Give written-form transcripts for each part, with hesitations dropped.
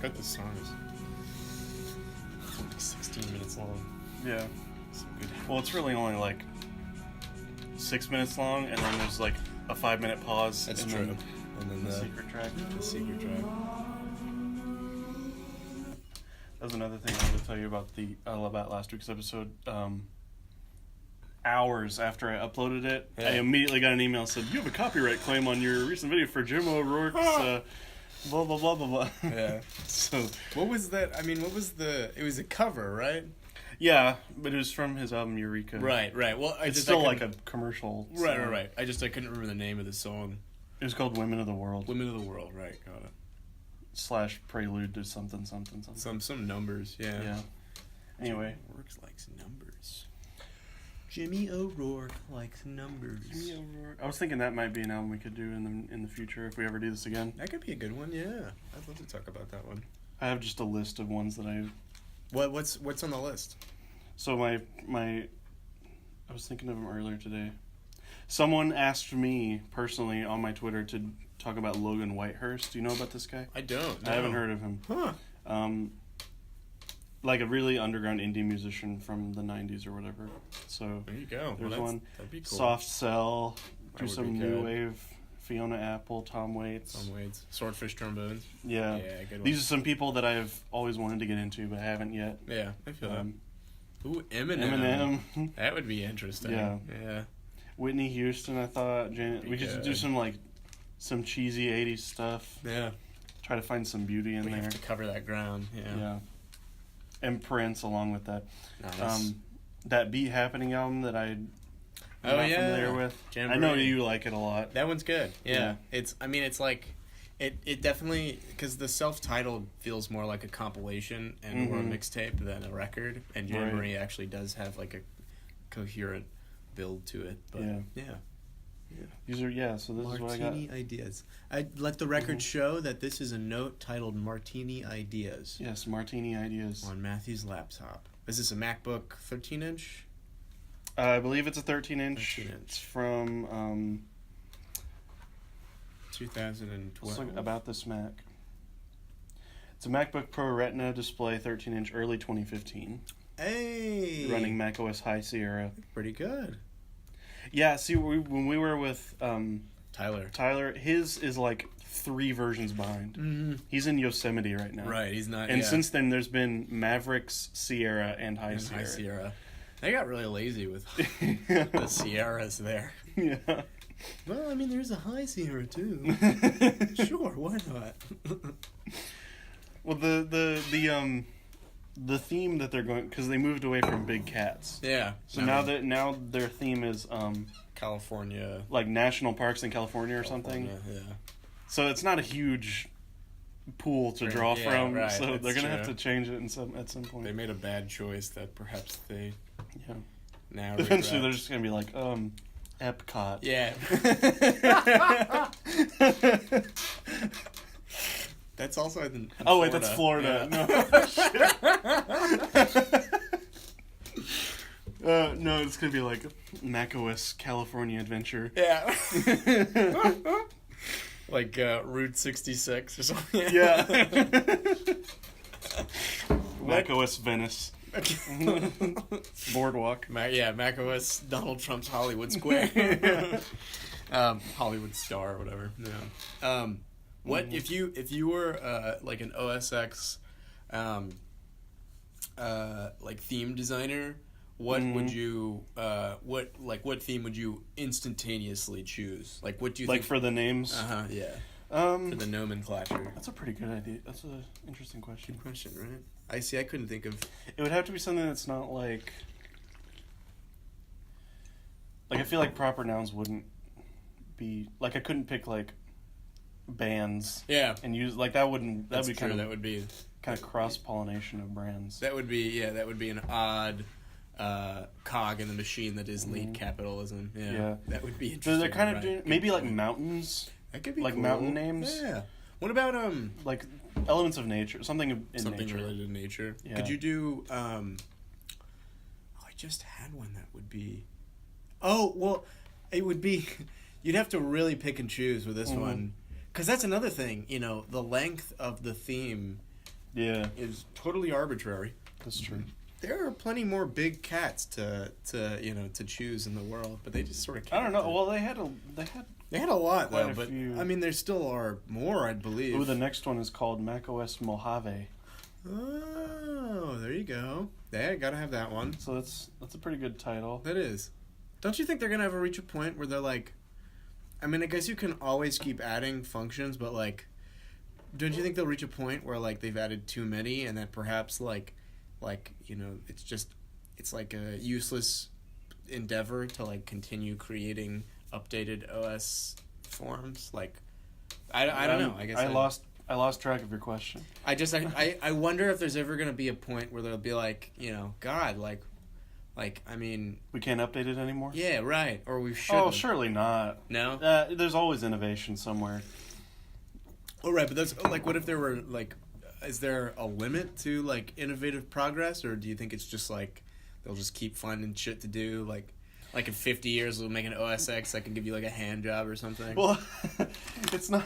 bet this song is like 16 minutes long. Yeah. So good. Well, it's really only like 6 minutes long, and then there's like a 5-minute pause. That's and true. Then And then the secret track. The secret track. That was another thing I wanted to tell you about last week's episode. Hours after I uploaded it, Yeah. I immediately got an email that said, "You have a copyright claim on your recent video for Jim O'Rourke's blah blah blah blah blah." Yeah. So What was that? I mean, it was a cover, right? yeah, but it was from his album Eureka. Right. Well, It's still like a commercial. song. Right. I couldn't remember the name of the song. It was called "Women of the World" Women of the World, right? Got it. / prelude to something. Some numbers, yeah. Yeah. Anyway, O'Rourke likes numbers. Jimmy O'Rourke likes numbers. Jimmy O'Rourke. I was thinking that might be an album we could do in the future if we ever do this again. That could be a good one, yeah. I'd love to talk about that one. I have just a list of ones that I. What's on the list? So my I was thinking of them earlier today. Someone asked me personally on my Twitter to talk about Logan Whitehurst. Do you know about this guy? I don't. I haven't heard of him. Huh. Like a really underground indie musician from the 90s or whatever. So There you go. there's one. That'd be cool. Soft Cell, That do would some be new good. wave. Fiona Apple, Tom Waits. Some Waits. Swordfish trombones. Yeah. Yeah, good one. These are some people that I've always wanted to get into, but haven't yet. Yeah, I feel that. Ooh, Eminem. That would be interesting. Yeah. Yeah. Whitney Houston, I thought. Janet. We could good. do some cheesy 80s stuff. Yeah. Try to find some beauty in We there. have to cover that ground. Yeah. Yeah. And Prince along with that. Nice. That Beat Happening album that I'm Oh, not yeah. familiar with. Jamboree. I know you like it a lot. That one's good. Yeah. Yeah. It's like, it definitely, because the self-titled feels more like a compilation and or a mixtape than a record. And Jamboree actually does have like a coherent build to it. But Yeah. These are, so this is what I got. Martini Ideas. I'd let the record show that this is a note titled Martini Ideas Yes, Martini Ideas. on Matthew's laptop. Is this a MacBook 13-inch? I believe it's a 13-inch. 13-inch. It's from, 2012. let's look about this Mac. It's a MacBook Pro Retina display, 13-inch, early 2015. Hey! Running macOS High Sierra. Pretty good. Yeah, see, when we were with Tyler, his is like 3 versions behind. Mm-hmm. He's in Yosemite right now. Right, he's not. And yeah. since then, there's been Mavericks, Sierra, and High And Sierra. High Sierra. They got really lazy with the Sierras there. Yeah. Well, I mean, there's a High Sierra too. Sure, why not? Well, the theme that they're going, because they moved away from big cats. Yeah. So now their theme is California, like national parks in California or something. Yeah. So it's not a huge pool to draw Yeah, from. right, So that's they're gonna true. have to change it at some point. They made a bad choice that perhaps they Yeah. now Eventually, regret. they're just gonna be like, Epcot. Yeah. That's also in Oh wait, that's Florida. Yeah. No. No, it's gonna be like macOS California Adventure. Yeah. Like Route 66 or something. Yeah. macOS Venice. Boardwalk. macOS Donald Trump's Hollywood Square. Hollywood Star or whatever. Yeah. What if you were like an OS X like theme designer, what would you what theme would you instantaneously choose? Like what do you Like think for the names? yeah. For For the nomenclature. That's a pretty good idea. That's an interesting question. Good question, right? I couldn't think of It would have to be something that's not like I feel like proper nouns wouldn't be like I couldn't pick like bands. Yeah. And use like that wouldn't That's that'd be true. That would be kind of cross pollination of brands. that would be an odd cog in the machine that is late capitalism. Yeah. That would be interesting. So they're kind of right? doing maybe like mountains, That could be like cool. mountain names. Yeah. What about like elements of nature, something in something nature. related to nature? Yeah. Could you do I just had one that would be Oh, well, it would be you'd have to really pick and choose with this one. Cuz that's another thing, the length of the theme Yeah. is totally arbitrary. That's true. There are plenty more big cats to choose in the world, but they just sort of. I don't know. Well, they had a lot quite though, a but few. I mean, there still are more, I believe. Ooh, the next one is called macOS Mojave. Oh, there you go. Yeah, gotta have that one. So that's a pretty good title. That is. Don't you think they're gonna ever reach a point where they're like? I mean, I guess you can always keep adding functions, but like, don't you think they'll reach a point where like they've added too many, and that perhaps like it's like a useless endeavor to like continue creating updated OS forms? Like, I don't know. I guess I lost track of your question. I wonder if there's ever gonna be a point where they'll be like, God, like I mean, we can't update it anymore? Yeah, right. Or we should. Oh, surely not. No? There's always innovation somewhere. Oh, right, but that's like, what if there were like, is there a limit to like innovative progress, or do you think it's just like they'll just keep finding shit to do? Like in 50 years we'll make an OS X that can give you like a hand job or something? Well, it's not.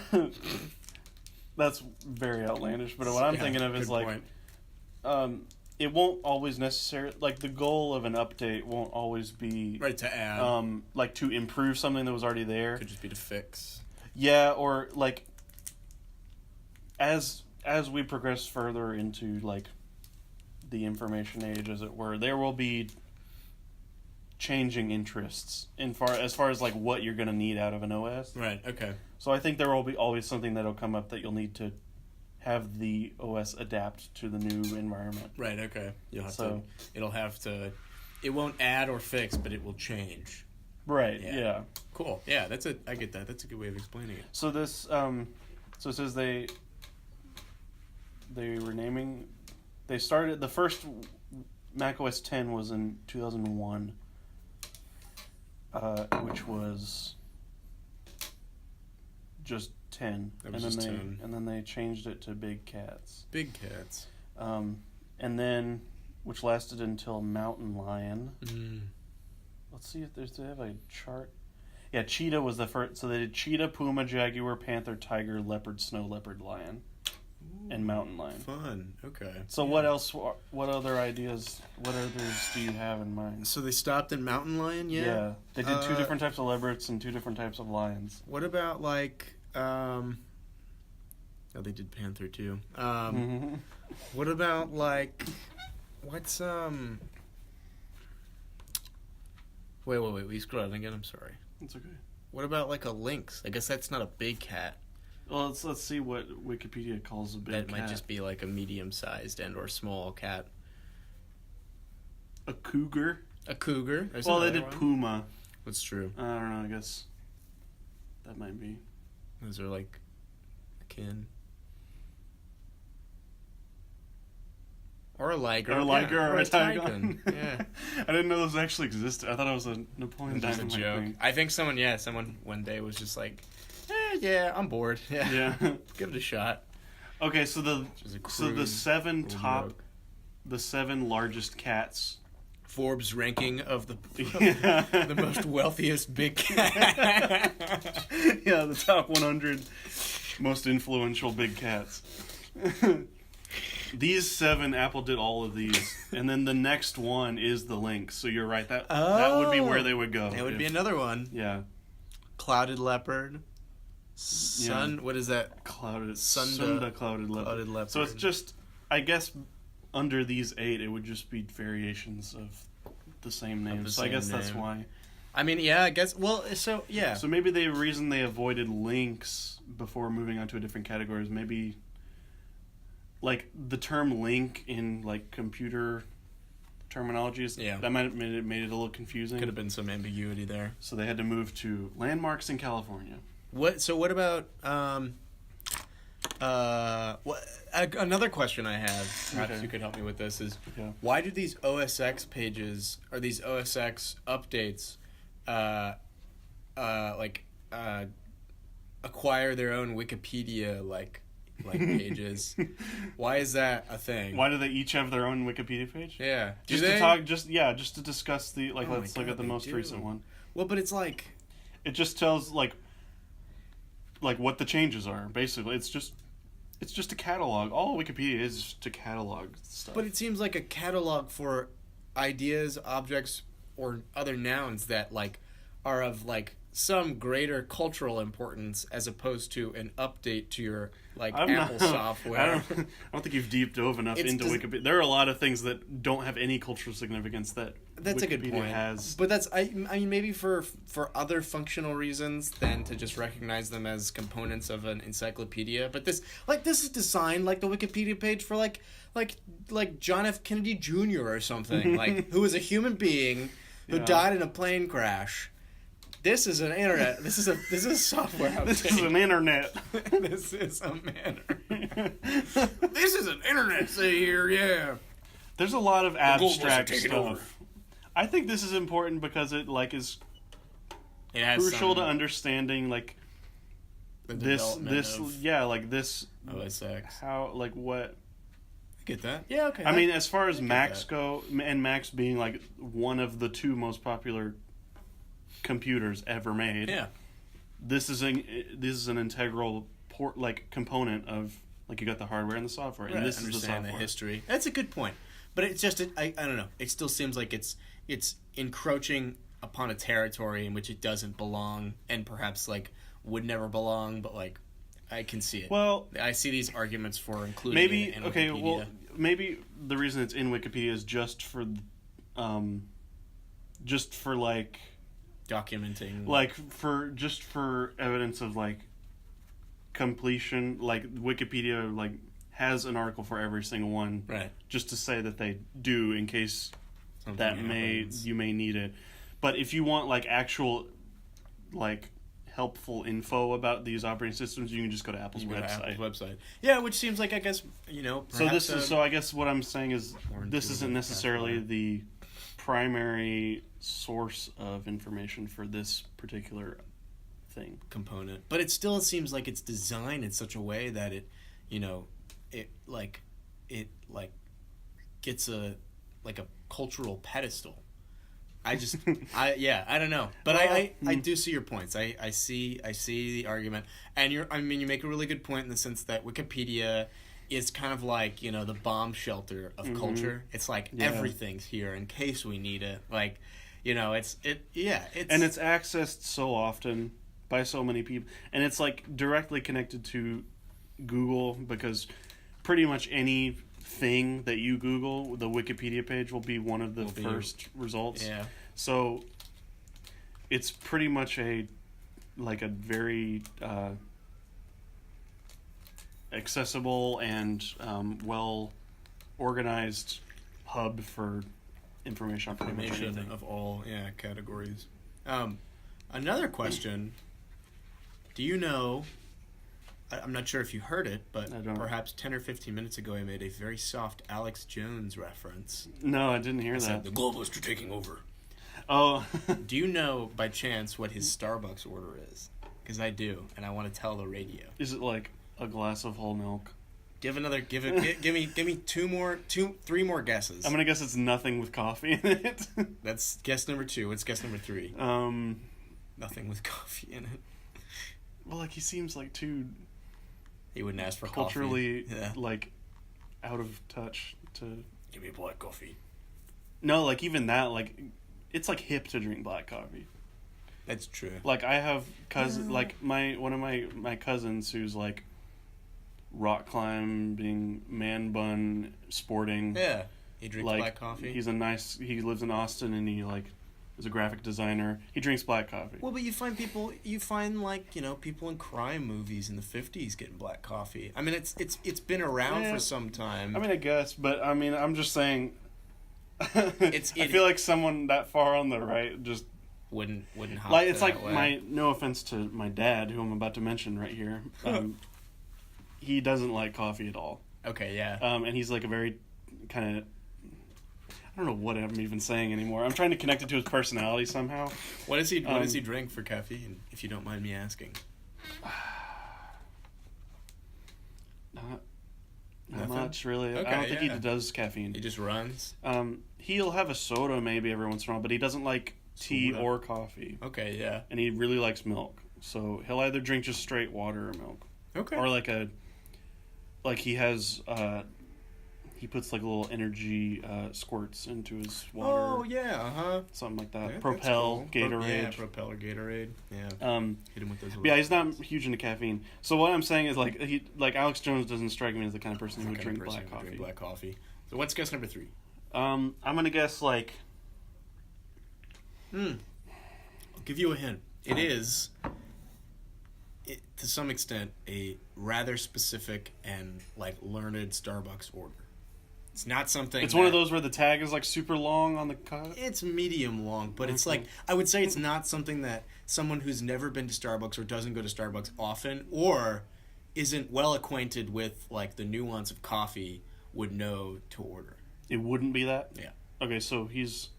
That's very outlandish. But what I'm thinking of is like, it won't always necessarily, like, the goal of an update won't always be right to add, like to improve something that was already there. Could just be to fix. Yeah, or like as we progress further into like the information age, as it were, there will be changing interests as far as like what you're going to need out of an OS. Right. Okay. So I think there will be always something that'll come up that you'll need to have the OS adapt to the new environment. Right. Okay. It won't add or fix, but it will change. Right. Yeah. Cool. Yeah. I get that. That's a good way of explaining it. So this, so it says they were naming. They started the first macOS 10 was in 2001, which was just 10. And then they changed it to Big Cats. Big Cats. And then, which lasted until Mountain Lion. Mm. Let's see if they have a chart. Yeah, Cheetah was the first. So they did Cheetah, Puma, Jaguar, Panther, Tiger, Leopard, Snow Leopard, Lion, and Mountain Lion. Fun. Okay. So what else? What other ideas? What others do you have in mind? So they stopped in Mountain Lion. Yeah. Yeah. They did two different types of leopards and two different types of lions. What about like? Oh, they did Panther too. What about like? What's Wait. We screwed up again. I'm sorry. It's okay. What about like a lynx? I guess that's not a big cat. Well, let's see what Wikipedia calls a big cat. That might just be like a medium-sized and or small cat. A cougar. A cougar. There's well, they another did one. Puma. That's true. I don't know. I guess that might be. Those are like akin. Or a liger. Or a liger, yeah. or a tigon. Yeah. I didn't know those actually existed. I thought it was a Napoleon Just a Dynamite joke. thing. I think someone one day was just like, yeah, I'm bored. Yeah. Give it a shot. Okay, so the seven joke. The 7 largest cats. Forbes ranking of the Yeah. the most wealthiest big cat. Yeah, the top 100 most influential big cats. These 7, Apple did all of these, and then the next one is the lynx. So you're right, that would be where they would go. It would be another one. Yeah. Clouded leopard. What is that? Sunda clouded leopard. So it's just, I guess, under these 8, it would just be variations of the same name. So I guess that's why. I mean, yeah, I guess. Well, so yeah. So maybe the reason they avoided lynx before moving on to a different category is maybe, like, the term link in like computer terminology that might have made it a little confusing. Could have been some ambiguity there. So they had to move to landmarks in California. What about another question I have, perhaps you could help me with this, is why do these OS X pages or these OS X updates acquire their own Wikipedia like pages? Why is that a thing? Why do they each have their own Wikipedia page? Yeah. Just to discuss the let's look at the most recent one. Well, but it's like it just tells like what the changes are, basically. It's just It's just a catalog. All Wikipedia is just a catalog stuff. But it seems like a catalog for ideas, objects, or other nouns that like are of like some greater cultural importance as opposed to an update to your like Apple software. I don't think you've deep dove enough into Wikipedia. There are a lot of things that don't have any cultural significance that that's Wikipedia a good point. has. But that's I mean maybe for other functional reasons than to just recognize them as components of an encyclopedia. But this is designed like the Wikipedia page for like John F. Kennedy Jr. or something, like who was a human being who died in a plane crash. This is an internet. This is a software update. This is an internet. This is a manner. This is an internet. Say here, yeah. There's a lot of abstract stuff. I think this is important because it like is crucial to understanding like the this OS X. How like what. I get that. Yeah, okay. I mean, as far as Macs go, and Macs being like one of the two most popular computers ever made. Yeah, this is an integral component of like you got the hardware and the software, and this is the software. The history. That's a good point, but it's just I don't know. It still seems like it's encroaching upon a territory in which it doesn't belong, and perhaps like would never belong. But like I can see it. Well, I see these arguments for including maybe it in Wikipedia. Well, maybe the reason it's in Wikipedia is just for like. Documenting, like for evidence of like completion. Like Wikipedia like has an article for every single one, right? Just to say that they do in case something you may need it. But if you want like actual like helpful info about these operating systems, you can just go to Apple's website. Yeah, which seems like I guess So I guess what I'm saying is this isn't necessarily the primary source of information for this particular component, but it still seems like it's designed in such a way that it gets a cultural pedestal. I don't know, but I do see your points. I see the argument, and you make a really good point in the sense that Wikipedia is kind of like, the bomb shelter of culture. It's like everything's here in case we need it. Like, it's and it's accessed so often by so many people, and it's like directly connected to Google because pretty much anything that you Google, the Wikipedia page will be one of the first results. Yeah. So it's pretty much a very accessible and well organized hub for information of all categories. Another question: do you know? I'm not sure if you heard it, but perhaps 10 or 15 minutes ago, I made a very soft Alex Jones reference. No, I didn't hear that. Said, the globalists are taking over. Oh. Do you know by chance what his Starbucks order is? Because I do, and I want to tell the radio. Is it like a glass of whole milk? Give me three more guesses. I'm gonna guess it's nothing with coffee in it. That's guess number 2. What's guess number 3? Nothing with coffee in it. Well, like he seems like too. He wouldn't ask for culturally like out of touch to give me black coffee. No, like even that, like it's like hip to drink black coffee. That's true. Like I have like one of my cousins who's like rock climbing, man bun sporting. Yeah, he drinks black coffee. He lives in Austin and he like is a graphic designer. He drinks black coffee. Well, but you find people in crime movies in the 50s getting black coffee. I mean, it's been around for some time. I mean, I guess, but I mean, I'm just saying. I feel like someone that far on the right just wouldn't hop like it's that like way. No offense to my dad, who I'm about to mention right here. He doesn't like coffee at all. Okay, yeah. And he's like a very kind of. I don't know what I'm even saying anymore. I'm trying to connect it to his personality somehow. What does he drink for caffeine, if you don't mind me asking? Not much, really. Okay, I don't think he does caffeine. He just runs? He'll have a soda maybe every once in a while, but he doesn't like tea or coffee. Okay, yeah. And he really likes milk. So he'll either drink just straight water or milk. Okay. Or like a like he has he puts like little energy squirts into his water. Oh yeah, something like that. Yeah, Propel, cool. Gatorade. Yeah, Propel or Gatorade. Yeah. Hit him with those. Yeah, he's not huge into caffeine. So what I'm saying is like Alex Jones doesn't strike me as the kind of person who would drink black coffee. Drink black coffee. So what's guess number 3? I'm gonna guess like. I'll give you a hint. It is, to some extent, a rather specific and like learned Starbucks order. It's not something. It's one of those where the tag is like super long on the cut. It's medium long, but it's like I would say it's not something that someone who's never been to Starbucks or doesn't go to Starbucks often or isn't well acquainted with like the nuance of coffee would know to order. It wouldn't be that? Yeah. Okay, so he's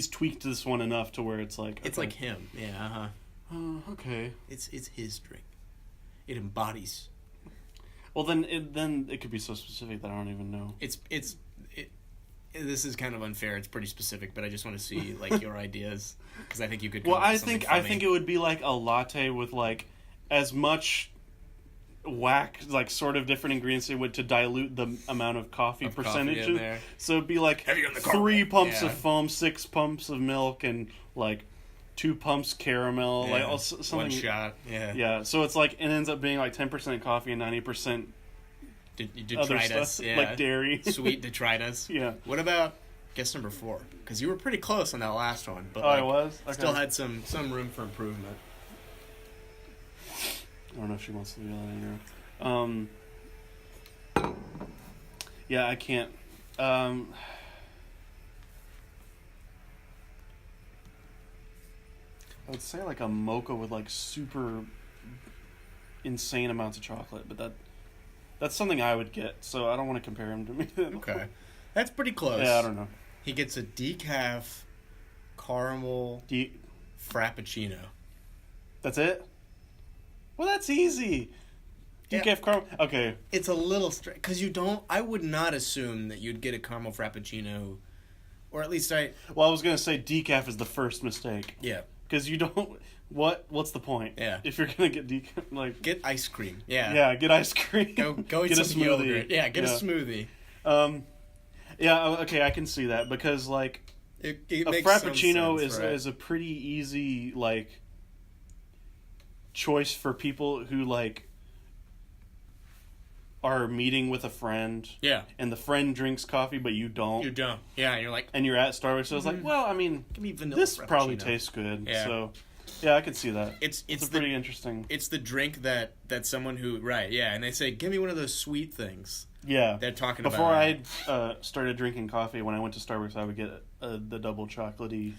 tweaked this one enough to where it's like It's like him. Yeah, okay. It's his drink. It embodies. Well, then it could be so specific that I don't even know. This is kind of unfair. It's pretty specific, but I just want to see like your ideas because I think you could. Well, I think it would be like a latte with like as much whack, like sort of different ingredients it would to dilute the amount of coffee percentage in there. So it'd be like 3 pumps of foam, 6 pumps of milk, and like 2 pumps caramel, like something. 1 shot. Yeah. So it's like it ends up being like 10% coffee and 90% detritus, like dairy, sweet detritus. Yeah. What about guess number 4? Because you were pretty close on that last one, but I was still had some room for improvement. I don't know if she wants to do that in here. Yeah, I can't. I would say like a mocha with like super insane amounts of chocolate, but that's something I would get, so I don't want to compare him to me. Okay. That's pretty close. Yeah, I don't know. He gets a decaf caramel frappuccino. That's it? Well, that's easy. Decaf caramel. Okay. It's a little strange because I would not assume that you'd get a caramel frappuccino, or at least I was gonna say decaf is the first mistake. Yeah. Because you don't. What's the point? Yeah. If you're gonna get decaf, like get ice cream. Yeah. Yeah, get ice cream. Go get eat some yogurt. Yeah, get a smoothie. Yeah. Okay, I can see that because like it a makes frappuccino sense, is a pretty easy like choice for people who like are meeting with a friend. Yeah. And the friend drinks coffee, but you don't. You don't. Yeah, you're like. And you're at Starbucks, so it's like, well, I mean, give me vanilla this frappuccino. probably tastes good. Yeah. So, yeah, I could see that. It's pretty interesting. It's the drink that someone who and they say, give me one of those sweet things. Yeah. They're talking Before about. Before I started drinking coffee, when I went to Starbucks, I would get the double chocolatey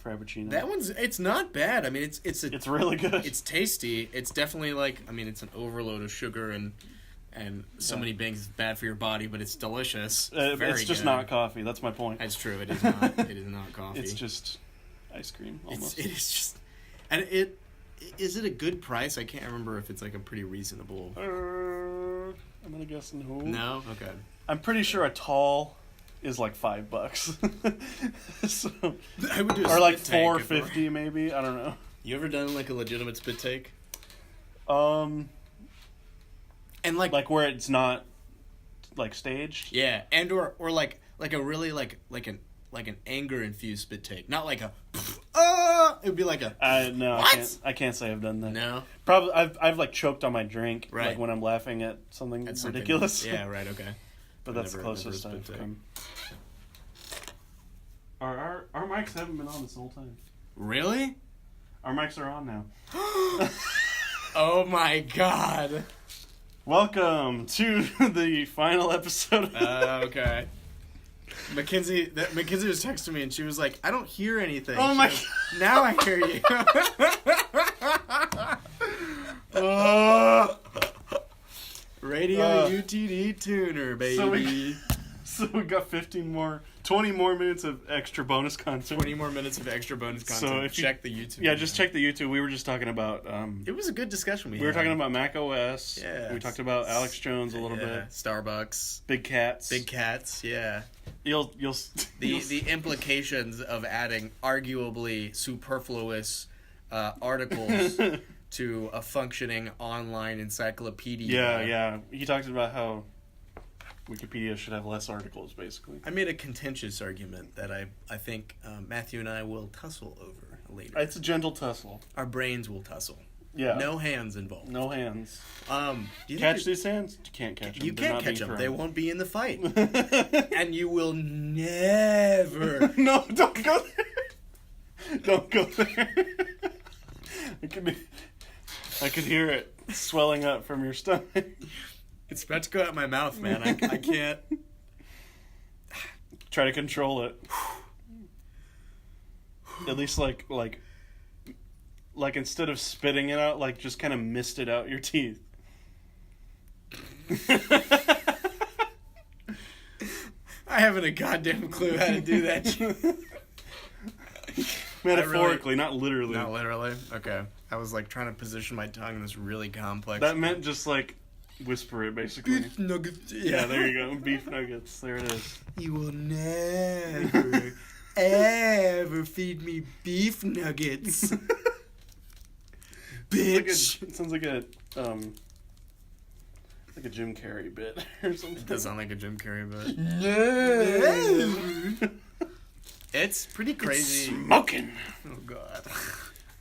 frappuccino. That it's not bad. I mean, it's really good. It's tasty. It's definitely like, I mean, it's an overload of sugar and so many things is bad for your body, but it's delicious. It's just not coffee. That's my point. That's true. It is not. It is not coffee. It's just ice cream, almost. It is just, and is it a good price? I can't remember if it's like a pretty reasonable. I'm gonna guess no. No. Okay. I'm pretty sure a tall is like $5. So I would do or like $4.50 maybe. I don't know. You ever done like a legitimate spit take? And like where it's not like staged. Yeah, and or like a really like an anger infused spit take, not like a. It would be like a. No, what? I can't say I've done that. No. Probably I've like choked on my drink, right, like when I'm laughing at something ridiculous. Yeah. Right. Okay. But that's the closest I've come. Our mics haven't been on this whole time. Really? Our mics are on now. Oh my god. Welcome to the final episode. Okay. Mackenzie was texting me and she was like, I don't hear anything. Oh my god. Now I hear you. Radio UTD tuner, baby. So we got 20 more minutes of extra bonus content. 20 more minutes of extra bonus content. So if check the YouTube. Yeah, just check the YouTube. We were just talking about. It was a good discussion. We were talking about Mac OS. Yeah. We talked about Alex Jones a little bit. Starbucks. Big cats. Yeah. The implications of adding arguably superfluous articles to a functioning online encyclopedia. Yeah. He talks about how Wikipedia should have less articles, basically. I made a contentious argument that I think Matthew and I will tussle over later. It's a gentle tussle. Our brains will tussle. Yeah. No hands involved. No hands. Do you catch these hands? You can't catch them. You can't catch them. thrown. They won't be in the fight. And you will never... No, don't go there. Don't go there. I could hear it swelling up from your stomach. It's about to go out my mouth, man. I can't... Try to control it. At least like instead of spitting it out, like just kind of mist it out your teeth. I haven't a goddamn clue how to do that. Metaphorically, not literally. Not literally? Okay. I was like trying to position my tongue in this really complex... That meant just like whisper it, basically. Beef nuggets. Yeah, there you go. Beef nuggets. There it is. You will never, ever feed me beef nuggets. Bitch. It sounds like a Jim Carrey bit or something. It does sound like a Jim Carrey bit. No. It's pretty crazy. It's smoking. Oh, God.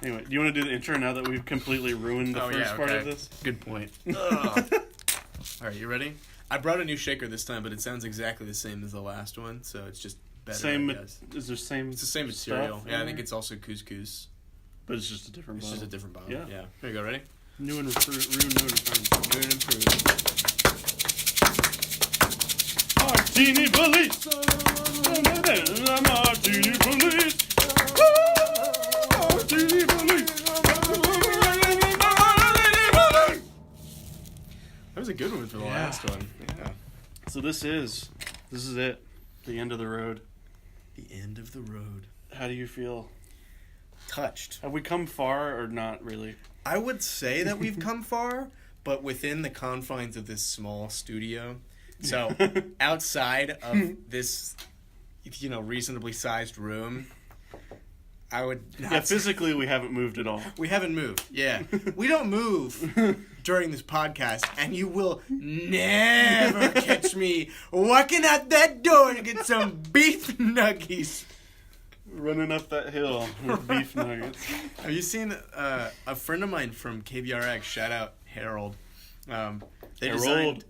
Anyway, do you want to do the intro now that we've completely ruined the first part of this? Good point. All right, you ready? I brought a new shaker this time, but it sounds exactly the same as the last one, so it's just better, I guess. Is there same It's the same material. stuff? Yeah, I think it's also couscous. But it's just a different It's bottle. just a different bottle. Yeah. Here you go, ready? New and improved. New and improved. Martini Police! Martini Police! Martini Police! That was a good one for the last one. Yeah. So this is it. The end of the road. The end of the road. How do you feel? Touched. Have we come far or not really? I would say that we've come far, but within the confines of this small studio. So outside of this, reasonably sized room, I would not Yeah, physically we haven't moved at all. We haven't moved. Yeah. We don't move during this podcast, and you will never catch me walking out that door to get some beef nuggies. Running up that hill with beef nuggets. Have you seen a friend of mine from KBRX? Shout out Harold. They designed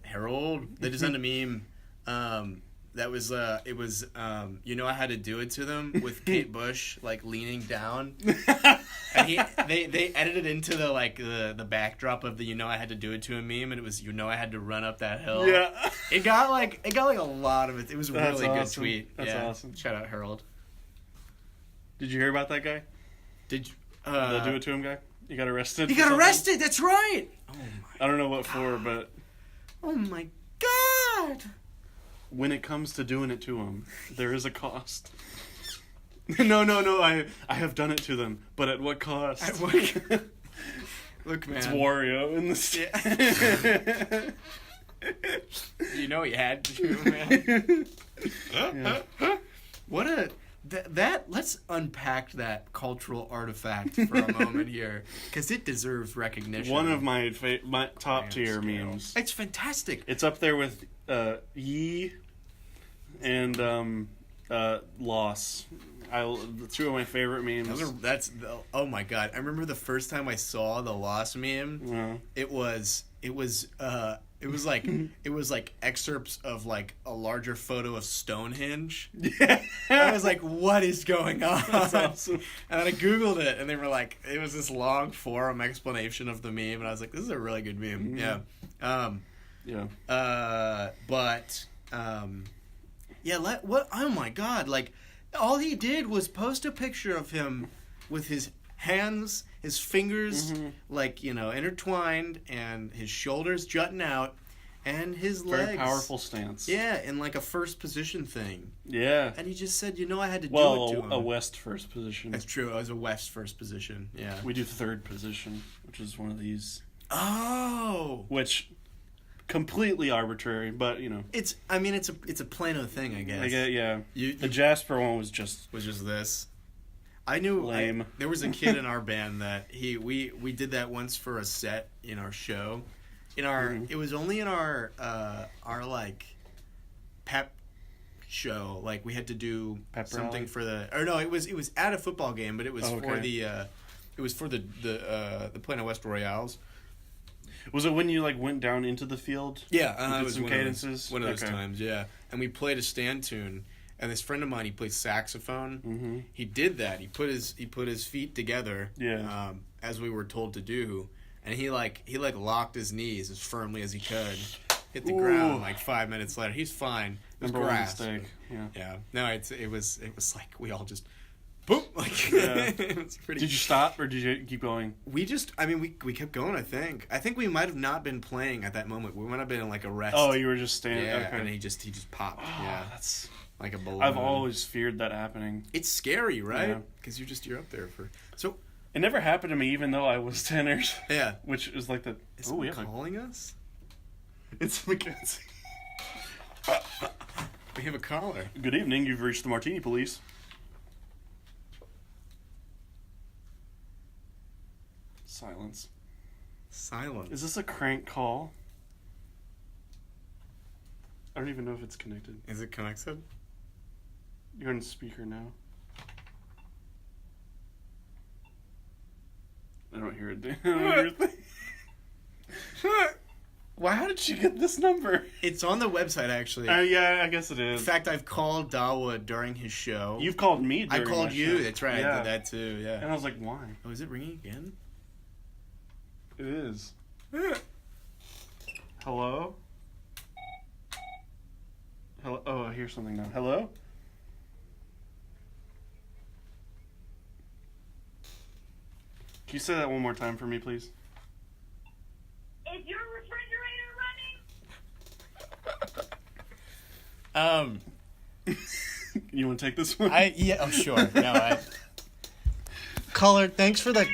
a meme. That was it was I Had to Do It to Them with Kate Bush like leaning down, and they edited into the backdrop of the I Had to Do It to Him meme, and it was I had to run up that hill. Yeah, it got like a lot of it. It was a really awesome. good tweet. That's awesome. Shout out Harold. Did you hear about that guy? Did you? The Do It To Him guy? He got arrested. He got arrested. That's right. Oh my. I don't know what for, but. Oh my God. When it comes to doing it to him, there is a cost. No. I have done it to them, but at what cost? At what? Look, man. It's Wario in the. You know he had to, man. Yeah. What a that. Let's unpack that cultural artifact for a moment here, because it deserves recognition. One of my top tier memes. It's fantastic. It's up there with Yee and Loss. Two of my favorite memes. Oh my God! I remember the first time I saw the Lost meme. Yeah. It was like excerpts of like a larger photo of Stonehenge. Yeah. I was like, what is going on? That's awesome. And then I Googled it, and they were like, it was this long forum explanation of the meme, and I was like, this is a really good meme. Mm-hmm. Yeah. What? Oh my God! Like, all he did was post a picture of him with his hands, his fingers, intertwined, and his shoulders jutting out, and his legs. Very powerful stance. Yeah, in like a first position thing. Yeah. And he just said, I had to do it to him. A West first position. That's true. It was a West first position. Yeah. We do third position, which is one of these. Oh. Which, completely arbitrary, but It's a Plano thing, I guess. Yeah. The Jasper one was just this. I knew Lame. there was a kid in our band that we did that once for a set in our show. It was only in our like pep show. Like we had to do pep something rally? for the it was at a football game, but it was for the Plano West Royales. Was it when you like went down into the field? Yeah, it was some cadences. One of those times, yeah. And we played a stand tune. And this friend of mine, he plays saxophone. Mm-hmm. He did that. He put his feet together, as we were told to do, and he locked his knees as firmly as he could. Hit the ground like 5 minutes later. He's fine. It was grass. Mistake. Yeah. No, it was like we all just boom. Like it was pretty. Did you stop or did you keep going? We kept going. I think we might have not been playing at that moment. We might have been in like a rest. Oh, you were just standing. Yeah, okay. and he just popped. Yeah, that's. Like a balloon. I've always feared that happening. It's scary, right? Because you're up there for so. It never happened to me, even though I was tenors. Yeah, which is like the. Is someone calling us? It's Mackenzie. We have a caller. Good evening. You've reached the Martini Police. Silence. Is this a crank call? I don't even know if it's connected. Is it connected? You're on speaker now. I don't hear it. Well, how did she get this number? It's on the website, actually. Yeah, I guess it is. In fact, I've called Dawa during his show. You've called me during I called my you. show. That's right. Yeah. I did that too. Yeah. And I was like, why? Oh, is it ringing again? It is. Hello? Hello? Oh, I hear something now. Hello? Can you say that one more time for me, please? Is your refrigerator running? You want to take this one? Oh, sure. No, Caller, thanks for that.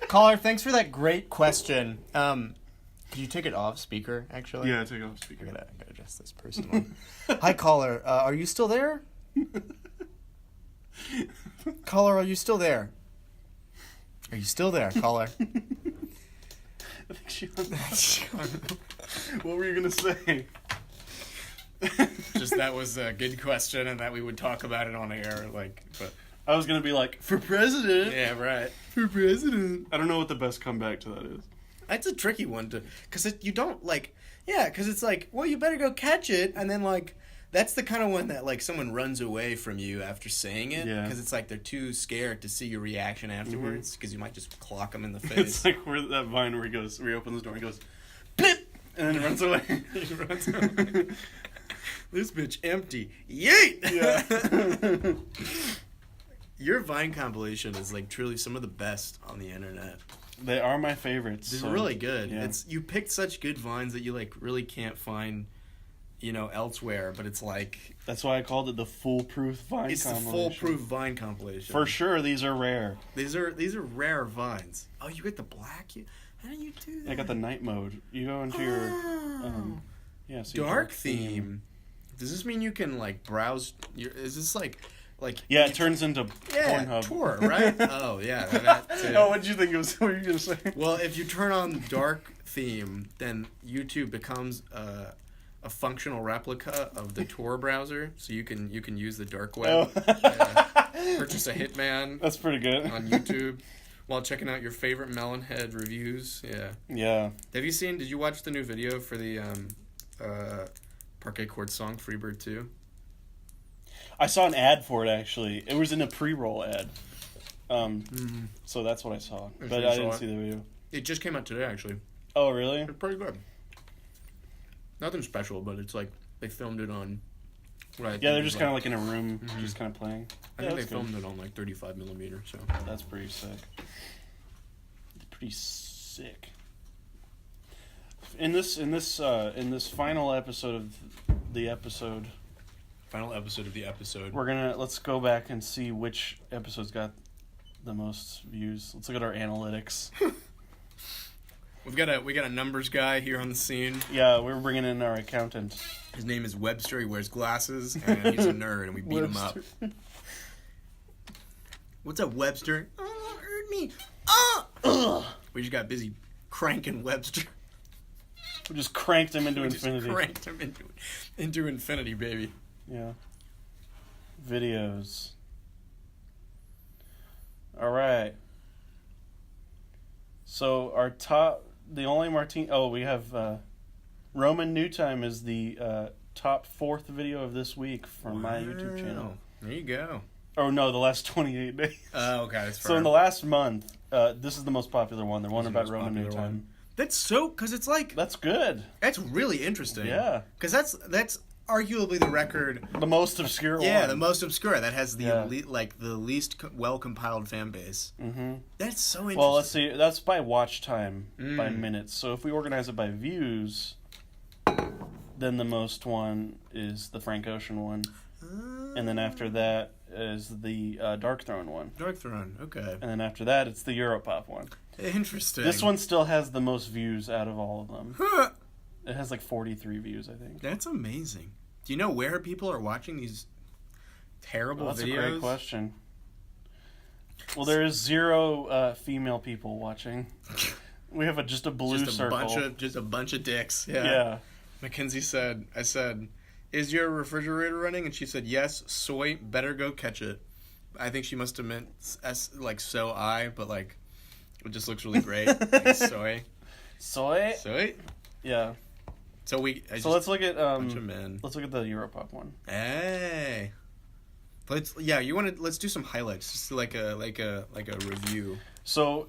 Caller, thanks for that great question. Could you take it off speaker, actually? Yeah, take it off speaker. I gotta adjust this personally. Hi, caller. Are you still there? Caller, are you still there? Are you still there, caller? I think she hung up. What were you going to say? Just that was a good question and that we would talk about it on air. But I was going to be like, for president. Yeah, right. For president. I don't know what the best comeback to that is. That's a tricky one because you don't because it's like, well, you better go catch it, and then that's the kind of one that someone runs away from you after saying it because it's like they're too scared to see your reaction afterwards because you might just clock them in the face. It's like that Vine where he opens the door and goes, blip, and then runs away. He runs away. This bitch empty. Yeet! Yeah. Your Vine compilation is truly some of the best on the internet. They are my favorites. They're really good. Yeah. You picked such good Vines that you really can't find, elsewhere. But it's that's why I called it the foolproof Vine. It's compilation. The foolproof Vine compilation. For sure, these are rare. These are rare Vines. Oh, you get the black. How do you do that? I got the night mode. You go into your so dark theme. Does this mean you can browse? Is this it turns into Pornhub. Tor, right? Oh, yeah. That too. Oh, what did you think it was? What were you going to say? Well, if you turn on dark theme, then YouTube becomes a functional replica of the Tor browser, so you can use the dark web. Purchase a Hitman. That's pretty good. On YouTube while checking out your favorite Melonhead reviews. Yeah. Yeah. Did you watch the new video for the Parquet Court song Freebird 2? I saw an ad for it, actually. It was in a pre-roll ad. So that's what I saw. But I didn't see the video. It just came out today, actually. Oh, really? It's pretty good. Nothing special, but it's they filmed it on... they're just kind of in a room, just kind of playing. I think they filmed it on 35 millimeter, so... That's pretty sick. Pretty sick. In this final episode of the episode... Final episode of the episode. Let's go back and see which episodes got the most views. Let's look at our analytics. We got a numbers guy here on the scene. Yeah, we're bringing in our accountant. His name is Webster. He wears glasses and he's a nerd, and we beat him up. What's up, Webster? Oh, hurt me. We just got busy cranking Webster. We just cranked him into infinity. Just cranked him into infinity, baby. Yeah. Videos. All right. So our the only Martini. Oh, we have Roman New Time is the top 4th video of this week from my YouTube channel. There you go. Oh no, the last 28 days. Oh, okay. That's fair. So in the last month, this is the most popular one. The one about Roman New Time. One. That's so, because it's like... That's good. That's really interesting. Yeah. Because that's arguably the record... The most obscure one. Yeah, the most obscure. That has the the least well-compiled fan base. Mm-hmm. That's so interesting. Well, let's see. That's by watch time, by minutes. So if we organize it by views, then the most one is the Frank Ocean one. And then after that is the Dark Throne one. Dark Throne, okay. And then after that, it's the Europop one. Interesting. This one still has the most views out of all of them. It has like 43 views, I think. That's amazing. Do you know where people are watching these terrible videos? That's a great question. Well, there is 0 female people watching. We have just a blue circle. Just a bunch of dicks. Yeah. Yeah. Mackenzie said, I said, is your refrigerator running? And she said, yes, soy, better go catch it. I think she must have meant like so-I, but like, it just looks really great. Like, soy. Soy? Soy? Yeah. So let's look at bunch of men. Let's look at the Europop one. Hey. Let's do some highlights, just like a review. So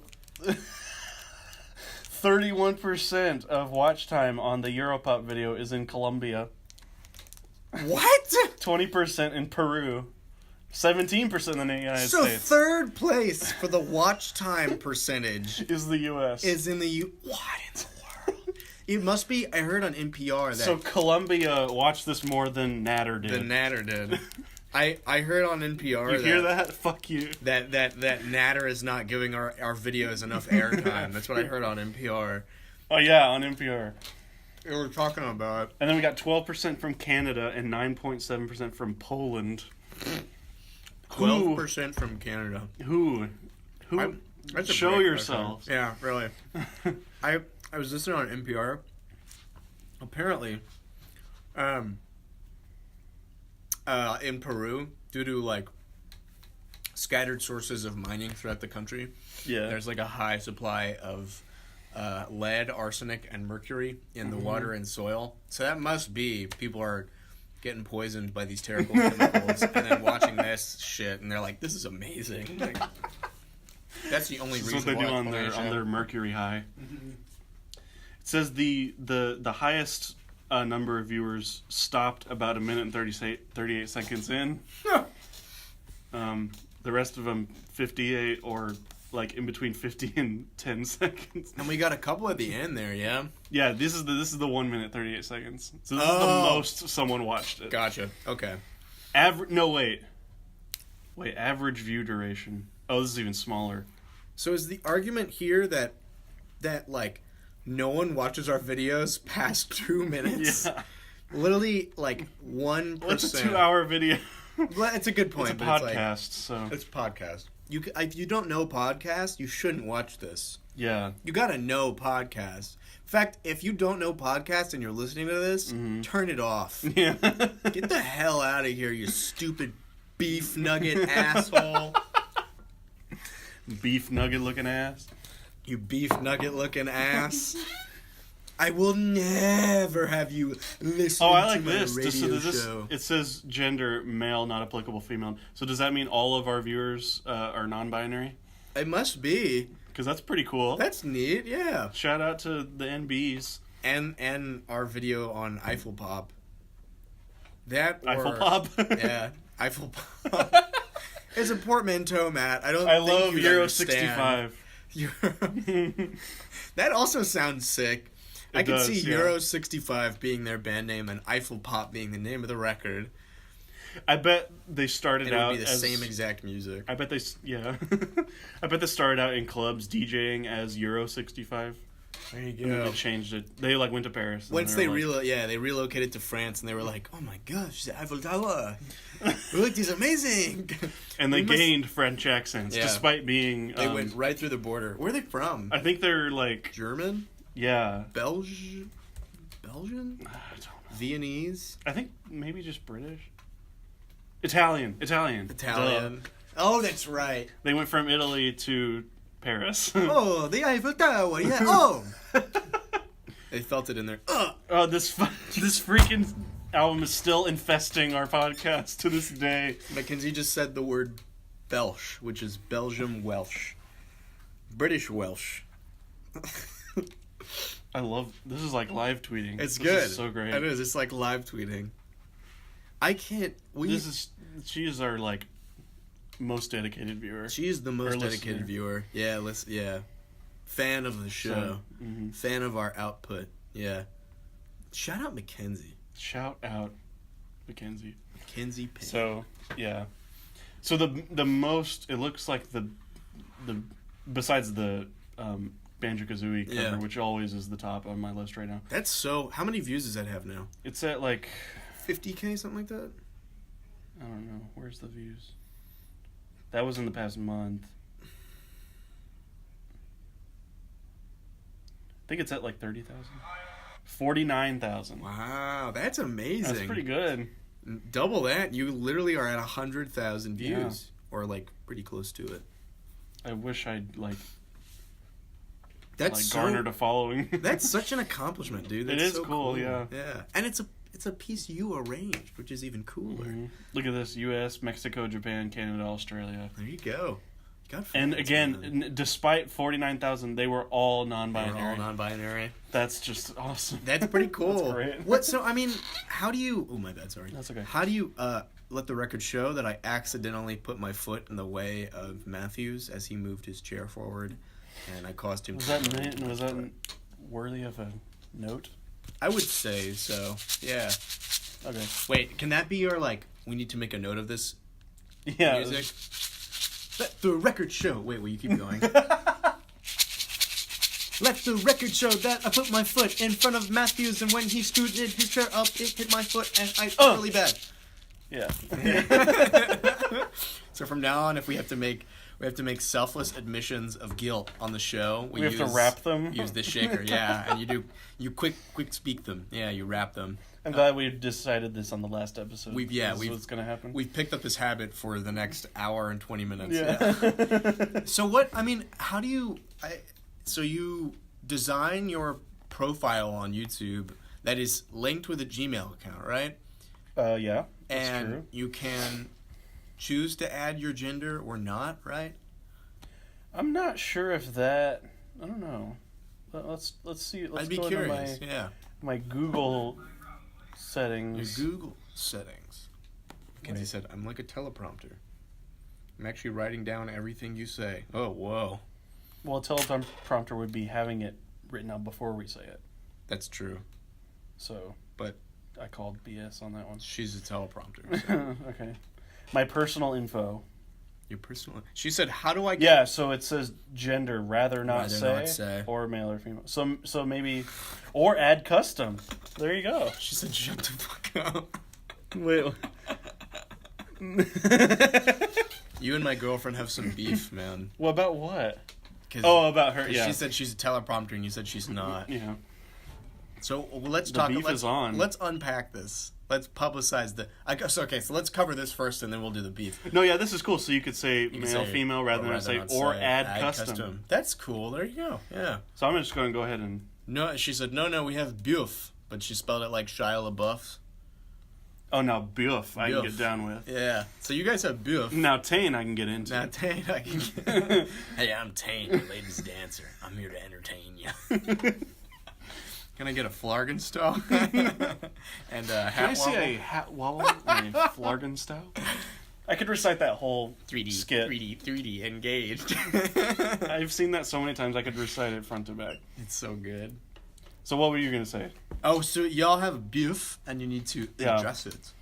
31% of watch time on the Europop video is in Colombia. What? 20% in Peru. 17% in the United States. So third place for the watch time percentage is the U.S. Is in the What in the world? It must be. I heard on NPR that. So Colombia watched this more than Natter did. I heard on NPR. You hear that? Fuck you. That Natter is not giving our videos enough airtime. That's what I heard on NPR. Oh yeah, on NPR. We were talking about. And then we got 12% from Canada and 9.7% from Poland. 12% from Canada. Who? Show yourselves. Yeah, really. I was listening on NPR. Apparently, in Peru, due to like scattered sources of mining throughout the country, there's like a high supply of lead, arsenic, and mercury in the water and soil. So that must be people are getting poisoned by these terrible chemicals and then watching this shit and they're like, this is amazing. Like, that's the only reason what they do on their mercury high. Mm-hmm. It says the highest number of viewers stopped about 1 minute and 38 seconds in. The rest of them 58 or like in between 50 and 10 seconds. And we got a couple at the end there, yeah? Yeah, this is the 1 minute 38 seconds. So this is the most someone watched it. Gotcha. Okay. Average view duration. Oh, this is even smaller. So is the argument here that like no one watches our videos past 2 minutes? Yeah. Literally like 1%. Well, it's a 2-hour video. Well, it's a good point. It's a podcast, so it's a podcast. If you don't know podcast, you shouldn't watch this. Yeah. You gotta know podcast. In fact, if you don't know podcast and you're listening to this, turn it off. Yeah. Get the hell out of here, you stupid beef nugget asshole. Beef nugget looking ass. You beef nugget looking ass. I will never have you listen I like to my this. radio show. It says gender, male, not applicable, female. So does that mean all of our viewers are non-binary? It must be. Because that's pretty cool. That's neat, yeah. Shout out to the NBs. And our video on Eiffel Pop. Eiffel Pop? Yeah, Eiffel Pop. It's a portmanteau, Matt. I love Euro understand. 65. That also sounds sick. I could see yeah. Euro 65 being their band name and Eiffel Pop being the name of the record. I bet they started out as... It would be the same exact music. I bet they started out in clubs DJing as Euro 65. There you And then they changed it. They like went to Paris. Once they relocated to France, and they were like, "Oh my gosh, the Eiffel Tower! Look, it's amazing!" And they gained French accents despite being. They went right through the border. Where are they from? I think they're like German. Yeah. Belgian. I don't know. Viennese. I think maybe just British. Italian. Duh. Oh, that's right. They went from Italy to Paris. Oh, the Eiffel Tower, yeah. Oh! They felt it in there. Oh, this freaking album is still infesting our podcast to this day. Mackenzie just said the word Belsh, which is Belgium Welsh. British Welsh. I love... This is like live tweeting. It's this good. Is so great. It is. It's like live tweeting. I can't... She is our, like, most dedicated viewer. She is the most dedicated viewer. Yeah, fan of the show. So, fan of our output. Yeah. Shout out Mackenzie. Mackenzie Payne. So, yeah. So the most... It looks like the besides the Banjo-Kazooie cover, which always is the top on my list right now. That's so... How many views does that have now? It's at, like... 50K, something like that? I don't know. Where's the views? That was in the past month. I think it's at like 30,000. 49,000. Wow, that's amazing. That's pretty good. Double that. You literally are at 100,000 views. Yeah. Or like pretty close to it. I wish I'd that's garnered a following. That's such an accomplishment, dude. That's it is so cool, yeah. Yeah. And it's a piece you arranged, which is even cooler. Mm-hmm. Look at this: U.S., Mexico, Japan, Canada, Australia. There you go. And again, despite 49,000, they were all non-binary. That's just awesome. That's pretty cool. That's great. What? So I mean, how do you? Oh my bad. Sorry. That's okay. How do you let the record show that I accidentally put my foot in the way of Matthews as he moved his chair forward, and I caused him. Was that worthy of a note? I would say so. Yeah. Okay. Wait, can that be your we need to make a note of this music? Let the record show. Wait, will you keep going? Let the record show that I put my foot in front of Matthews, and when he scooted his chair up, it hit my foot, and I felt really bad. Yeah. So from now on, if we have to make selfless admissions of guilt on the show, we have to rap them. Use the shaker, yeah, and you quick speak them, yeah, you rap them. I'm glad we decided this on the last episode. What's gonna happen. We've picked up this habit for the next hour and 20 minutes. Yeah. So what? I mean, how do you? So you design your profile on YouTube that is linked with a Gmail account, right? Yeah. That's and true. You can choose to add your gender or not, right? I'm not sure if that. I don't know. Let's see. Let's I'd be go curious. Into my Google settings. Your Google settings. Kenzie said, "I'm like a teleprompter. I'm actually writing down everything you say." Oh, whoa. Well, a teleprompter would be having it written out before we say it. That's true. So, but I called BS on that one. She's a teleprompter. So. Okay. My personal info. Your personal... She said, how do I get... Yeah, so it says gender, rather not say, or male or female. So maybe... Or add custom. There you go. She said, shut the fuck up. Wait. You and my girlfriend have some beef, man. Well, about what? About her, yeah. She said she's a teleprompter, and you said she's not. Yeah. So let's talk... The beef is on. Let's unpack this. Let's publicize the... Okay, so let's cover this first, and then we'll do the beef. No, yeah, this is cool. So you could say male, female, rather than say, or add custom. That's cool. There you go. Yeah. So I'm just going to go ahead and... No, she said, no, we have beef. But she spelled it like Shia LaBeouf. Oh, now beef I can get down with. Yeah. So you guys have beef. Now Tane I can get into. Now Tane I can get... Hey, I'm Tane, your ladies dancer. I'm here to entertain you. Can I get a Flargen style? And a hat wobble? Can I see a hat wobble and a Flargen style? I could recite that whole 3D skit. 3D engaged. I've seen that so many times I could recite it front to back. It's so good. So what were you going to say? Oh, so y'all have beef and you need to address it.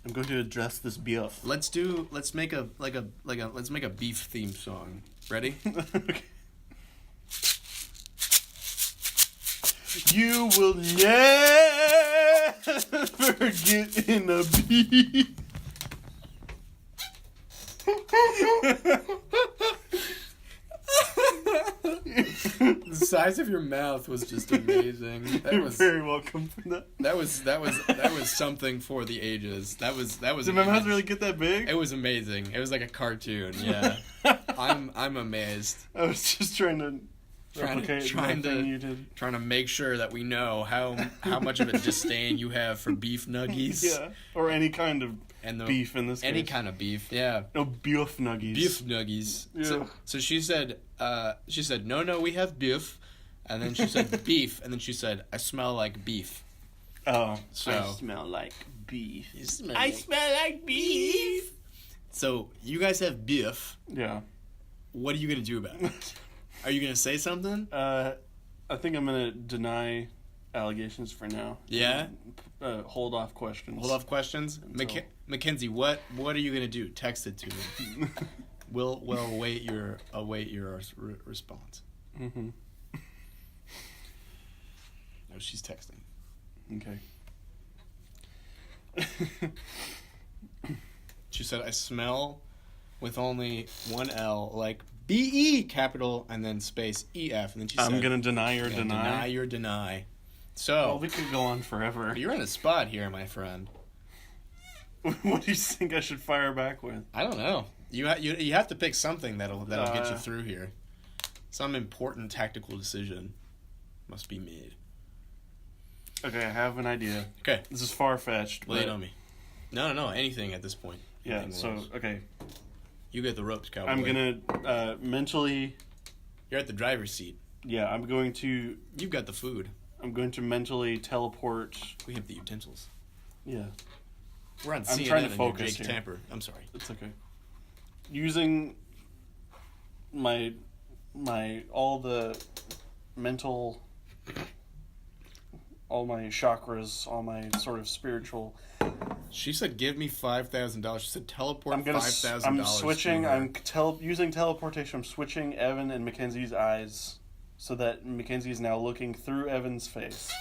I'm going to address this beef. Let's make a beef theme song. Ready? Okay. You will never get in a beef. The size of your mouth was just amazing. You're very welcome for that. That was something for the ages. That was. Did my mouth really get that big? It was amazing. It was like a cartoon. Yeah, I'm amazed. I was just trying to trying to make sure that we know how much of a disdain you have for beef nuggies. Yeah, or any kind of beef in this case. Any kind of beef, yeah. No, beef nuggies. Beef nuggies. Yeah. So she said, no, we have beef. And then she said beef. And then she said, I smell like beef. Oh. So, I smell like beef. Smell like beef. So you guys have beef. Yeah. What are you going to do about it? Are you going to say something? I think I'm going to deny allegations for now. Yeah? Hold off questions. Hold off questions? Mackenzie, what are you going to do? Text it to me. We'll await your response. Mm-hmm. No, she's texting. Okay. She said, I smell with only one L, like B-E, capital, and then space E-F. And then she said, I'm going to deny your deny. Deny your deny. So. Well, we could go on forever. You're in a spot here, my friend. What do you think I should fire back with? I don't know. You have to pick something that'll get you through here. Some important tactical decision must be made. Okay, I have an idea. Okay. This is far-fetched. Lay it on me. No. Anything at this point. Yeah, anything so, works. Okay. You get the ropes, cowboy. I'm going to mentally... You're at the driver's seat. Yeah, I'm going to... You've got the food. I'm going to mentally teleport... We have the utensils. Yeah. We're on CNN. I'm trying to focus Jake here. Tamper. I'm sorry. It's okay. Using my all the mental, all my chakras, all my sort of spiritual. She said, "Give me $5,000." She said, "Teleport $5,000." I'm switching. I'm using teleportation. I'm switching Evan and Mackenzie's eyes, so that Mackenzie is now looking through Evan's face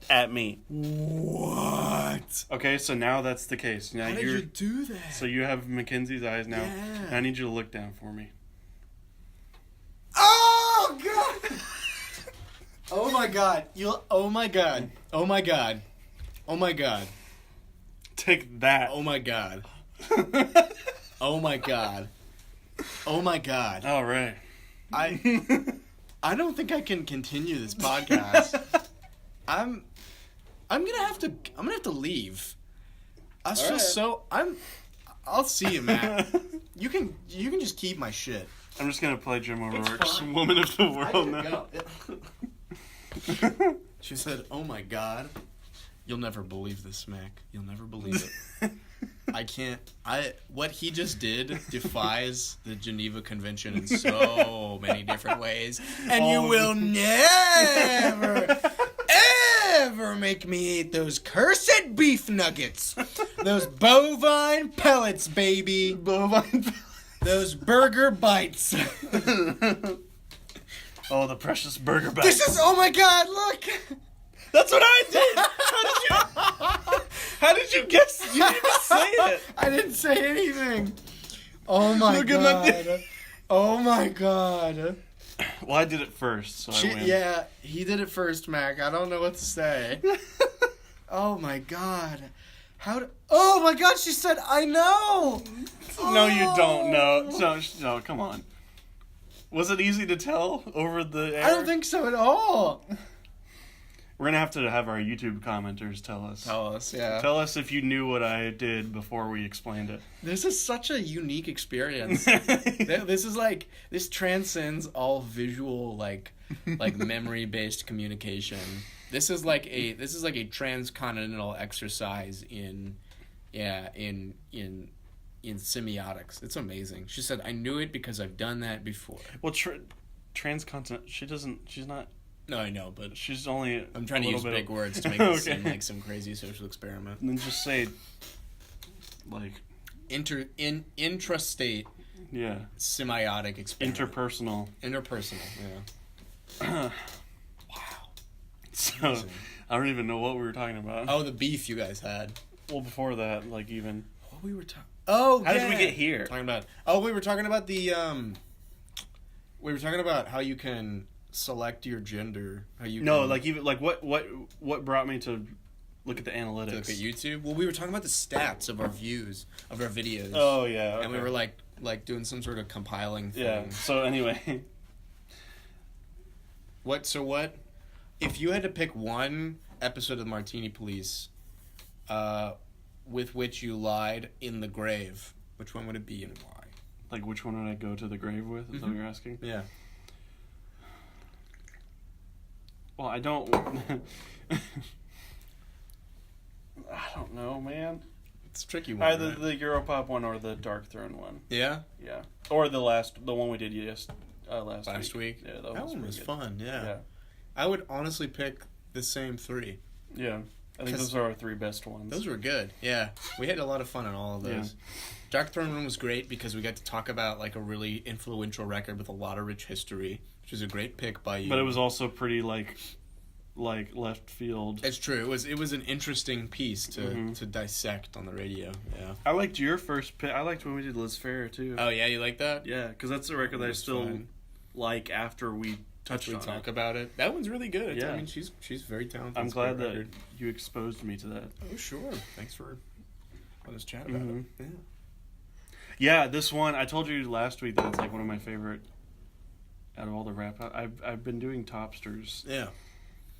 at me. What? Okay, so now that's the case. Now How did you do that? So you have Mackenzie's eyes now. Yeah. Now I need you to look down for me. Oh God! Oh my God! Oh my God! Oh my God! Oh my God! Take that. Oh my God! Oh my God! Oh my God! All right. I don't think I can continue this podcast. I'm gonna have to leave. I'll see you, Matt. You can just keep my shit. I'm just gonna play Jim O'Rourke's Woman of the World now. She said, "Oh my God, you'll never believe this, Mac. You'll never believe it. I can't. What he just did defies the Geneva Convention in so many different ways, and you will never." Ever make me eat those cursed beef nuggets. Those bovine pellets, baby. Bovine pellets. Those burger bites. Oh, the precious burger bites. This is, oh my God, look. That's what I did. How did you guess? You didn't even say it. I didn't say anything. Oh my God. Oh my God. Well, I did it first, so I win. Yeah, he did it first, Mac. I don't know what to say. Oh my God. Oh my God, she said, I know. No, you don't know. No, come on. Was it easy to tell over the air? I don't think so at all. We're going to have our YouTube commenters tell us. Yeah. Tell us if you knew what I did before we explained it. This is such a unique experience. This transcends all visual, like memory-based communication. This is like a transcontinental exercise in semiotics. It's amazing. She said, "I knew it because I've done that before." Well, transcontinental. She's not. No, I know, but she's only. I'm trying to use big words to make it seem like some crazy social experiment. And then just say, like, intrastate. Yeah. Semiotic experiment. Interpersonal. Yeah. Wow. confusing. I don't even know what we were talking about. Oh, the beef you guys had. Well, before that, like even. What we were talking. Oh, how did we get here? Talking about. Oh, we were talking about the. We were talking about how you can select your gender. How you. No, can, like even like what brought me to look at the analytics. To look at YouTube. Well, we were talking about the stats of our views of our videos. Oh yeah. Okay. And we were like doing some sort of compiling thing. Yeah. So anyway. What? If you had to pick one episode of Martini Police, with which you lied in the grave, which one would it be and why? Like, which one would I go to the grave with? Is that what you're asking? Yeah. Well, I don't. I don't know, man. It's a tricky one. Either right? the Europop one or the Dark Throne one. Yeah? Yeah. Or the one we did last week. Yeah, that one was good. fun, yeah. I would honestly pick the same three. Yeah. I think those are our three best ones. Those were good, yeah. We had a lot of fun on all of those. Yeah. Dark Throne one was great because we got to talk about like a really influential record with a lot of rich history, which was a great pick by you. But it was also pretty like left field. It's true. It was an interesting piece to dissect on the radio. Yeah. I liked your first pick. I liked when we did Liz Phair too. Oh yeah, you like that? Yeah, because that's a record that I still like after we talk about it. That one's really good. Yeah. I mean, she's very talented. I'm glad that you exposed me to that. Oh sure. Thanks for letting us chat about it. Yeah. Yeah, this one I told you last week that it's like one of my favorite out of all the rap. I've been doing Topsters. Yeah.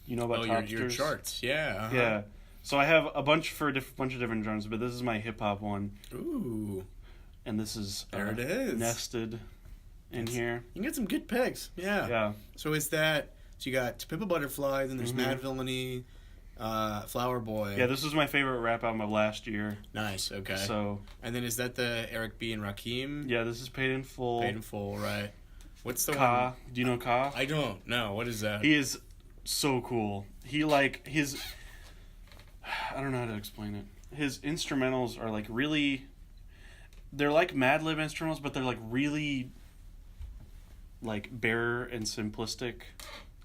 You know about Topsters? Your charts. Yeah. Uh-huh. Yeah. So I have a bunch of different genres, but this is my hip hop one. Ooh. And this is there it is nested in here. You can get some good picks. Yeah. Yeah. So is that? So you got To Pimp a Butterfly, then there's Mad Villainy, Flower Boy. Yeah, this was my favorite rap album of last year. Nice. Okay. So. And then is that the Eric B and Rakim? Yeah, this is Paid in Full. Paid in Full, right? What's the Ka. one? Do you know Ka? I don't. No. What is that? He is so cool. He like his. I don't know how to explain it. His instrumentals are like really. They're like Mad Lib instrumentals, but they're like really. Like bare and simplistic,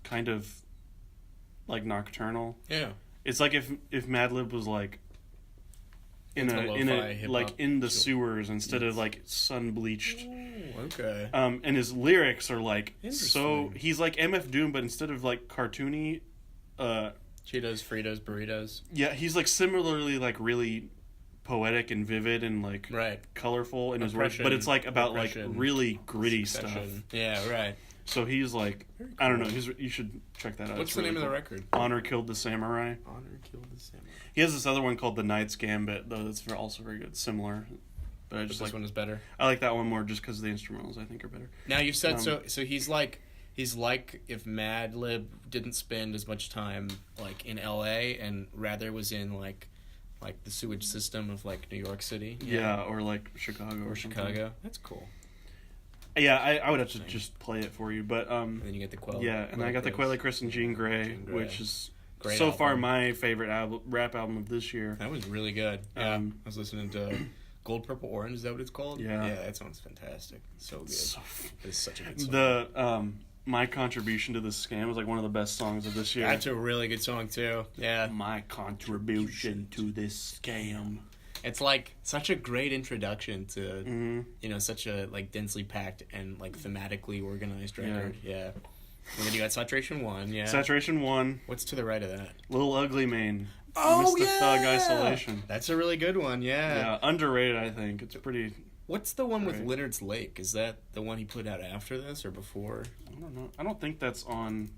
kind of like nocturnal. Yeah. It's like if Mad Lib was like in the sewers instead of like sun bleached. Okay. And his lyrics are like so he's like MF Doom, but instead of like cartoony, Cheetos, Fritos, burritos. Yeah, he's like similarly like really poetic and vivid and like colorful in his words, but it's like about like really gritty stuff. Yeah, right. So he's like, cool. I don't know. You should check that out. What's the name of the record? Honor Killed the Samurai. Honor Killed the Samurai. He has this other one called The Knight's Gambit, though. That's also very good, similar. But I just this one is better. I like that one more just because the instrumentals I think are better. Now you said so he's like if Mad Lib didn't spend as much time like in L.A. and rather was in like the sewage system of like New York City. Yeah, or like Chicago or Chicago. That's cool. Yeah, I would have to just play it for you, but and then you get the Quelle. Yeah, and I got the Quelle Chris and Jean Grey, which is great so album. far my favorite rap album of this year. That was really good. Yeah, I was listening to Gold, Purple, Orange. Is that what it's called? Yeah, that sounds fantastic. So good. It's such a good song. The My Contribution to the Scam was like one of the best songs of this year. That's a really good song too. Yeah, My Contribution to this Scam. It's like such a great introduction to such a like densely packed and like thematically organized record. Yeah. And then you got Saturation 1. Yeah. Saturation 1. What's to the right of that? Little Ugly Mane. Oh Mr. Thug Isolation. That's a really good one. Yeah. Yeah, underrated. I think it's pretty. What's the one with Leonard's Lake? Is that the one he put out after this or before? I don't know. I don't think that's on.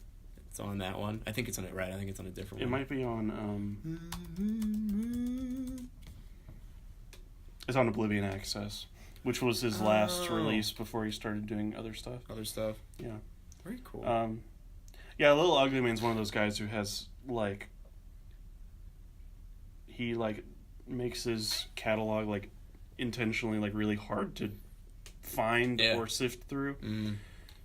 It's on that one. I think it's on it. Right. I think it's on a different one. It might be on. It's on Oblivion Access, which was his last release before he started doing other stuff. Yeah. Very cool. Yeah, Little Ugly Mane's one of those guys who has like. He like makes his catalog like intentionally like really hard to find or sift through.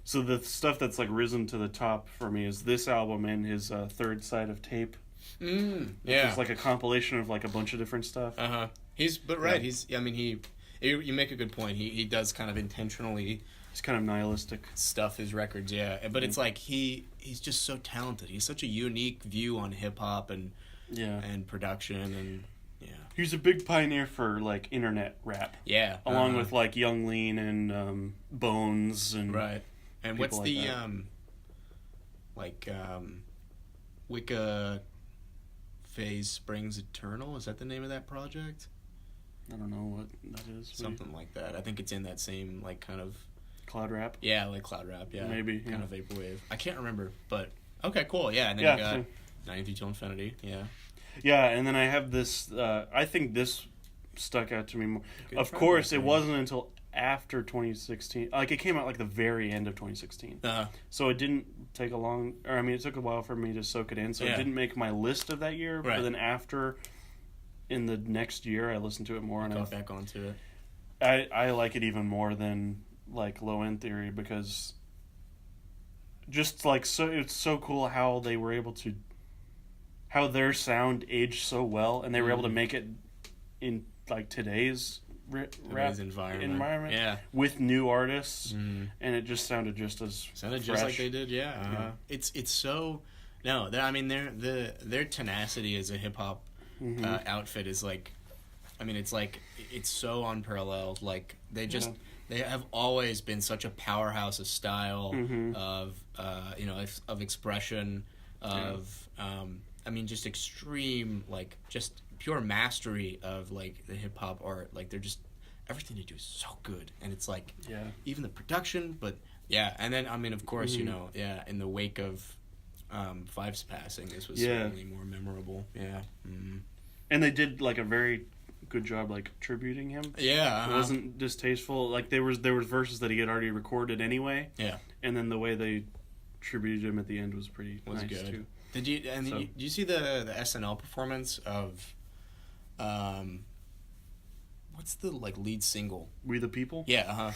So the stuff that's like risen to the top for me is this album and his Third Side of Tape. Yeah, it's like a compilation of like a bunch of different stuff. You make a good point. He does kind of intentionally He's kind of nihilistic. Stuff his records, yeah. But it's like he's just so talented. He's such a unique view on hip hop and production and He's a big pioneer for like internet rap. Yeah, along with like Young Lean and Bones and right. And what's like the Wicca Phase Springs Eternal? Is that the name of that project? I don't know what that is. Something like that. I think it's in that same like kind of cloud rap. Yeah, like cloud rap. Yeah, maybe kind of vaporwave. I can't remember, but okay, cool. Yeah, and then you got 93 Till Infinity. Yeah. Yeah, and then I have this. I think this stuck out to me more. Of course, it wasn't until after 2016. Like, it came out like the very end of 2016. So it didn't take it took a while for me to soak it in. So it didn't make my list of that year. Right. But then after, in the next year, I listened to it more and got back onto it. I like it even more than like Low End Theory because just like it's so cool how they were able to. How their sound aged so well, and they were able to make it in like today's rap environment, with new artists, and it just sounded just as fresh. Just like they did, It's so their tenacity as a hip hop outfit is like, it's so unparalleled. Like they have always been such a powerhouse of style, of expression, just extreme, like, just pure mastery of, like, the hip-hop art. Like, they're just, everything they do is so good. And it's, like, even the production, but, and then, of course, in the wake of Fife's passing, this was certainly more memorable. Yeah. Mm-hmm. And they did, like, a very good job, like, tributing him. Yeah. It wasn't distasteful. Like, there was verses that he had already recorded anyway. Yeah. And then the way they tributed him at the end was pretty nice, good. Too. Did you see the SNL performance of what's the like lead single? We the People? Yeah,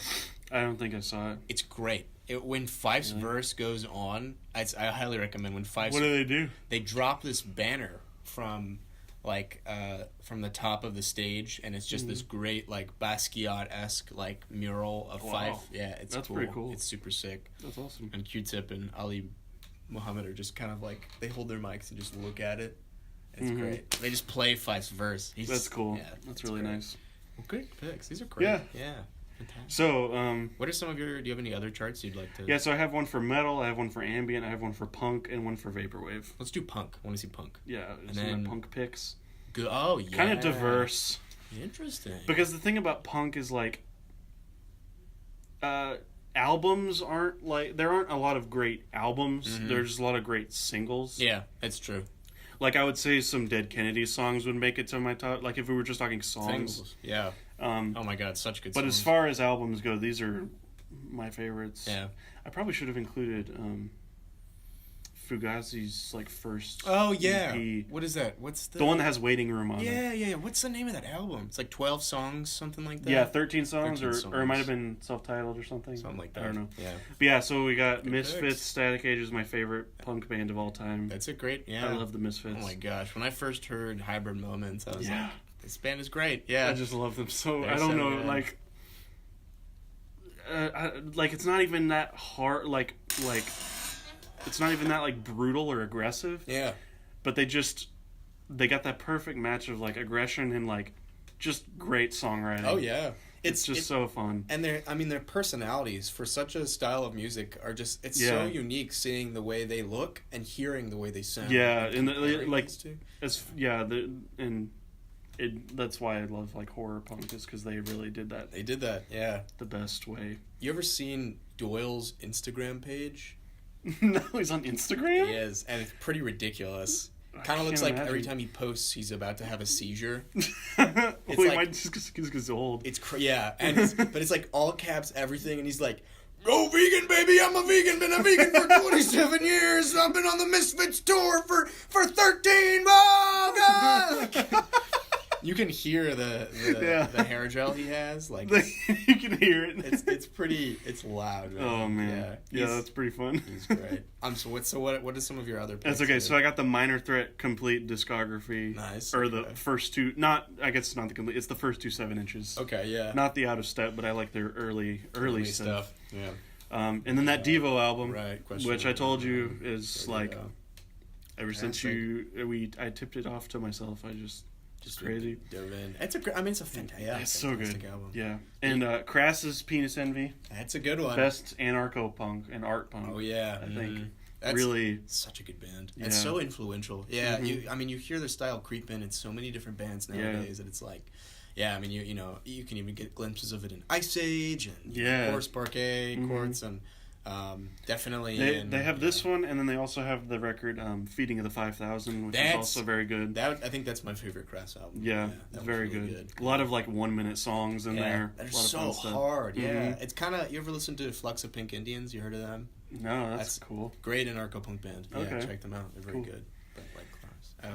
I don't think I saw it. It's great. When Fife's verse goes on, I highly recommend when Fife's. What do they do? They drop this banner from the top of the stage, and it's just this great like Basquiat-esque like mural of Fife. Yeah, that's cool. Pretty cool. It's super sick. That's awesome. And Q-Tip and Ali Muhammad are just kind of like, they hold their mics and just look at it. It's great. They just play Fife's verse. That's cool. Yeah, that's really great. Nice. Well, great picks. These are great. Yeah. Fantastic. So, what are some of do you have any other charts you'd like to? Yeah, so I have one for metal, I have one for ambient, I have one for punk, and one for vaporwave. Let's do punk. I want to see punk. Yeah, and then punk picks. Good. Oh, yeah. Kind of diverse. Interesting. Because the thing about punk is like, albums aren't like, there aren't a lot of great albums. There's a lot of great singles. Yeah, that's true. Like, I would say some Dead Kennedys songs would make it to my top. Like, if we were just talking songs. Singles. Yeah. Oh my God, such good songs. But as far as albums go, these are my favorites. Yeah. I probably should have included Fugazi's like first. Oh yeah. EP. What is that? What's the one that has Waiting Room on it? Yeah. What's the name of that album? It's like 12 songs, something like that. Yeah, 13 songs, or it might have been self-titled or something. Something like that. I don't know. Yeah. But yeah, so we got good Misfits. Picks. Static Age is my favorite punk band of all time. That's a great. Yeah. I love the Misfits. Oh my gosh, when I first heard Hybrid Moments, I was like, this band is great. Yeah. I just love them so. I don't know, good. Like it's not even that hard. Like. It's not even that like brutal or aggressive. Yeah. But they got that perfect match of like aggression and like just great songwriting. Oh yeah. It's just so fun. And their personalities for such a style of music are just so unique, seeing the way they look and hearing the way they sound. Yeah, and that's why I love like horror punk, is because they really did that. They did that, yeah. The best way. You ever seen Doyle's Instagram page? No, he's on Instagram? He is, and it's pretty ridiculous. Kind of looks like every time he posts, he's about to have a seizure. It's he might just because he's old. But it's like all caps everything, and he's like, "Go vegan, baby! I'm a vegan. Been a vegan for 27 years. I've been on the Misfits tour for 13. Oh God!" You can hear the hair gel he has. Like you can hear it. It's loud. Man. Oh man, yeah, that's pretty fun. He's great. So what are some of your other picks? That's okay. So I got the Minor Threat complete discography. Nice. Or the first two. I guess it's not the complete. It's the first 2 7-inches. Okay, yeah. Not the Out of Step, but I like their early stuff. Yeah. And then that Devo album, right? Which I told you is like. Ever since I tipped it off to myself, I just crazy. Dove in. It's a fantastic. It's so good. Album. Yeah, and Crass's Penis Envy. That's a good one. Best anarcho-punk and art punk. Oh yeah, I think that's really such a good band. Yeah. It's so influential. Yeah, you hear their style creep in so many different bands nowadays, and it's like. Yeah, I mean, you can even get glimpses of it in Ice Age and Course Parquet, Quartz, and definitely. They have this one, and then they also have the record Feeding of the 5,000, which is also very good. I think that's my favorite Crass album. Yeah, it's very really good. A lot of 1-minute songs in there. They're so hard. Yeah, it's kind of. You ever listen to Flux of Pink Indians? You heard of them? No, that's cool. Great anarcho-punk band. Yeah, okay. Check them out. They're very good. But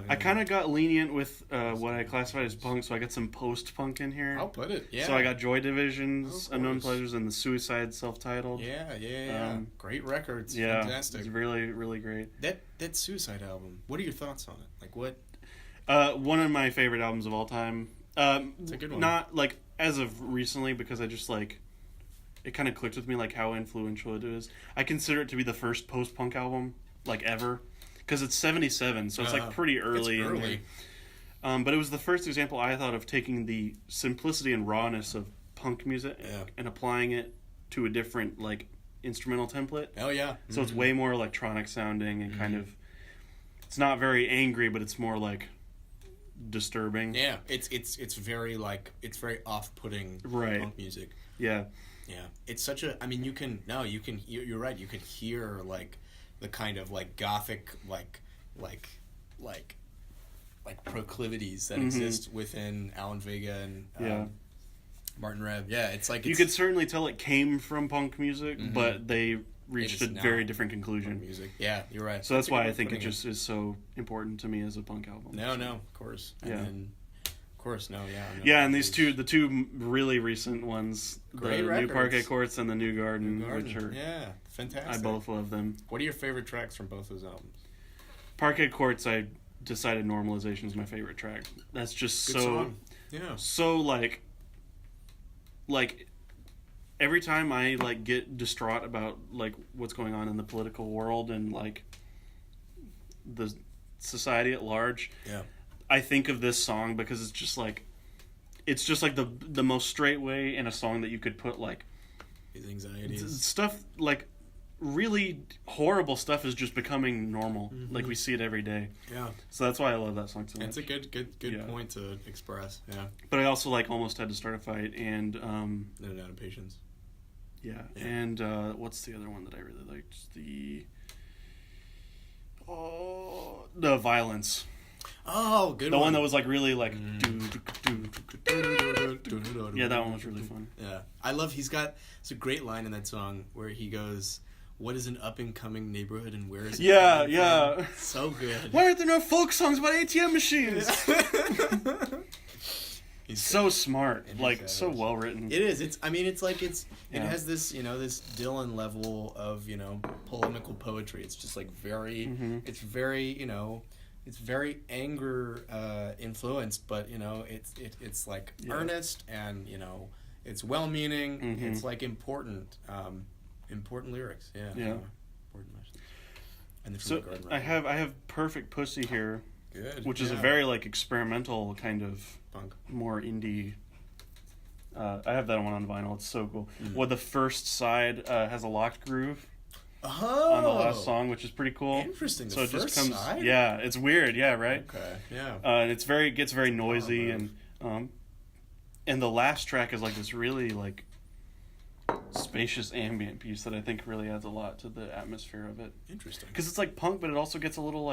I kind of got lenient with what I classified as punk, so I got some post-punk in here. I'll put it, yeah. So I got Joy Division's Unknown Pleasures and the Suicide self-titled. Yeah. Great records. Yeah, fantastic. It's really, really great. That Suicide album, what are your thoughts on it? Like, what? One of my favorite albums of all time. It's a good one. Not, as of recently, because I just, it kind of clicked with me, how influential it is. I consider it to be the first post-punk album, ever. Because it's 77, so it's pretty early. It's early. But it was the first example I thought of taking the simplicity and rawness of punk music and applying it to a different instrumental template. Oh yeah. So it's way more electronic sounding and kind of. It's not very angry, but it's more disturbing. Yeah, it's very it's very off-putting punk music. Yeah. Yeah, it's such a. I mean, you're right. You could hear the kind of gothic proclivities that exist within Alan Vega and Martin Reb. Yeah, it's you could certainly tell it came from punk music, but they reached a very different conclusion. Music. Yeah, you're right. So that's why I think it just is so important to me as a punk album. No, of course. And then, of course, and the two really recent ones, great the records. New Parquet Courts and the New Garden, which are fantastic. I both love them. What are your favorite tracks from both those albums? Parquet Courts, I decided Normalization is my favorite track. That's just good song. Yeah. So every time I get distraught about what's going on in the political world and the society at large. Yeah. I think of this song because it's just the most straight way in a song that you could put these anxieties stuff really horrible stuff is just becoming normal. We see it every day. Yeah. So that's why I love that song so much. It's a good point to express. Yeah. But I also almost had to start a fight and No Doubt in Patience. Yeah. And what's the other one that I really liked? The Violence. Oh, good. The one that was really yeah, that one was really fun. Yeah, I love. It's a great line in that song where he goes, "What is an up and coming neighborhood and where is it?" Yeah. So good. Why aren't there no folk songs about ATM machines? He's so smart, so well written. It is. It has this this Dylan level of polemical poetry. It's just very. It's very It's very anger influenced, but it's earnest and it's well meaning. It's important lyrics. Yeah. Important message. And so I have Perfect Pussy here. Good. Which is a very experimental kind of punk, more indie. I have that one on vinyl. It's so cool. Well, the first side has a locked groove. Oh. On the last song, which is pretty cool. Interesting. So it just comes. Side? Yeah, it's weird. Yeah, right. Okay. Yeah. And it gets very noisy, and the last track is this really spacious ambient piece that I think really adds a lot to the atmosphere of it. Interesting. Because it's punk, but it also gets a little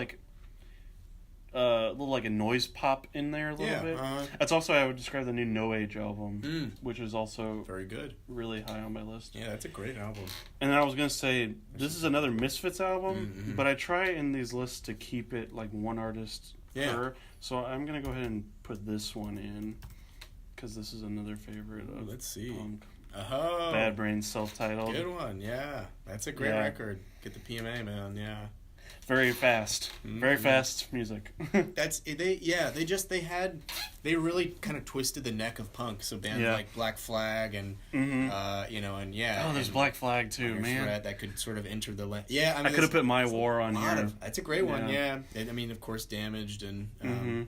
a noise pop in there a little bit. That's also how I would describe the new No Age album, which is also very good, really high on my list. Yeah, that's a great album. And then I was gonna say this is another Misfits album, but I try in these lists to keep it one artist Yeah. her. So I'm gonna go ahead and put this one in because this is another favorite. Of let's see. Punk. Oh, Bad Brains, self-titled. good one. Yeah, that's a great record. Get the PMA, man. Yeah. Very fast. Very fast music. They really kind of twisted the neck of punk. So bands like Black Flag and there's Black Flag too, man. Threat that could sort of enter the I could have put My War on here. That's a great one. Yeah. I mean, of course, Damaged and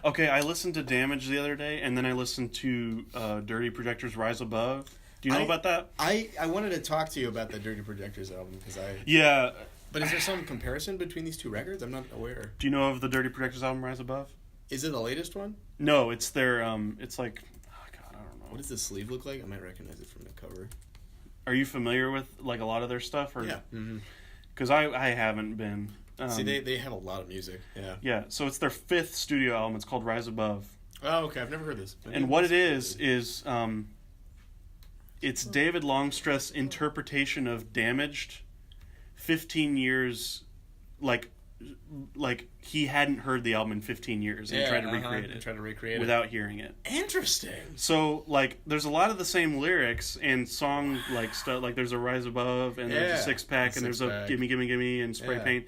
Okay, I listened to Damage the other day, and then I listened to Dirty Projectors Rise Above. Do you know about that? I wanted to talk to you about the Dirty Projectors album because But is there some comparison between these two records? I'm not aware. Do you know of the Dirty Projectors album Rise Above? Is it the latest one? No, it's their it's like I don't know. What does the sleeve look like? I might recognize it from the cover. Are you familiar with like a lot of their stuff? Or? Yeah. Because I haven't been. See, they have a lot of music. Yeah. Yeah. So it's their 5th studio album. It's called Rise Above. Oh, okay. I've never heard this. And what it is it's David Longstreth's interpretation of Damaged 15 years, like he hadn't heard the album in 15 years and tried to recreate it. Without hearing it. Interesting. So, like, there's a lot of the same lyrics and song, like, stuff. Like, there's a Rise Above, and there's a Six Pack, and there's a Gimme, Gimme, Gimme, and Spray Paint.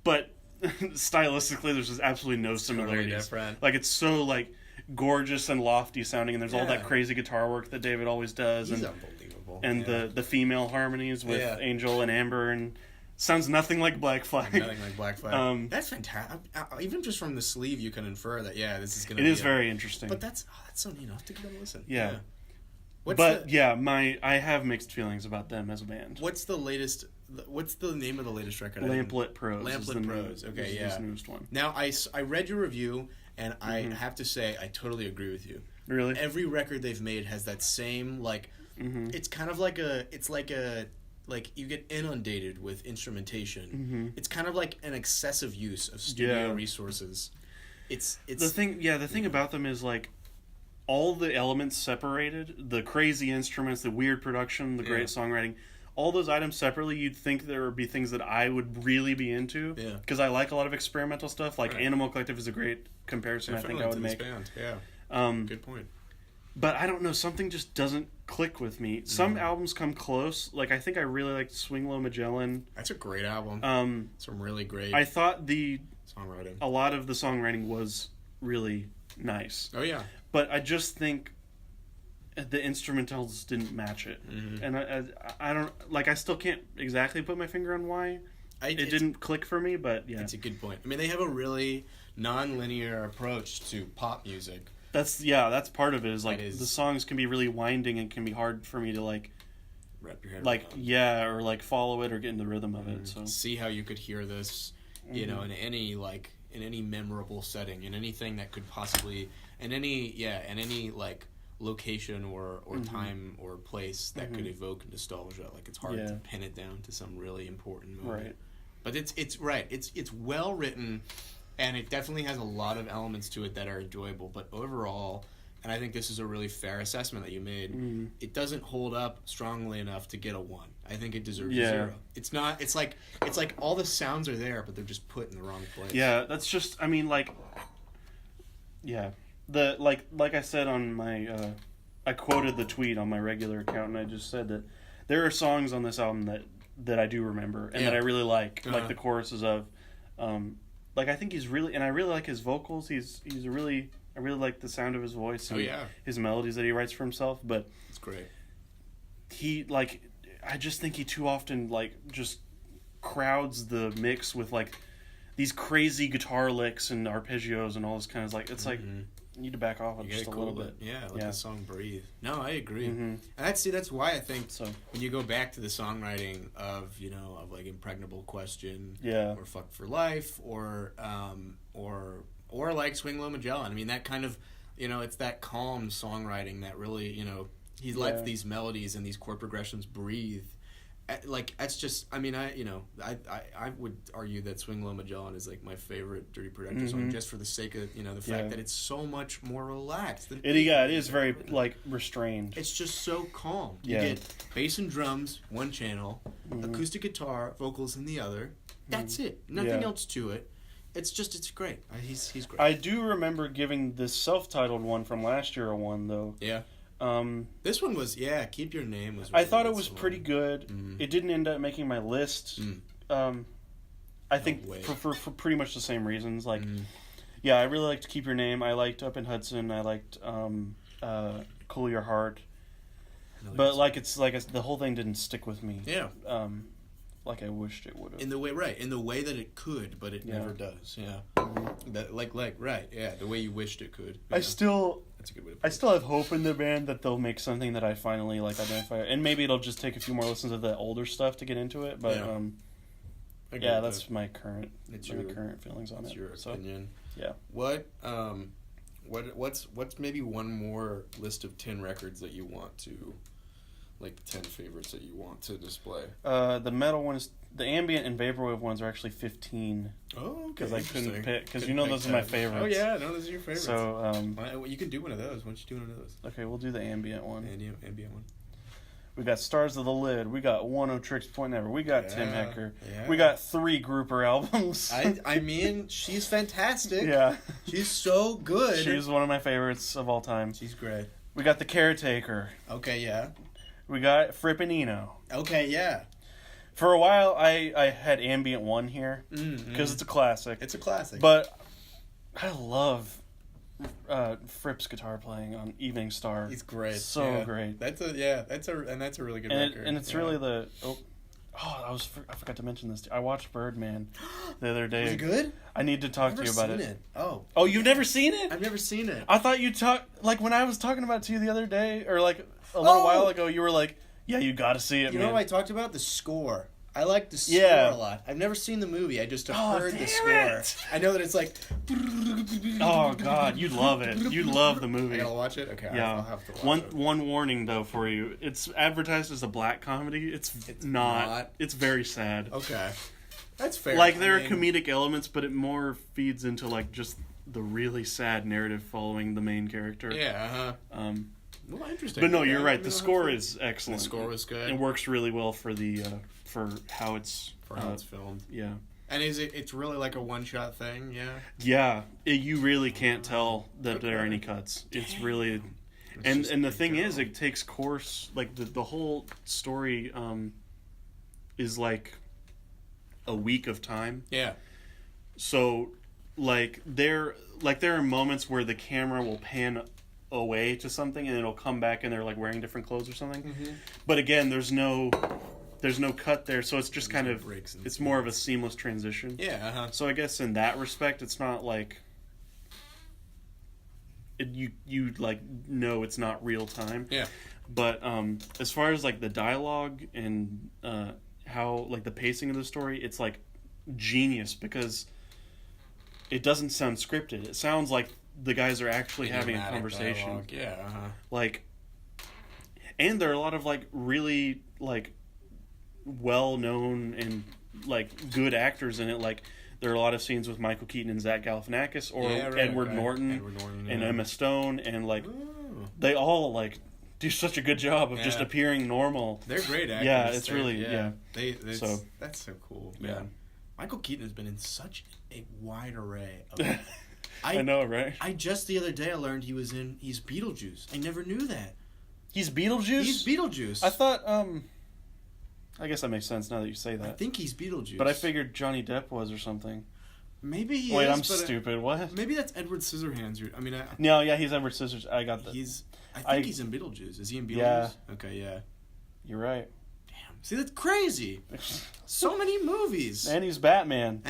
But stylistically, there's just absolutely no similarities. Totally like, it's so, like, gorgeous and lofty sounding, and there's all that crazy guitar work that David always does. He's unbelievable. And the female harmonies with Angel and Amber, and sounds nothing like Black Flag. Nothing like Black Flag. That's fantastic. Even just from the sleeve, you can infer that this is going to be... It is very interesting. But that's so neat. I'll have to give them a listen. Yeah. I have mixed feelings about them as a band. What's the name of the latest record? Lamplit Prose. Lamplit Prose. Okay, His newest one. Now, I read your review, and I have to say, I totally agree with you. Really? Every record they've made has that same, like... It's kind of like like you get inundated with instrumentation. It's kind of like an excessive use of studio resources. It's the thing. Yeah, the thing about them is like all the elements separated, the crazy instruments, the weird production, the great songwriting, all those items separately. You'd think there would be things that I would really be into. Yeah, because I like a lot of experimental stuff. Like Animal Collective is a great comparison. I think I would make. Band. Yeah, good point. But I don't know, something just doesn't click with me. Some albums come close. Like, I think I really liked Swing Low Magellan. That's a great album. Some really great I thought songwriting. A lot of the songwriting was really nice. Oh, yeah. But I just think the instrumentals didn't match it. And I don't... Like, I still can't exactly put my finger on why it didn't click for me, but yeah. It's a good point. I mean, they have a really non-linear approach to pop music. That's part of it. Is like the songs can be really winding and can be hard for me to like wrap your head around. Or like follow it or get in the rhythm of it. So see how you could hear this, in any memorable setting, in anything that could possibly in any like location or time or place that could evoke nostalgia. Like it's hard to pin it down to some really important moment. Right. But it's well written. And it definitely has a lot of elements to it that are enjoyable. But overall, and I think this is a really fair assessment that you made, it doesn't hold up strongly enough to get a 1. I think it deserves a 0. It's not. It's like all the sounds are there, but they're just put in the wrong place. Yeah, that's just. I mean, like. Yeah, the like I said on my, I quoted the tweet on my regular account, and I just said that there are songs on this album that I do remember and that I really like the choruses of. Like, I think he's really... And I really like his vocals. He's a really... I really like the sound of his voice and his melodies that he writes for himself, but... It's great. He, like... I just think he too often, like, just crowds the mix with, like, these crazy guitar licks and arpeggios and all this kind of... Like, it's like... You need to back off just a little bit. Yeah, let the song breathe. No, I agree. And that's why I think when you go back to the songwriting of like Impregnable Question, or Fuck for Life, or like Swing Low Magellan. I mean, that kind of, it's that calm songwriting that really, he lets these melodies and these chord progressions breathe. Like, that's just, I mean, I would argue that Swing Low Magellan is like my favorite Dirty Projector song, just for the sake of, the fact that it's so much more relaxed. It is very, like, restrained. It's just so calm. You get bass and drums, one channel, acoustic guitar, vocals in the other. That's it. Nothing else to it. it's great. He's great. I do remember giving this self-titled one from last year a 1 though. Yeah. This one was Keep Your Name was. Really I thought it was pretty good. Mm. It didn't end up making my list. I think for pretty much the same reasons. Like, yeah, I really liked Keep Your Name. I liked Up in Hudson. I liked Cool Your Heart. But like the whole thing didn't stick with me. Yeah. Like I wished it would have. In the way that it could, but it never does. Yeah. That the way you wished it could. That's a good way to put it. I still have hope in the band that they'll make something that I finally like identify, and maybe it'll just take a few more listens of the older stuff to get into it. But that's my current current feelings on it. Your opinion. Yeah. What's maybe one more list of 10 records that you want to, like the 10 favorites that you want to display? The metal ones, the ambient and vaporwave ones are actually 15. Oh, okay. Because I couldn't pick, because those are my favorites. Oh yeah, those are your favorites. So you can do one of those. Why don't you do one of those? Okay, we'll do the ambient one. Ambient one. We got Stars of the Lid. We got One O Tricks Point Never. We got Tim Hecker. Yeah. We got 3 grouper albums. I mean, she's fantastic. Yeah. She's so good. She's one of my favorites of all time. She's great. We got The Caretaker. Okay, yeah. We got Frippinino. Okay, yeah. For a while, I had Ambient 1 here because it's a classic. It's a classic. But I love Fripp's guitar playing on Evening Star. He's great. So great. That's a really good record. And it's really I forgot to mention this. I watched Birdman the other day. Was it good? I need to talk to you about it. Oh, you've never seen it? I've never seen it. I thought you like when I was talking about it to you the other day, or like a little while ago, you were like, "Yeah, you got to see it." You know what I talked about? The score. I like the score a lot. I've never seen the movie. I just have heard the score. I know that it's like. Oh God, you'd love it. You'd love the movie. I gotta watch it. Okay, yeah. I'll have to watch it. One warning though for you: it's advertised as a black comedy. It's not. It's very sad. Okay, that's fair. Like there are comedic elements, but it more feeds into like just the really sad narrative following the main character. Yeah. Well, interesting. But no, you're right. The score is excellent. The score was good. It works really well for the for how it's filmed. Yeah. And it's really like a one-shot thing, yeah? Yeah. You really can't tell that there are any cuts. It's really... And the thing is, it takes course... Like, the whole story is like a week of time. Yeah. So, there are moments where the camera will pan away to something and it'll come back and they're like wearing different clothes or something. Mm-hmm. But again, there's no cut there, so it's just kind of it's more of a seamless transition. Yeah. So I guess in that respect, it's not like you like know it's not real time. Yeah. But as far as like the dialogue and how like the pacing of the story, it's like genius because it doesn't sound scripted. It sounds like the guys are actually having a conversation. Dialogue. Yeah. Like, and there are a lot of like really like well-known and like good actors in it. Like there are a lot of scenes with Michael Keaton and Zach Galifianakis or Edward Norton and Emma Stone, and like they all like do such a good job of just appearing normal. They're great actors. Yeah, it's really so that's so cool. Yeah, Michael Keaton has been in such a wide array of I know, right? I just the other day I learned he's Beetlejuice. I never knew that. He's Beetlejuice? He's Beetlejuice. I thought I guess that makes sense now that you say that. I think he's Beetlejuice. But I figured Johnny Depp was or something. Maybe he is. Wait, I'm stupid. What? Maybe that's Edward Scissorhands. No, yeah, he's Edward Scissors. I got that. I think he's in Beetlejuice. Is he in Beetlejuice? Yeah. Okay, yeah. You're right. Damn. See, that's crazy. So many movies. And he's Batman.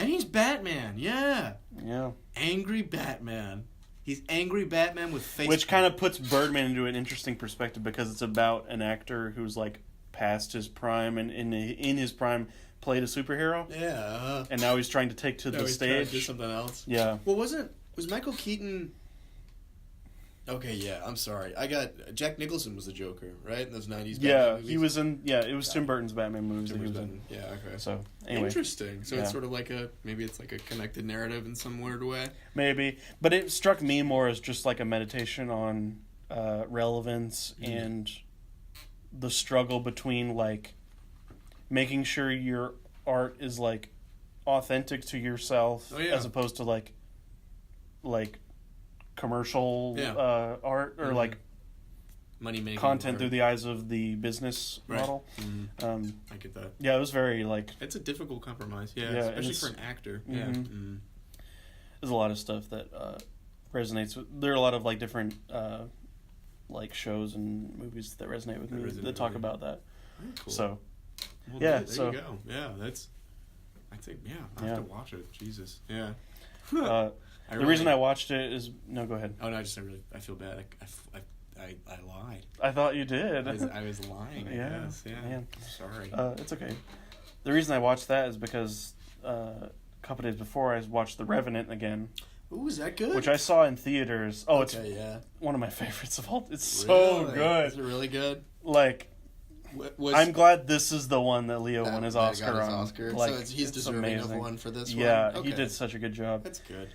Yeah. Yeah. Angry Batman. He's angry Batman with face. Which kind of puts Birdman into an interesting perspective because it's about an actor who's like past his prime and in his prime played a superhero. Yeah. And now he's trying to take to the stage. To do something else. Yeah. Well, was Michael Keaton? Okay, yeah. I'm sorry. I got Jack Nicholson was the Joker, right? In those '90s. Yeah, movies? he was in. Yeah, it was Tim Burton's Batman movies that he was in. Yeah. Okay. So anyway, interesting. So it's sort of like maybe it's like a connected narrative in some weird way. Maybe, but it struck me more as just like a meditation on relevance and the struggle between like making sure your art is like authentic to yourself as opposed to like commercial art or like money making content through the eyes of the business model. I get that. Yeah, it was very like it's a difficult compromise. Yeah, especially for an actor. There's a lot of stuff that resonates with. There are a lot of like different like shows and movies that resonate with me that talk about that. Very cool. So there you go. Yeah, that's. I think I have to watch it. Jesus. Yeah. The reason I watched it is no. Go ahead. Oh no! I feel bad. I lied. I thought you did. I was lying. Yeah. Yeah. Man. Sorry. It's okay. The reason I watched that is because a couple days before I watched The Revenant again. Ooh, is that good? Which I saw in theaters. Oh, it's one of my favorites of all. It's so good. Is it really good? Like, I'm glad this is the one that Leo won his Oscar on. Like, so he's deserving of one for this one? Yeah, he did such a good job. That's good.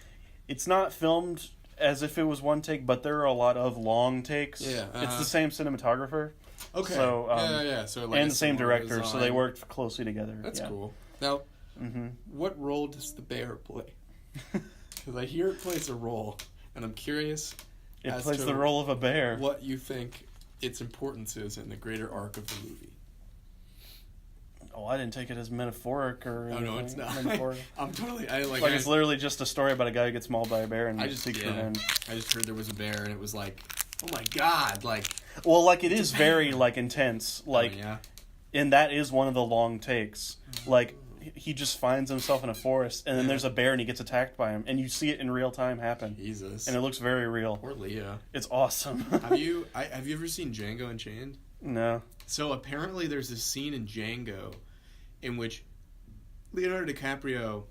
It's not filmed as if it was one take, but there are a lot of long takes. Yeah. It's the same cinematographer. Okay. So, So like and the same director, design. So they worked closely together. That's cool. Now, what role does the bear play? Because I hear it plays a role, and I'm curious. It plays the role of a bear. What you think its importance is in the greater arc of the movie? Oh, I didn't take it as metaphoric or anything. Oh no, it's not. I'm totally. It's literally just a story about a guy who gets mauled by a bear and seeks revenge. I just heard there was a bear, and it was like, oh my god, like. Well, like it is very like intense, like, and that is one of the long takes. Like he just finds himself in a forest, and then there's a bear, and he gets attacked by him, and you see it in real time happen. Jesus, and it looks very real. Poor Leo. It's awesome. Have you ever seen Django Unchained? No. So apparently, there's this scene in Django, in which Leonardo DiCaprio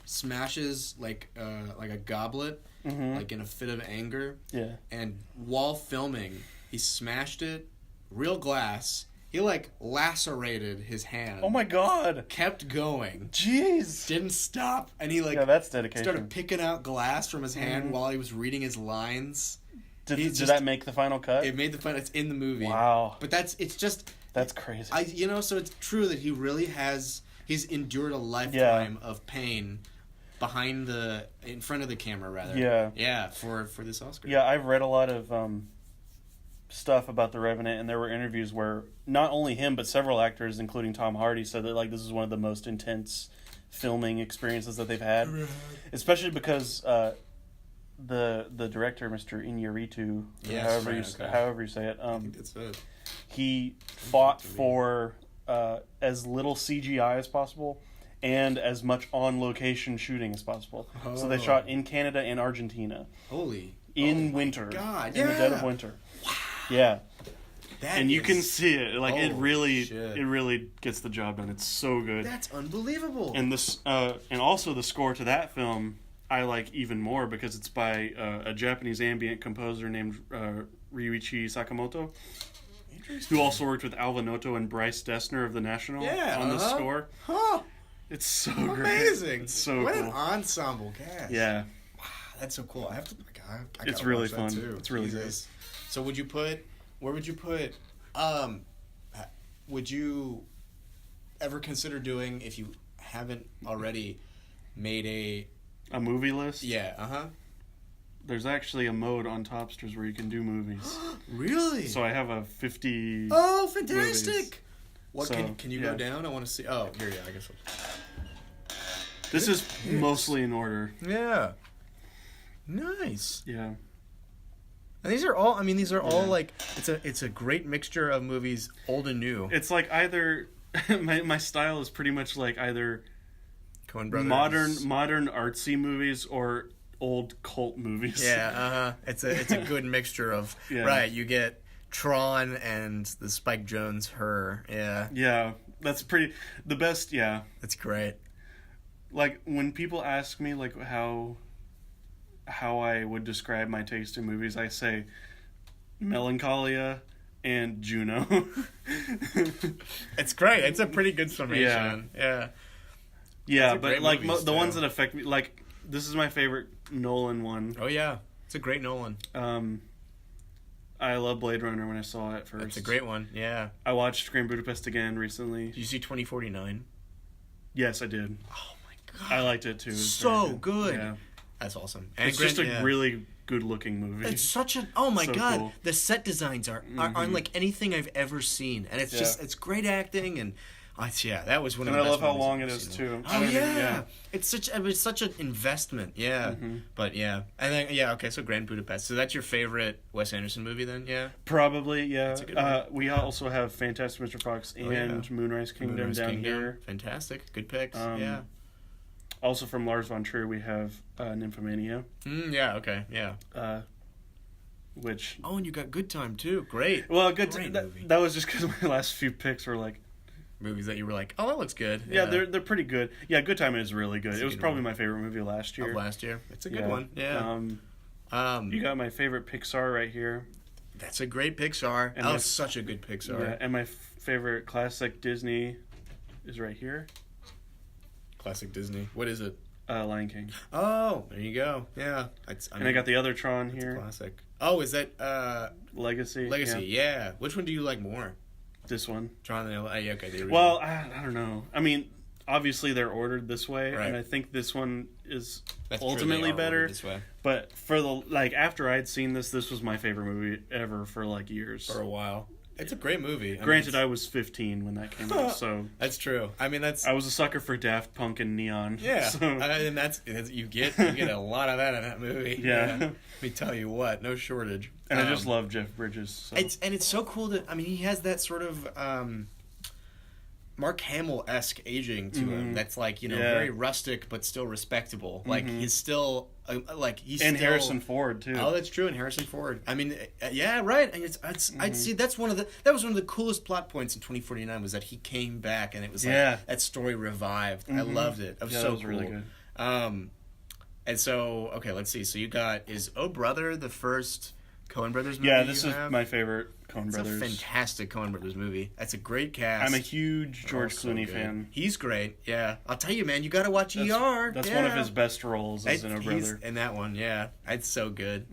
smashes like a goblet, like in a fit of anger. Yeah. And while filming, he smashed it, real glass. He like lacerated his hand. Oh my god! Kept going. Jeez. Didn't stop, and he like that's dedication. Started picking out glass from his hand while he was reading his lines. Did that make the final cut? It made the final. It's in the movie. Wow. But that's crazy. So it's true that he really he's endured a lifetime of pain in front of the camera rather. Yeah. Yeah, for this Oscar. Yeah, I've read a lot of stuff about The Revenant, and there were interviews where not only him but several actors, including Tom Hardy, said that like this is one of the most intense filming experiences that they've had, especially because the director, Mr. Iñárritu, however you say it, I think that's it. He fought for as little CGI as possible and as much on location shooting as possible. So they shot in Canada and Argentina. In winter. God, in the dead of winter. Wow. Yeah. And you can see it. Like it really gets the job done. It's so good. That's unbelievable. And this and also the score to that film I like even more because it's by a Japanese ambient composer named Ryuichi Sakamoto, who also worked with Alva Noto and Bryce Dessner of The National on the score. Huh. It's so amazing. Great. It's so what cool. An ensemble cast. Yeah. Wow, that's so cool. I have to. It's really fun. Too. It's really great. So where would you put? Would you ever consider doing, if you haven't already, made a movie list? Yeah. There's actually a mode on Topsters where you can do movies. Really? So I have a 50. Oh, fantastic! Movies. What can you go down? I want to see. Oh, here, I guess. This is mostly in order. Yeah. Nice. Yeah. And these are all. I mean, these are all like. It's a great mixture of movies, old and new. It's like either my style is pretty much like either Coen Brothers, modern artsy movies or old cult movies. Yeah. It's a good mixture of right. You get Tron and the Spike Jonze Her. Yeah. Yeah. That's the best. Yeah. That's great. Like when people ask me like how I would describe my taste in movies, I say Melancholia and Juno. It's great. It's a pretty good summation. Yeah. Yeah, but like the ones that affect me, like this is my favorite Nolan one. Oh yeah, it's a great Nolan. I love Blade Runner when I saw it first. It's a great one. Yeah. I watched Grand Budapest again recently. Did you see 2049? Yes, I did. Oh my god, I liked it too. So good. Yeah. That's awesome. And It's just a really good-looking movie. It's such an oh my god. Cool. The set designs are unlike anything I've ever seen, and it's just it's great acting and. That was one of the best. And I love how movies long I've it is seen. too. Oh yeah, it's such an investment. Yeah, but yeah, I think okay. So Grand Budapest. So that's your favorite Wes Anderson movie then? Yeah, probably. Yeah. That's a good one. We also have Fantastic Mr. Fox and Moonrise Kingdom down here. Fantastic, good picks. Also from Lars von Trier, we have Nymphomania. Yeah. Okay. Yeah. Which. Oh, and you got Good Time too. Great. Well, that was just because my last few picks were like. Movies that you were like, oh, that looks good. Yeah, they're pretty good. Yeah, Good Time is really good. It was probably my favorite movie last year. It's a good one. Yeah. You got my favorite Pixar right here. That's a great Pixar. And that was such a good Pixar. Yeah, and my favorite classic Disney is right here. Classic Disney. What is it? Lion King. Oh, there you go. Yeah. I got the other Tron here. Classic. Oh, is that Legacy? Legacy, yeah. Which one do you like more? This one. Tron. Okay. Well, I don't know. I mean, obviously they're ordered this way, right. and I think this one is That's ultimately better. This way. But for after I'd seen this was my favorite movie ever for years. For a while. It's a great movie. Granted, I was 15 when that came out, so that's true. I mean, I was a sucker for Daft Punk and Neon. Yeah, so. And you get a lot of that in that movie. Yeah. Let me tell you what, no shortage. And I just love Jeff Bridges. So. It's so cool that he has that sort of Mark Hamill-esque aging to him. That's very rustic but still respectable. Like he's still and Harrison Ford too. Oh, that's true. And Harrison Ford. I mean, yeah, right. And I'd see that was one of the coolest plot points in 2049 was that he came back and it was that story revived. I loved it. It was so cool. Really good. And so let's see. So you got is Oh Brother the first Coen Brothers movie? Yeah, this is my favorite Coen Brothers. It's a fantastic Coen Brothers movie. That's a great cast. I'm a huge George Clooney fan. He's great. Yeah, I'll tell you, man, you got to watch ER. That's one of his best roles as a brother. In that one, yeah, it's so good.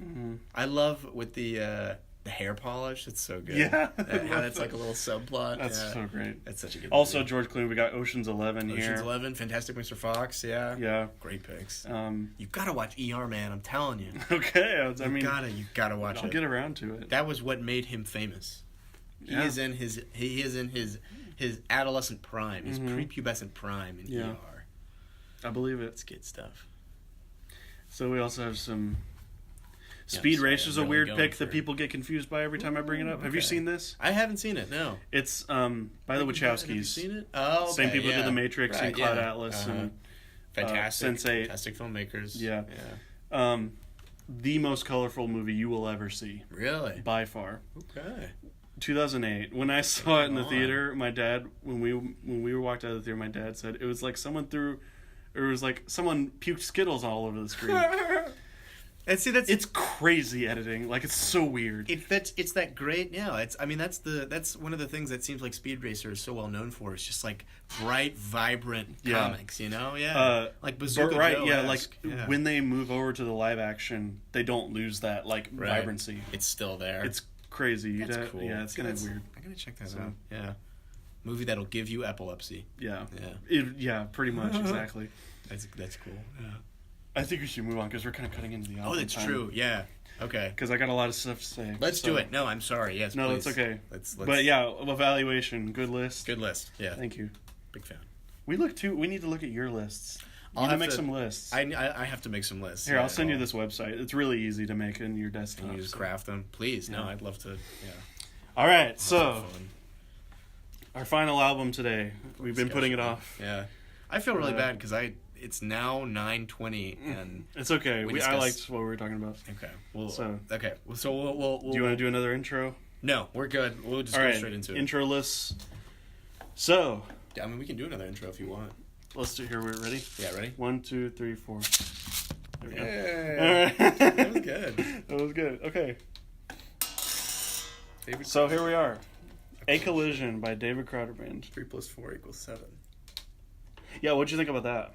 I love with the hair polish. It's so good. Yeah, how that's like a little subplot. That's so great. That's such a good. Also, movie. George Clooney. We got Ocean's 11 here. Ocean's 11, Fantastic Mr. Fox. Yeah. Great picks. You gotta watch ER, man. I'm telling you. Okay, you gotta watch it. I'll get around to it. That was what made him famous. He is in his adolescent prime, his prepubescent prime in ER. I believe it. It's good stuff. So we also have some. Speed Racer is a weird pick that people get confused by every time I bring it up. Have you seen this? I haven't seen it. No. It's by the Wachowskis. Have you seen it? Oh, okay, same people who did The Matrix and Cloud Atlas and fantastic filmmakers. Yeah. The most colorful movie you will ever see. Really? By far. Okay. 2008. When I saw it in the theater, my dad, when we walked out of the theater, my dad said it was like someone puked Skittles all over the screen. And see, it's crazy editing. It's so weird. It's that great. Yeah, that's one of the things that seems like Speed Racer is so well known for. It's just bright, vibrant comics. Yeah. Like Bazooka Joe-esque. When they move over to the live action, they don't lose that vibrancy. It's still there. It's crazy. That's cool. Yeah, it's kind of weird. I gotta check that out. Yeah, movie that'll give you epilepsy. Yeah. Yeah. Pretty much exactly. That's cool. Yeah. I think we should move on because we're kind of cutting into the album. Oh, that's true. Yeah. Okay. Because I got a lot of stuff to say. Let's do it. No, I'm sorry. Yes, no, please. that's okay. Let's. But yeah, evaluation. Good list. Good list. Yeah. Thank you. Big fan. We need to look at your lists. I'll have to make some lists. I have to make some lists. Here, I'll send you this website. It's really easy to make in your desktop. Can you just craft them? Please. No, I'd love to. Yeah. All right. So, our final album today. We've been putting it off. Yeah. I feel really bad because it's now 9:20 and it's okay. I liked what we were talking about. Okay. We'll do you want to do another intro? No, we're good. We'll just go straight into it. Intro lists. So, I mean, we can do another intro if you want. Let's do. Here, we're ready. Yeah, ready. 1, 2, 3, 4. There we go. All right. That was good. That was good. Okay. So here we are. A Collision by David Crowder Band. 3 + 4 = 7. Yeah, what'd you think about that?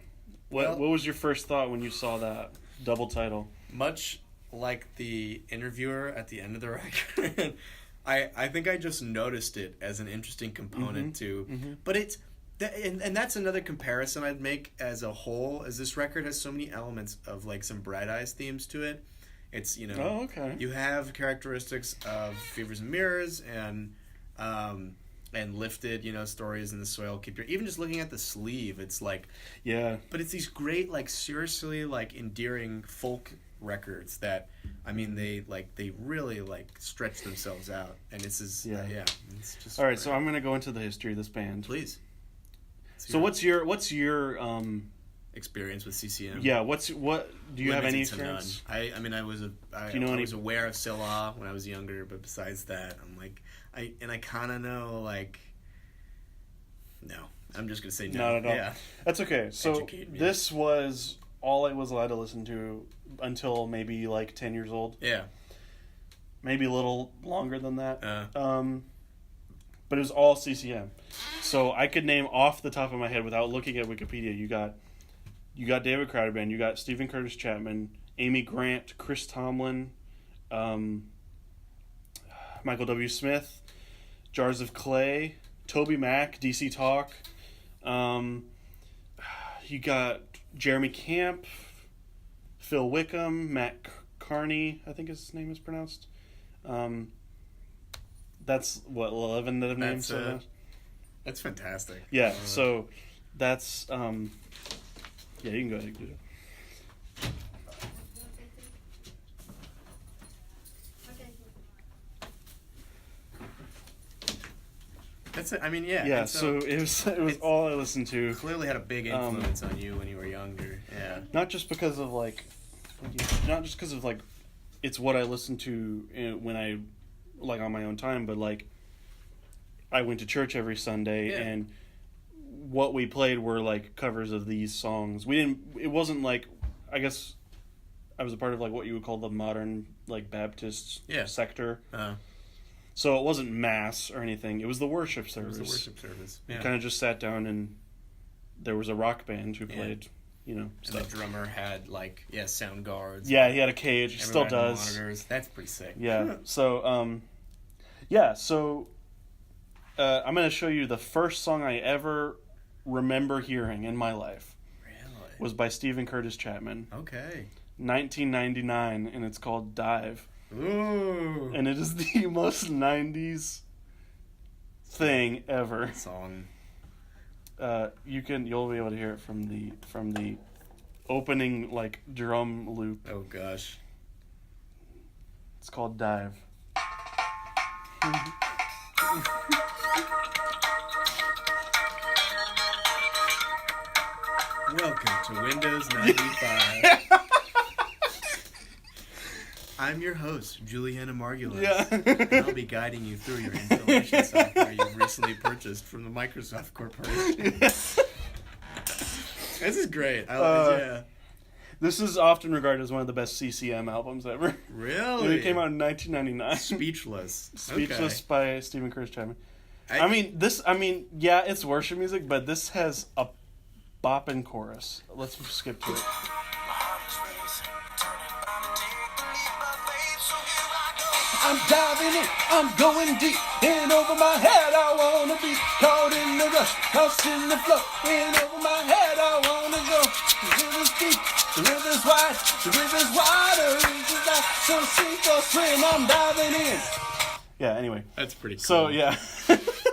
What was your first thought when you saw that double title? Much like the interviewer at the end of the record, I think I just noticed it as an interesting component too. Mm-hmm. But And that's another comparison I'd make as a whole, as this record has so many elements of like some Bright Eyes themes to it. It's, Oh, okay. You have characteristics of Fevers and Mirrors and Lifted, Stories in the Soil. Even just looking at the sleeve, it's like... Yeah. But it's these great, like, seriously, like, endearing folk records that, I mean, they really, like, stretch themselves out. And it's just... All right, so I'm going to go into the history of this band. Please. So what's your experience with CCM? Yeah, do you have any experience? I was aware of Scylla when I was younger, but besides that, I'm like, I kind of know, like, no, I'm just gonna say no. Not at all. Yeah, that's okay. So this was all I was allowed to listen to until maybe like 10 years old. Yeah, maybe a little longer than that. But it was all CCM. So I could name off the top of my head without looking at Wikipedia. You got David Crowder Band. You got Stephen Curtis Chapman, Amy Grant, Chris Tomlin, Michael W. Smith, Jars of Clay, Toby Mac, DC Talk. You got Jeremy Camp, Phil Wickham, Matt Carney, I think his name is pronounced. That's 11 that I've named. That's fantastic. Yeah, so that's yeah, you can go ahead and do it. That's it. I mean, yeah. Yeah, so it was all I listened to. Clearly had a big influence on you when you were younger. Yeah. Not just because of like it's what I listened to when I like on my own time, but like I went to church every Sunday and what we played were like covers of these songs. It wasn't like, I guess I was a part of like what you would call the modern like Baptist sector. So it wasn't mass or anything. It was the worship service. Yeah. Kind of just sat down and there was a rock band who played, And the drummer had like sound guards. Yeah, he had a cage. He still does. Monitors. That's pretty sick. Yeah. So I'm going to show you the first song I ever remember hearing in my life. Really? Was by Stephen Curtis Chapman. Okay. 1999, and it's called Dive. Ooh. And it is the most 90s thing ever. Song. You'll be able to hear it from the opening like drum loop. Oh gosh. It's called Dive. Welcome to Windows 95. I'm your host, Juliana Margulis. And I'll be guiding you through your installation software you've recently purchased from the Microsoft Corporation. This is great. This is often regarded as one of the best CCM albums ever. Really? It came out in 1999. Speechless. Speechless by Stephen Curtis Chapman. It's worship music, but this has a bopping chorus. Let's skip to it. I'm diving in, I'm going deep, in over my head I wanna be, caught in the rush, lost in the flow, in over my head I wanna go, the river's deep, the river's wide, the river's wider, reaches out, so sink or swim, I'm diving in. Yeah, anyway. That's pretty cool. So, yeah.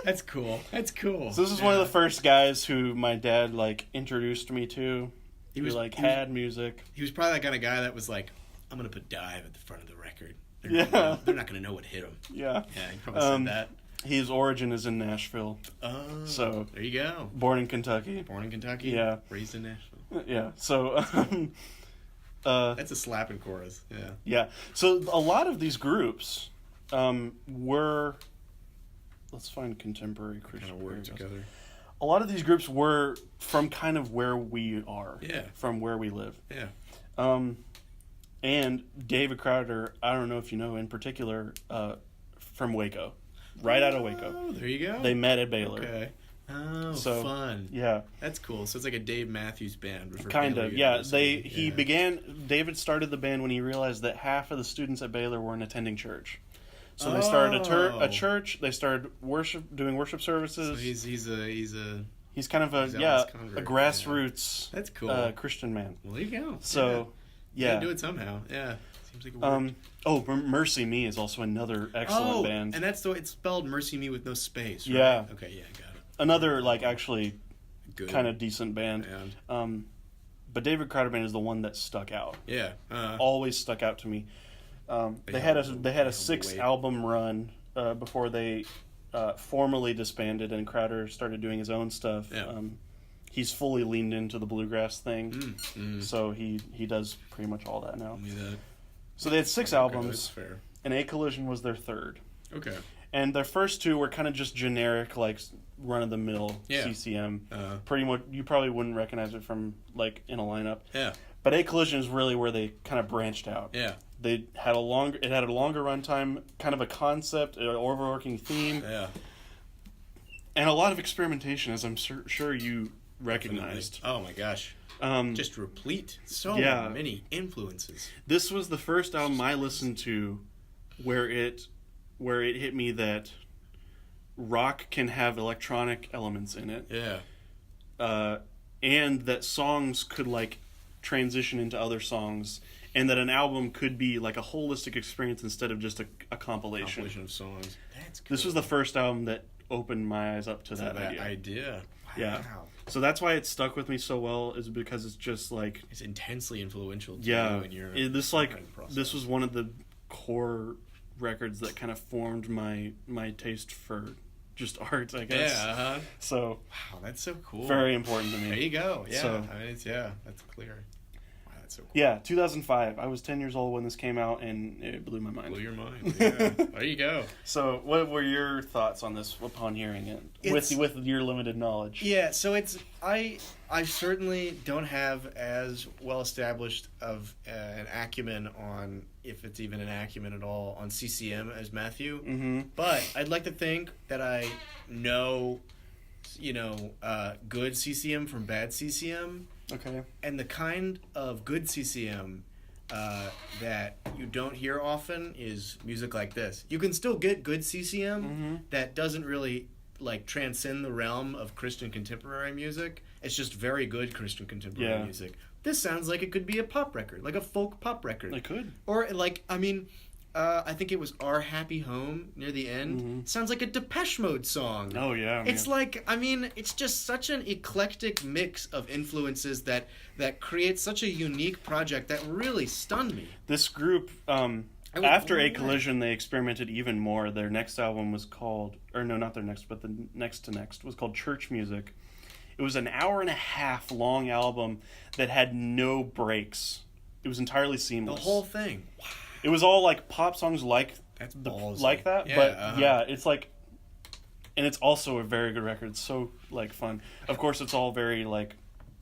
That's cool. So this is one of the first guys who my dad, like, introduced me to. He had music. He was probably that kind of guy that was like, I'm going to put Dive at the front of the record. They're not going to know what hit him. Yeah. Yeah, he probably said that. His origin is in Nashville. Oh. So there you go. Born in Kentucky. Yeah. Raised in Nashville. Yeah. So that's a slapping chorus. Yeah. Yeah. So a lot of these groups were, let's find contemporary Christian. Kind of work together. A lot of these groups were from kind of where we are. Yeah. From where we live. Yeah. And David Crowder, I don't know if you know in particular, from Waco. Right out of Waco. Oh, there you go. They met at Baylor. Okay. Oh, so, fun. Yeah. That's cool. So it's like a Dave Matthews Band. Kind of, yeah. David started the band when he realized that half of the students at Baylor weren't attending church. So they started a church. They started doing worship services. So He's kind of a grassroots That's cool. Christian man. Well, there you go. So, yeah. Do it somehow. Yeah. Seems like it worked. Mercy Me is also another excellent band. And that's it's spelled Mercy Me with no space, right? Yeah. Okay, yeah, got it. Another, actually good kind of decent band. But David Crowder Band is the one that stuck out. Yeah. Always stuck out to me. They had a 6-album run before they formally disbanded and Crowder started doing his own stuff. Yeah. He's fully leaned into the bluegrass thing, so he does pretty much all that now. So they had 6 albums, fair. and A Collision was their third. Okay. And their first 2 were kind of just generic, run-of-the-mill CCM. Pretty much, you probably wouldn't recognize it from, in a lineup. Yeah. But A Collision is really where they kind of branched out. Yeah. It had a longer runtime, kind of a concept, an overarching theme. Yeah. And a lot of experimentation, as I'm sure you recognized. Oh my gosh. Just replete. So many influences. This was the first album I listened to where it hit me that rock can have electronic elements in it. Yeah. And that songs could transition into other songs, and that an album could be a holistic experience instead of just a compilation. Compilation of songs. That's cool. This was the first album that opened my eyes up to that idea. Wow. Yeah. So that's why it stuck with me so well, is because it's just it's intensely influential to you and your this was one of the core records that kind of formed my taste for just art, I guess. Yeah. So wow, that's so cool. Very important to me. There you go. Yeah. So, that's clear. Wow, that's so cool. Yeah, 2005. I was 10 years old when this came out, and it blew my mind. Blew your mind. Yeah. There you go. So, what were your thoughts on this upon hearing it, with your limited knowledge? Yeah. So I certainly don't have as well established of an acumen on, if it's even an acumen at all, on CCM as Matthew. Mm-hmm. But I'd like to think that I know, good CCM from bad CCM. Okay. And the kind of good CCM that you don't hear often is music like this. You can still get good CCM that doesn't really transcend the realm of Christian contemporary music. It's just very good Christian contemporary music. This sounds like it could be a pop record, like a folk pop record. It could. Or I think it was Our Happy Home near the end. Sounds like a Depeche Mode song. Oh, yeah. It's it's just such an eclectic mix of influences that creates such a unique project that really stunned me. This group, after A Collision, they experimented even more. Their next album was called, or no, not their next, but the next to next, was called Church Music. It was an 1.5 hour long album that had no breaks. It was entirely seamless. The whole thing. Wow. It was all pop songs like that, yeah, but it's and it's also a very good record. It's so fun. Of course, it's all very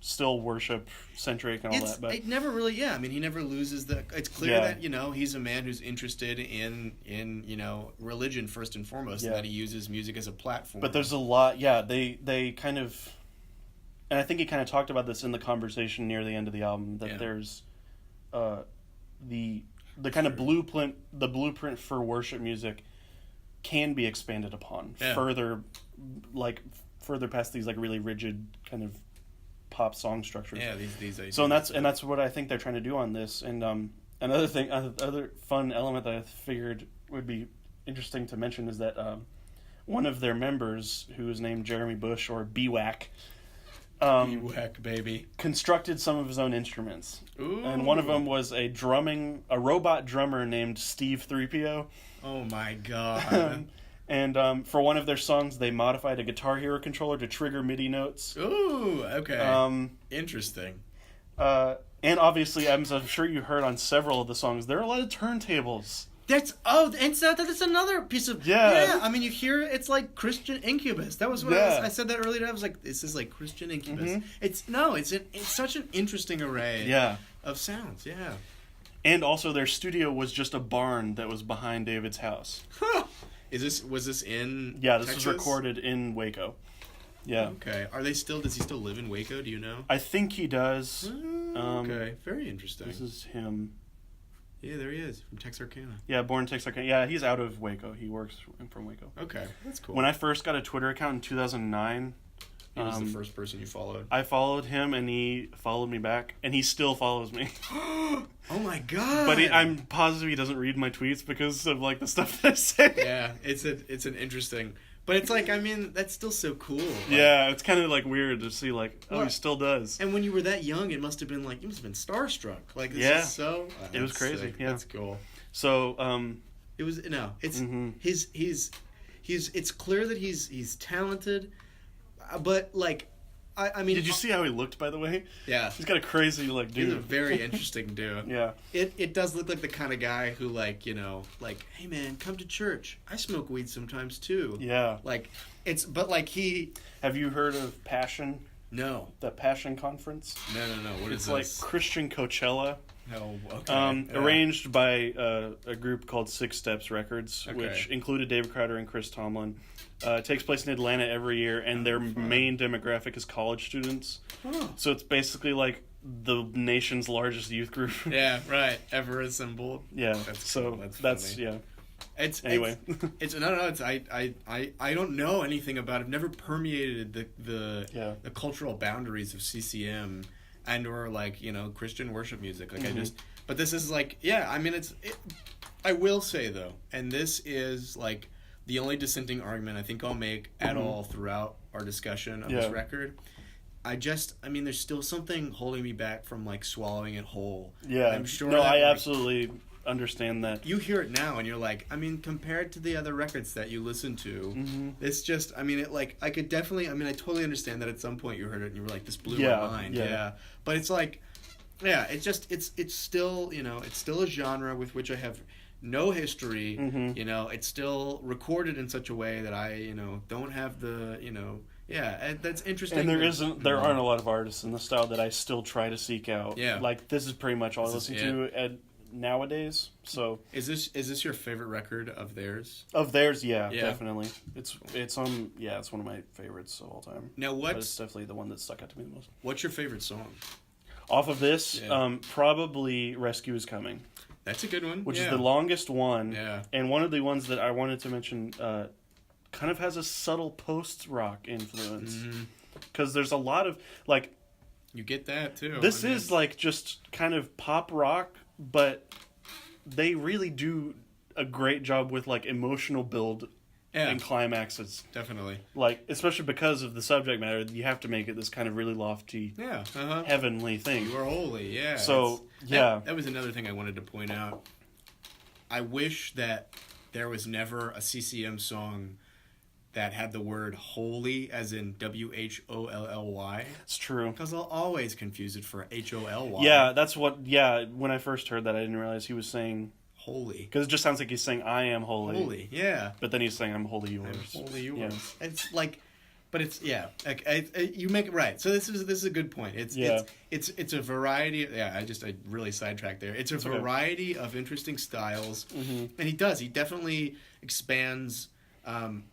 still worship centric and all that. But it never really, he never loses the. It's clear that he's a man who's interested in religion first and foremost, and that he uses music as a platform. But there's a lot. Yeah, they kind of, and I think he kind of talked about this in the conversation near the end of the album, that there's the kind of blueprint for worship music can be expanded upon further past these really rigid kind of pop song structures. Yeah, these ideas. So that's what I think they're trying to do on this. And another fun element that I figured would be interesting to mention is that one of their members, who is named Jeremy Bush, or BWAC, BWAC, baby, constructed some of his own instruments. Ooh. And one of them was a robot drummer named Steve 3PO. Oh my god. And for one of their songs, they modified a Guitar Hero controller to trigger MIDI notes. Ooh, okay. Interesting. And obviously, I'm sure you heard on several of the songs, there are a lot of turntables. That's another piece of you hear it's like Christian Incubus. That was what I said that earlier. I was like, this is like Christian Incubus. It's such an interesting array of sounds. Yeah. And also, their studio was just a barn that was behind David's house. Was this in? Yeah, this Texas? was recorded in Waco. Yeah. Okay. Does he still live in Waco? Do you know? I think he does. Okay. Very interesting. This is him. Yeah, there he is, from Texarkana. Yeah, born in Texarkana. Yeah, he's out of Waco. He works from Waco. Okay, that's cool. When I first got a Twitter account in 2009, He was the first person you followed. I followed him, and he followed me back, and he still follows me. Oh my god! But I'm positive he doesn't read my tweets because of like the stuff that I say. Yeah, it's an interesting. But it's like, I mean, that's still so cool. Like, yeah, it's kind of like weird to see like, oh, he still does. And when you were that young, it must have been like, you must have been starstruck. Like, this is so. It was crazy. Sick. Yeah, that's cool. So, it was it's he's it's clear that he's talented, but like, I mean, did you see how he looked, by the way? Yeah, he's got a crazy like dude. He's a very interesting dude. Yeah, it does look like the kind of guy who like, you know, like, hey man, come to church. I smoke weed sometimes too. Yeah, like but like he. Have you heard of Passion? No. The Passion Conference? No. What is this? It's like Christian Coachella. Oh, okay. Arranged by a group called Six Steps Records, which included David Crowder and Chris Tomlin. It takes place in Atlanta every year, and their main demographic is college students. Oh. So it's basically like the nation's largest youth group. Yeah, right. Ever assembled. Yeah. That's cool. That's yeah. It's I don't know anything about it. I've never permeated the cultural boundaries of CCM and or like, you know, Christian worship music. Like but this is like, yeah, I mean I will say though, and this is like the only dissenting argument I think I'll make at all throughout our discussion of this record. I mean, there's still something holding me back from like swallowing it whole. Yeah. I'm sure. No, I absolutely understand that. You hear it now and you're like, I mean, compared to the other records that you listen to, it's just, I mean, it like, I could definitely, I mean, I totally understand that at some point you heard it and you were like, this blew my mind. Yeah. But it's like, yeah, it's just, it's still, you know, it's still a genre with which I have no history. You know, it's still recorded in such a way that I, you know, don't have the, you know, that's interesting. And there aren't a lot of artists in the style that I still try to seek out. Yeah. Like, this is pretty much all I listen to nowadays. So is this your favorite record of theirs? Of theirs, yeah. Definitely. It's one of my favorites of all time. Now but it's definitely the one that stuck out to me the most. What's your favorite song? Off of this, probably Rescue Is Coming. That's a good one. Which is the longest one. Yeah. And one of the ones that I wanted to mention kind of has a subtle post-rock influence. Because there's a lot of, like... You get that, too. This is, like, just kind of pop rock, but they really do a great job with, like, emotional build and climaxes. Definitely. Like, especially because of the subject matter, you have to make it this kind of really lofty, heavenly thing. You are holy, yeah. So, that was another thing I wanted to point out. I wish that there was never a CCM song that had the word holy as in WHOLLY. It's true. Because I'll always confuse it for HOLY. Yeah, that's what, when I first heard that, I didn't realize he was saying holy. Because it just sounds like he's saying, I am holy. Holy, yeah. But then he's saying, I'm wholly yours. I'm wholly yours. Yeah. It's like, but it's, you make it right. So this is a good point. It's a variety. I really sidetracked there. It's a variety of interesting styles. And he definitely expands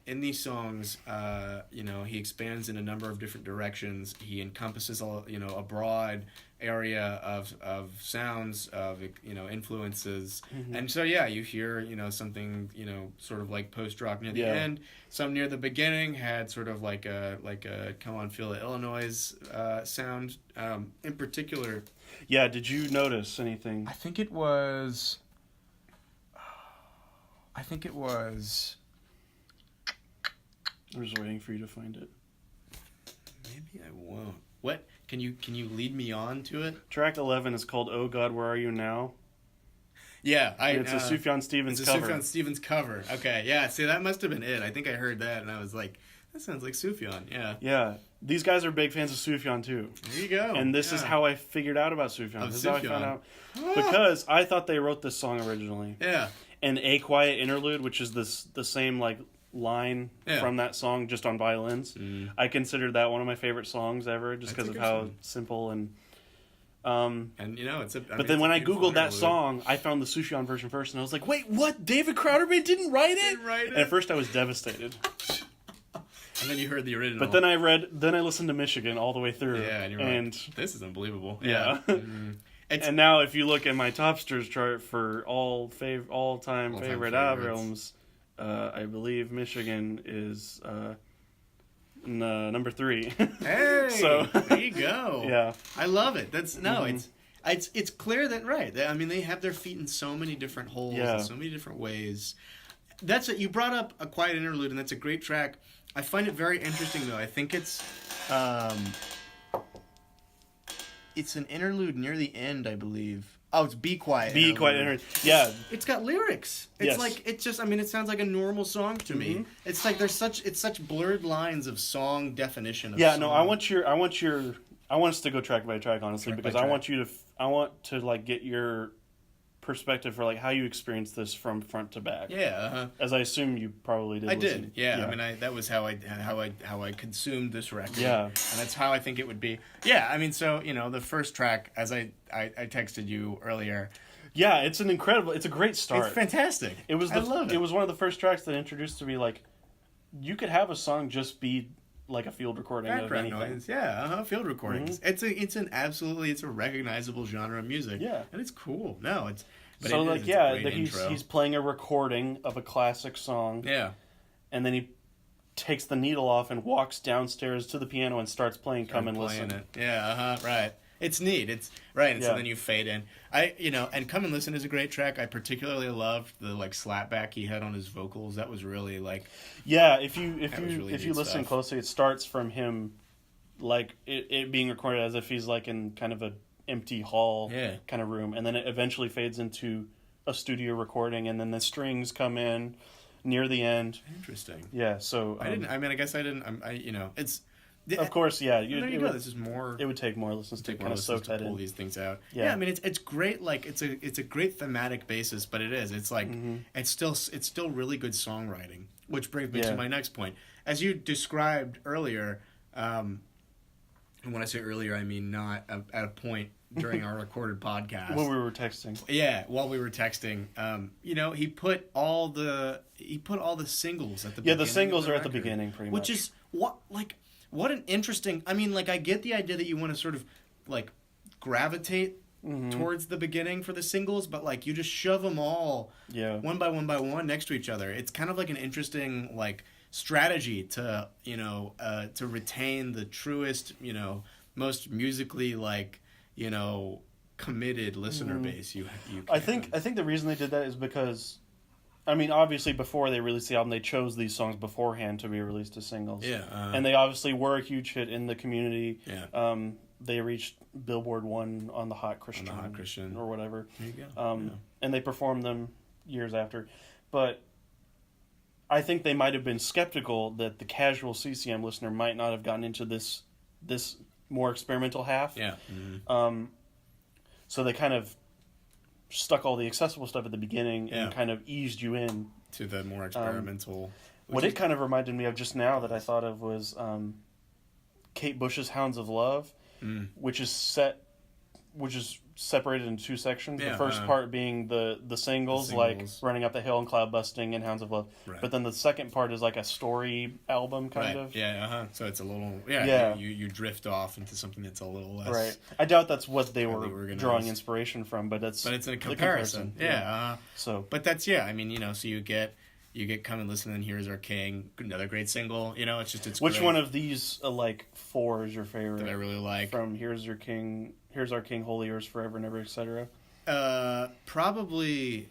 in these songs. He expands in a number of different directions. He encompasses a broad area of sounds, of influences. And so you hear something sort of like post rock near the end. Some near the beginning had sort of like a Come On Feel the Illinois sound in particular. Yeah, did you notice anything? I think it was I'm just waiting for you to find it. Maybe I won't. What? Can you lead me on to it? Track 11 is called "Oh God, Where Are You Now?" Yeah, it's a Sufjan Stevens cover. Sufjan Stevens cover. Okay, yeah. See, that must have been it. I think I heard that, and I was like, "That sounds like Sufjan." Yeah. Yeah, these guys are big fans of Sufjan too. There you go. And this is how I figured out about Sufjan. This is how I found out because I thought they wrote this song originally. Yeah. And "A Quiet Interlude," which is the same like line from that song just on violins. I considered that one of my favorite songs ever just because of how simple and it's a but then when I googled that song, I found the Sufjan version first and I was like, wait, what? David Crowder didn't write it? And at first I was devastated. And then you heard the original. But then I listened to Michigan all the way through. Yeah, and you're like, this is unbelievable. Yeah. And now if you look at my Topsters chart for all-time favorite albums, I believe Michigan is number 3. Hey, so there you go. Yeah, I love it. That's it's clear that I mean, they have their feet in so many different holes in so many different ways. That's it. You brought up A Quiet Interlude, and that's a great track. I find it very interesting, though. I think it's an interlude near the end, I believe. Oh, it's Be Quiet. Be Quiet Interlude. Yeah. It's got lyrics. It's like, it sounds like a normal song to me. It's like it's such blurred lines of song definition of song. No, I want us to go track by track, honestly, because I want to like get your perspective for like how you experienced this from front to back. Yeah, as I assume you probably did. I did. Yeah. I mean, that was how I consumed this record. Yeah, and that's how I think it would be. Yeah, I mean, so the first track, as I texted you earlier. Yeah, it's a great start. It's fantastic. It was it was one of the first tracks that introduced to me like you could have a song just be like a field recording background of anything. Noise. Yeah, field recordings. It's a recognizable genre of music. Yeah, and it's cool. No, it's he's playing a recording of a classic song. Yeah, and then he takes the needle off and walks downstairs to the piano and starts playing "Come and Listen." It. Yeah, right. It's neat. It's right, and so then you fade in. And "Come and Listen" is a great track. I particularly loved the like slapback he had on his vocals. That was really like. Yeah, if you listen stuff. closely, it starts from him, like it being recorded as if he's like in kind of a empty hall kind of room, and then it eventually fades into a studio recording, and then the strings come in near the end. Interesting. Yeah. So I guess I didn't. It's. Of course, yeah. This is more. It would take more listens to kind of soak that in. Pull these things out. Yeah, I mean it's great. Like it's a great thematic basis, but it is. It's like it's still really good songwriting. Which brings me to my next point. As you described earlier, and when I say earlier, I mean not at a point during our recorded podcast. When we were texting. Yeah, while we were texting, he put all the singles at the beginning. Yeah, the singles are at the beginning, pretty much. Which is what an interesting... I mean, like, I get the idea that you want to sort of, like, gravitate towards the beginning for the singles, but, like, you just shove them all one by one next to each other. It's kind of like an interesting, like, strategy to, to retain the truest, most musically, like, committed listener base you can. I think the reason they did that is because... I mean, obviously, before they released the album, they chose these songs beforehand to be released as singles. Yeah. And they obviously were a huge hit in the community. Yeah. They reached Billboard 1 on the Hot Christian. Or whatever. There you go. And they performed them years after. But I think they might have been skeptical that the casual CCM listener might not have gotten into this more experimental half. Yeah. So they kind of stuck all the accessible stuff at the beginning and kind of eased you in to the more experimental. What it kind of reminded me of just now that I thought of was Kate Bush's "Hounds of Love," which is separated into two sections. Yeah, the first part being the singles, like "Running Up the Hill" and "Cloud Busting" and "Hounds of Love." Right. But then the second part is like a story album kind of. Yeah. So it's a little You drift off into something that's a little less. Right. I doubt that's what they were drawing inspiration from, but it's a comparison. Yeah. So. But that's I mean so you get "Come and Listen" and "Here's Our King," another great single. It's which great. one of these like four is your favorite that I really like? From "Here's Our King," "Holy Yours Forever and Ever," etc. Probably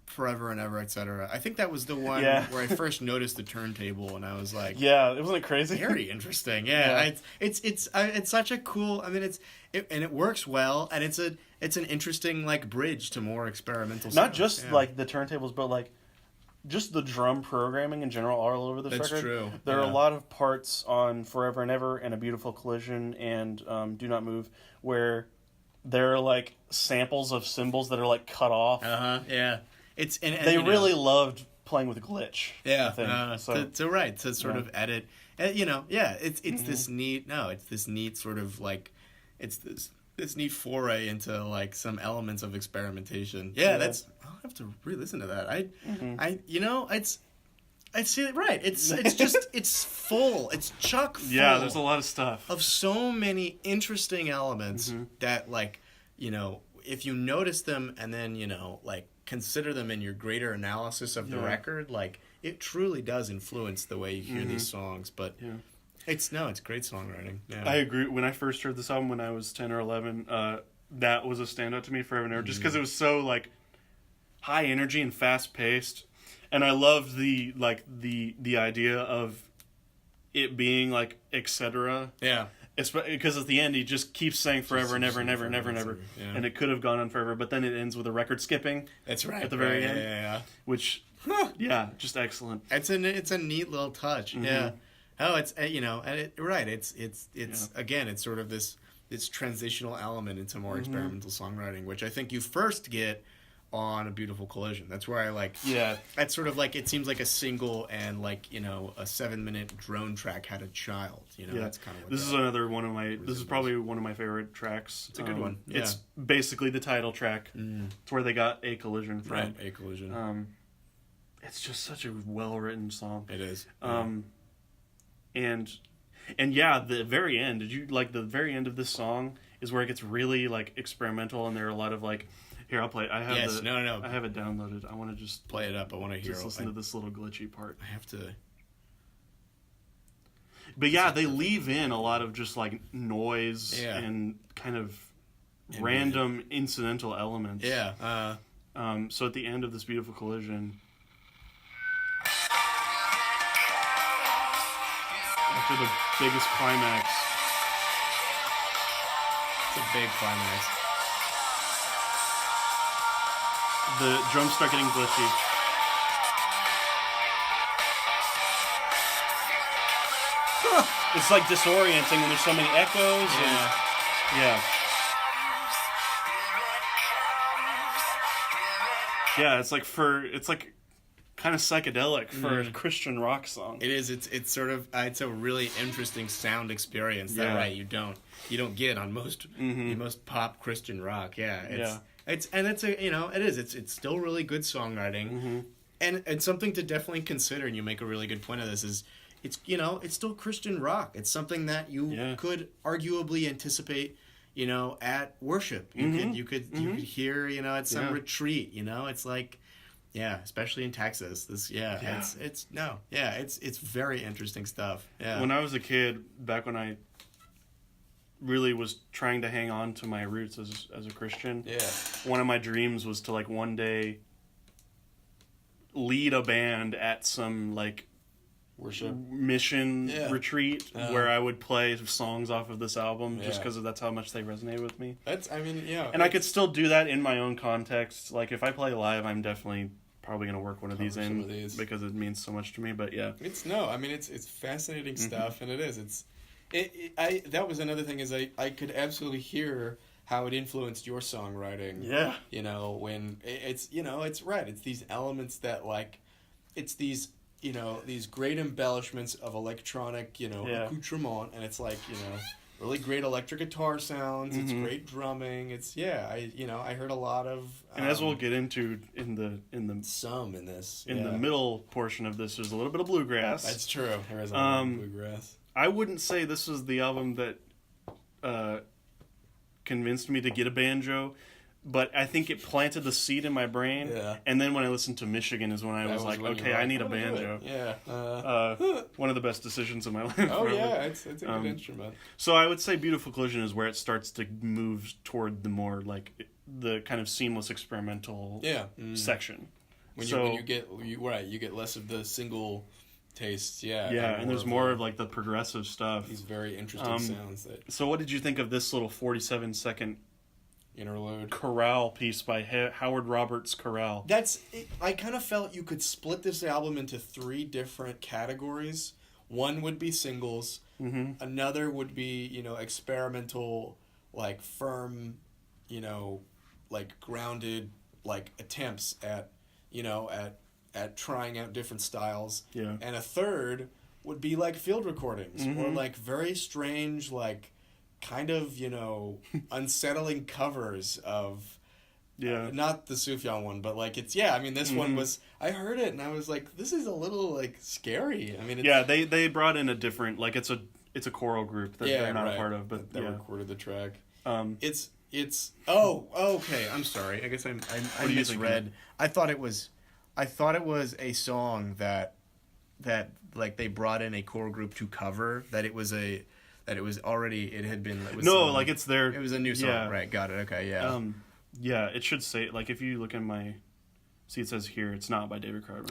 "Forever and Ever," etc. I think that was the one where I first noticed the turntable, and I was like, wasn't it crazy? Very interesting. Yeah. It's such a cool. I mean, and it works well, and it's an interesting like bridge to more experimental. Not just like the turntables, but like. Just the drum programming in general all over this record. That's true. There are a lot of parts on "Forever and Ever" and "A Beautiful Collision" and "Do Not Move" where there are like samples of cymbals that are like cut off. Yeah. They really loved playing with glitch. Yeah. I think. To sort of edit. It's this neat. No, it's this neat sort of like, it's this neat foray into like some elements of experimentation. That's. I'll have to re-listen to that. I see it right. It's just it's full. It's chock full. Yeah, there's a lot of stuff of so many interesting elements that like if you notice them and then like consider them in your greater analysis of the record, like it truly does influence the way you hear these songs. But It's great songwriting. Yeah. I agree. When I first heard this album when I was 10 or 11, that was a standout to me forever and ever, just because it was so like high energy and fast paced, and I loved the idea of it being like etc. Yeah. It's because at the end he just keeps saying forever and ever and ever and ever and ever, and it could have gone on forever, but then it ends with a record skipping. That's right. At the very end. Yeah. Which, just excellent. It's a neat little touch. Yeah. Oh, it's right. It's again, it's sort of this transitional element into more experimental songwriting, which I think you first get on A Beautiful Collision. That's where I like. Yeah. That's sort of like, it seems like a single and like, a 7-minute drone track had a child. That's kind of what this is another one of my. This is probably one of my favorite tracks. It's a good one. Yeah. It's basically the title track. It's where they got A Collision from. Right. A Collision. It's just such a well written song. It is. And the very end. Did you like the very end of this song? Is where it gets really like experimental, and there are a lot of like. Here, I'll play it. I have I have it downloaded. I want to just play it up. I want to hear. Just listen to this little glitchy part. I have to. But they leave in a lot of just like noise and kind of random incidental elements. Yeah. So at the end of this beautiful collision, after the biggest climax, it's a big climax. The drums start getting glitchy. It's like disorienting when there's so many echoes. Yeah, it's like kind of psychedelic for a Christian rock song. It is. It's sort of it's a really interesting sound experience that right you don't get on most pop Christian rock. Yeah. It's still really good songwriting, and it's something to definitely consider. And you make a really good point of this. Is it's still Christian rock. It's something that you could arguably anticipate, at worship. You could hear, at some retreat. It's like, especially in Texas. It's very interesting stuff. Yeah. When I was a kid, back when I really was trying to hang on to my roots as a Christian. Yeah. One of my dreams was to like one day lead a band at some like worship mission retreat where I would play songs off of this album just because that's how much they resonate with me. And I could still do that in my own context. Like if I play live, I'm definitely probably going to work one of these in because it means so much to me. But it's fascinating stuff, and it is. That was another thing is I could absolutely hear how it influenced your songwriting. Yeah. When it's right. It's these elements that like, it's these, these great embellishments of electronic, accoutrement, and it's like, really great electric guitar sounds. It's great drumming. It's I heard a lot of. And as we'll get into in the the middle portion of this, there's a little bit of bluegrass. That's true. There is a lot of bluegrass. I wouldn't say this was the album that convinced me to get a banjo, but I think it planted the seed in my brain. Yeah. And then when I listened to Michigan is when I was like, okay, I need a banjo. Yeah. One of the best decisions of my life. Oh, yeah, it's a good instrument. So I would say Beautiful Collision is where it starts to move toward the more, like, the kind of seamless experimental section. When you get less of the single tastes, and there's more of like the progressive stuff. These very interesting sounds. So what did you think of this little 47-second interlude chorale piece by Howard Roberts Chorale? I kind of felt you could split this album into 3 different categories. One would be singles. Another would be experimental, like firm, like grounded, like attempts at trying out different styles. Yeah. And a third would be like field recordings or like very strange, like kind of, unsettling covers of not the Sufjan one, but like it's this one was, I heard it and I was like, this is a little like scary. They brought in a different, like it's a choral group that they're not a part of, but they recorded the track. It's okay, I'm sorry. I guess I misread. I thought it was a song that like they brought in a core group to cover, that it was already, it had been, it was no, like it's their, it was a new song, yeah. right? Got it. Okay, yeah. Yeah, it should say, like, if you look in my, see, it says here, it's not by David Crowder.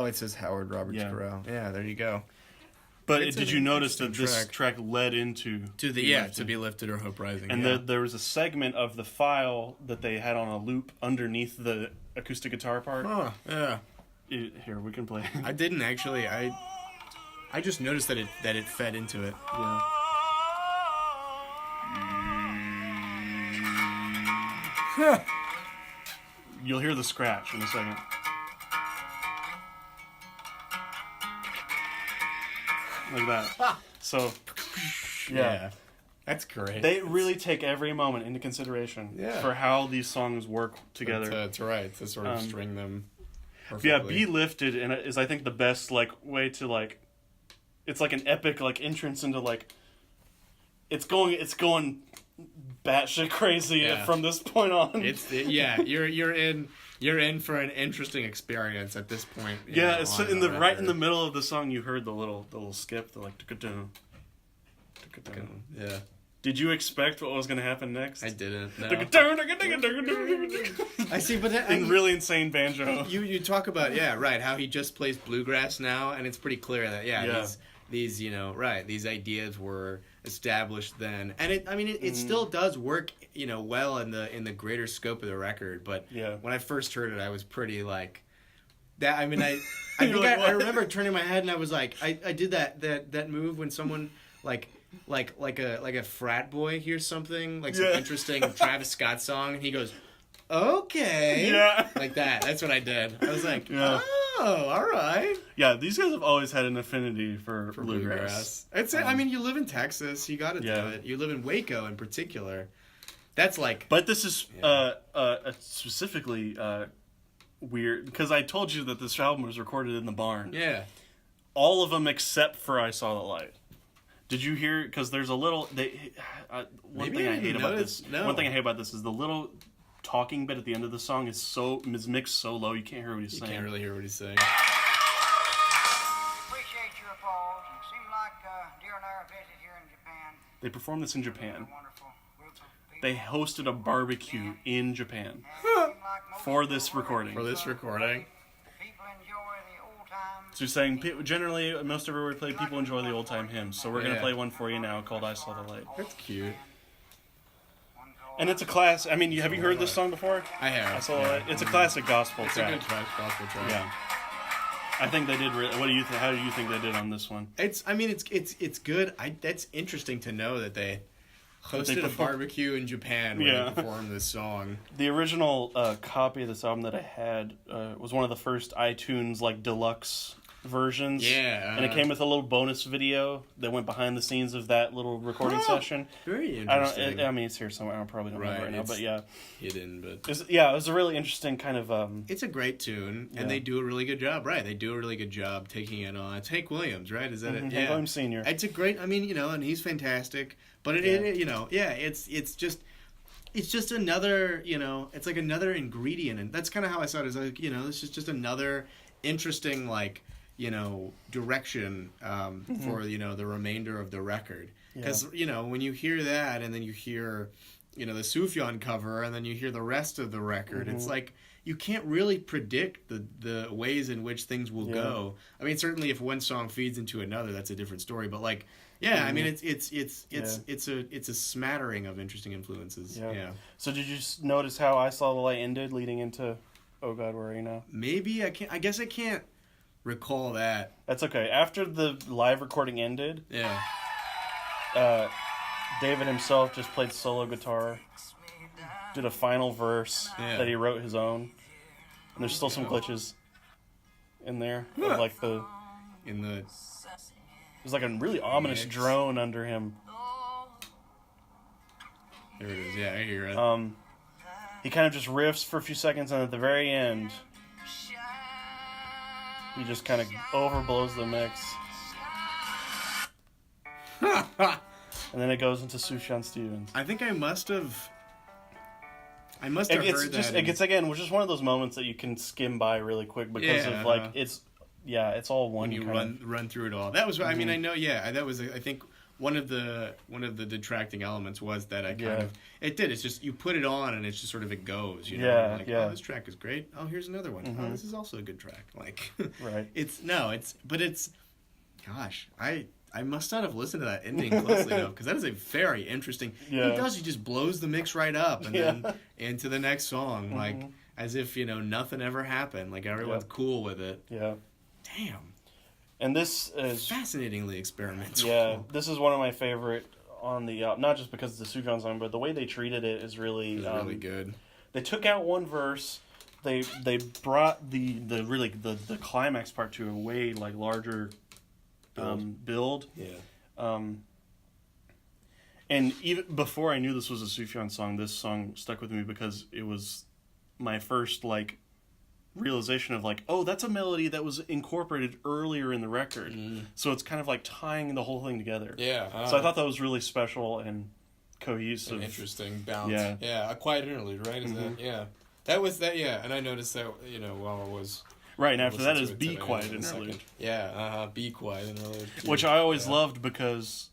It says Howard Roberts Yeah. Corral. Yeah, there you go. But did you notice that this track led into to To Be Lifted or Hope Rising? And there was a segment of the file that they had on a loop underneath the acoustic guitar part. Oh, yeah. Here, we can play. I didn't actually. I just noticed that it fed into it. Yeah. You'll hear the scratch in a second. Like that. So, yeah. That's great. They really take every moment into consideration for how these songs work together. That's right. To sort of string them perfectly. Yeah, Be Lifted is, I think, the best way to it's like an epic entrance into it's going batshit crazy from this point on. You're in for an interesting experience at this point. Yeah, it's in the middle of the song you heard the little skip, the yeah. Did you expect what was going to happen next? I didn't. No. I see, but in really insane banjo. You talk about how he just plays bluegrass now, and it's pretty clear that these these ideas were established then, and it still does work well in the greater scope of the record. But when I first heard it, I was pretty that. I mean, I think I remember turning my head and I was like, I did that move when someone like a frat boy hears something some interesting Travis Scott song and he goes, okay, like that. That's what I did. I was like, oh, all right. Yeah, these guys have always had an affinity for bluegrass. I mean, you live in Texas, you got to do it. You live in Waco in particular. That's But this is specifically weird because I told you that this album was recorded in the barn. Yeah. All of them except for I Saw the Light. Did you hear? Because there's a little. One thing I hate about this is the little talking bit at the end of the song is mixed so low you can't hear what he's saying. You can't really hear what he's saying. Appreciate your applause. It seemed like during our visit here in Japan. They performed this in Japan. They hosted a barbecue in Japan for this recording. So you're saying, generally, most everywhere we play, people enjoy the old-time hymns. So we're going to play one for you now called I Saw the Light. That's cute. And it's a class. I mean, have you heard this song before? I have. I Saw the Light. It's a classic gospel track. It's a good gospel track. Yeah. I think they did. What do you think? How do you think they did on this one? It's good. That's interesting to know that they hosted a barbecue in Japan where they performed this song. The original copy of this album that I had was one of the first iTunes deluxe versions. Yeah. And it came with a little bonus video that went behind the scenes of that little recording session. Very interesting. I mean, it's here somewhere. I probably don't know right now, but yeah. Hidden, but... it was a really interesting kind of... It's a great tune, and they do a really good job, right? They do a really good job taking it on. It's Hank Williams, right? Is that it? Hank Williams Sr. It's a great... I mean, and he's fantastic, but it's just another, it's like another ingredient, and that's kind of how I saw it. Is this is just another interesting, direction for the remainder of the record. Because when you hear that, and then you hear the Sufjan cover, and then you hear the rest of the record, it's like you can't really predict the ways in which things will go. I mean, certainly if one song feeds into another, that's a different story. But I mean, it's a smattering of interesting influences. Yeah. So did you notice how I Saw the Light ended, leading into Oh God, Where Are You Now? Maybe I can't. I guess I can't recall that. That's okay. After the live recording ended, David himself just played solo guitar, did a final verse that he wrote his own, and there's still some glitches in there, of there's like a really ominous drone under him. There it is. Yeah, I hear it. He kind of just riffs for a few seconds, and at the very end, he just kind of overblows the mix. And then it goes into Sufjan Stevens. I think I must have heard that. It gets, again, which is one of those moments that you can skim by really quick because of, it's it's all one. When you run through it all, that was. I mean, I know. Yeah, that was. I think one of the detracting elements was that I kind of it did. It's just you put it on and it's just sort of it goes. You know, oh, this track is great. Oh, here's another one. Oh, this is also a good track. Like, right. Gosh, I must not have listened to that ending closely enough because that is a very interesting. Yeah. He does. He just blows the mix right up and then into the next song, like as if nothing ever happened. Like everyone's cool with it. Yeah. Damn. And this is fascinatingly experimental. Yeah, this is one of my favorite on the not just because it's the Sufjan song, but the way they treated it is really really good. They took out one verse. They brought the climax part to a way like larger. Build. Yeah. And even before I knew this was a Sufjan song, this song stuck with me because it was my first like realization of like, oh, that's a melody that was incorporated earlier in the record. So it's kind of like tying the whole thing together. Yeah. So I thought that was really special and cohesive. An interesting balance. Yeah. Yeah. A quiet interlude, right? Is that? Yeah. That was that. Yeah. And I noticed that while I was. Right, and after that is Be Quiet Interlude. Yeah, Be Quiet Interlude. Which I always loved because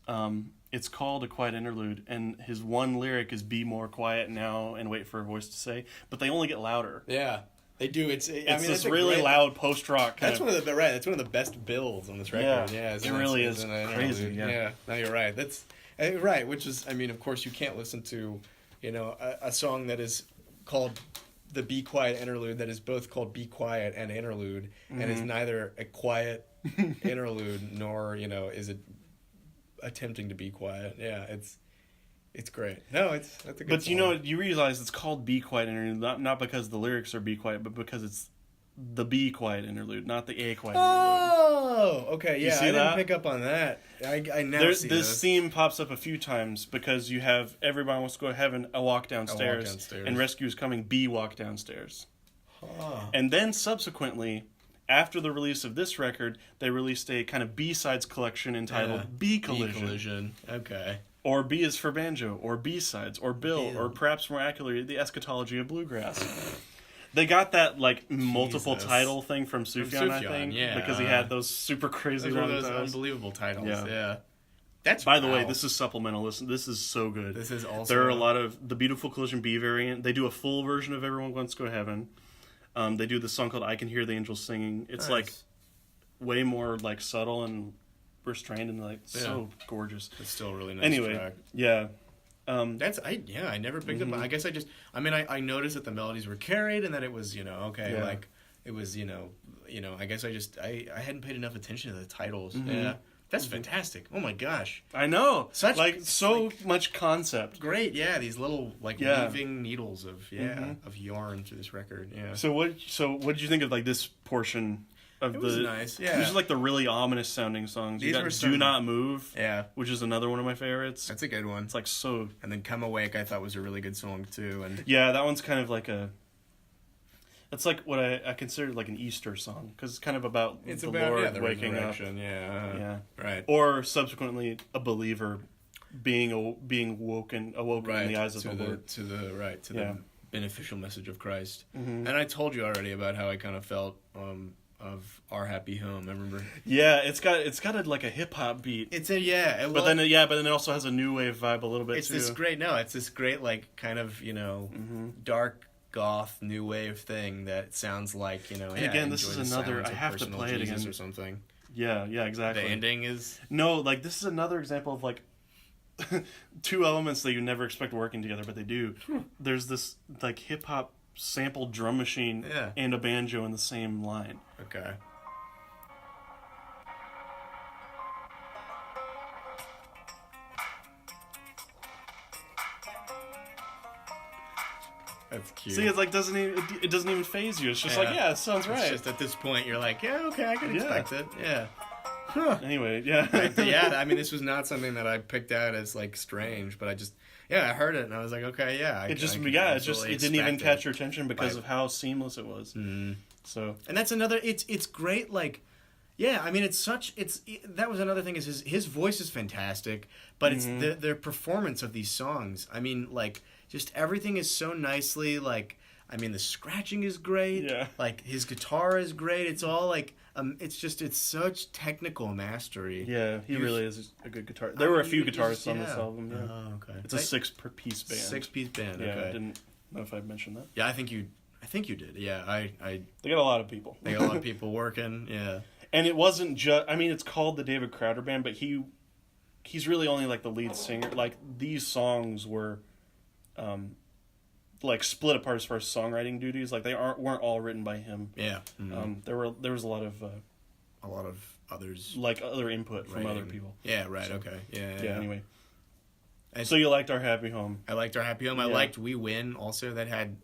it's called a quiet interlude, and his one lyric is "Be more quiet now and wait for a voice to say," but they only get louder. Yeah, they do. It's this really loud post rock. That's one of the best builds on this record. Yeah, it really is crazy. Yeah, no, you're right. That's right. Which is, I mean, of course, you can't listen to, a song that is called the Be Quiet Interlude that is both called Be Quiet and Interlude, and is neither a quiet interlude nor is it attempting to be quiet. Yeah, it's great. No, that's a good. But song. You realize it's called Be Quiet Interlude not because the lyrics are Be Quiet, but because it's the Be Quiet Interlude, not the A Quiet Interlude. Oh, okay, yeah, I didn't pick up on that. I never see this theme pops up a few times because you have Everybody Wants to Go to Heaven, A Walk Downstairs, and Rescue is Coming, Be Walk Downstairs. And then subsequently, after the release of this record, they released a kind of B-sides collection entitled B Collision. Okay. Or B is for Banjo, or B-sides, or Bill, or perhaps more accurately, The Eschatology of Bluegrass. They got that like multiple title thing from Sufjan, I think, because he had those super crazy those unbelievable titles. Yeah. That's by the way, this is supplemental. Listen, this is so good. This is also there are a lot of the Beautiful Collision B variant. They do a full version of Everyone Wants to Go to Heaven. They do this song called I Can Hear the Angels Singing. It's like way more like subtle and restrained and like so gorgeous. It's still a really nice track. Yeah. I never picked up. I guess I noticed that the melodies were carried and that it was like it was I guess I hadn't paid enough attention to the titles. Yeah, that's fantastic. Oh my gosh, I know so much concept. Great, yeah. These little weaving needles of of yarn through this record. Yeah. So what did you think of like this portion? It was nice, yeah. These are like the really ominous sounding songs. You got Do Not Move, which is another one of my favorites. That's a good one. It's like so... And then Come Awake I thought was a really good song too. And yeah, that one's kind of like a... It's like what I consider like an Easter song, because it's kind of about Lord waking up. Yeah, right. Or subsequently a believer being awoken in the eyes of the Lord. To the beneficial message of Christ. And I told you already about how I kind of felt... of Our Happy Home, I remember. Yeah, it's got like a hip hop beat. But then it also has a new wave vibe a little bit too. It's this great like kind of dark goth new wave thing that sounds like And again, this is another. I have to play it again or something. Yeah, exactly. The ending is this is another example of like two elements that you never expect working together, but they do. There's this like hip hop sampled drum machine and a banjo in the same line. Okay. That's cute. See, it's like it doesn't even phase you. It's just like, it sounds right. It's just at this point you're like, okay, I can expect it. Yeah. Huh. Anyway, I mean, this was not something that I picked out as like strange, but I heard it and I was like, okay, it didn't even catch your attention because of how seamless it was. Mm-hmm. So, and that's another. It's great. Like, I mean, that was another thing. Is his voice is fantastic, but it's their performance of these songs. I mean, like, just everything is so nicely like. I mean, the scratching is great. Yeah. Like, his guitar is great. It's all, like, it's such technical mastery. Yeah, he really is a good guitar. There were a few guitarists on this album, yeah. Oh, okay. It's a 6-piece band. 6-piece band, yeah, okay. I didn't know if I mentioned that. Yeah, I think you did. Yeah, They got a lot of people. They got a lot of people working, yeah. And it wasn't just... I mean, it's called the David Crowder Band, but he's really only, like, the lead singer. Like, these songs were... like split apart as far as songwriting duties. Like they weren't all written by him. Yeah. Mm-hmm. There was a lot of others, like other input from other people. Yeah. Right. So, okay. Yeah. Anyway. And so you liked Our Happy Home. I liked Our Happy Home. I liked We Win also. That had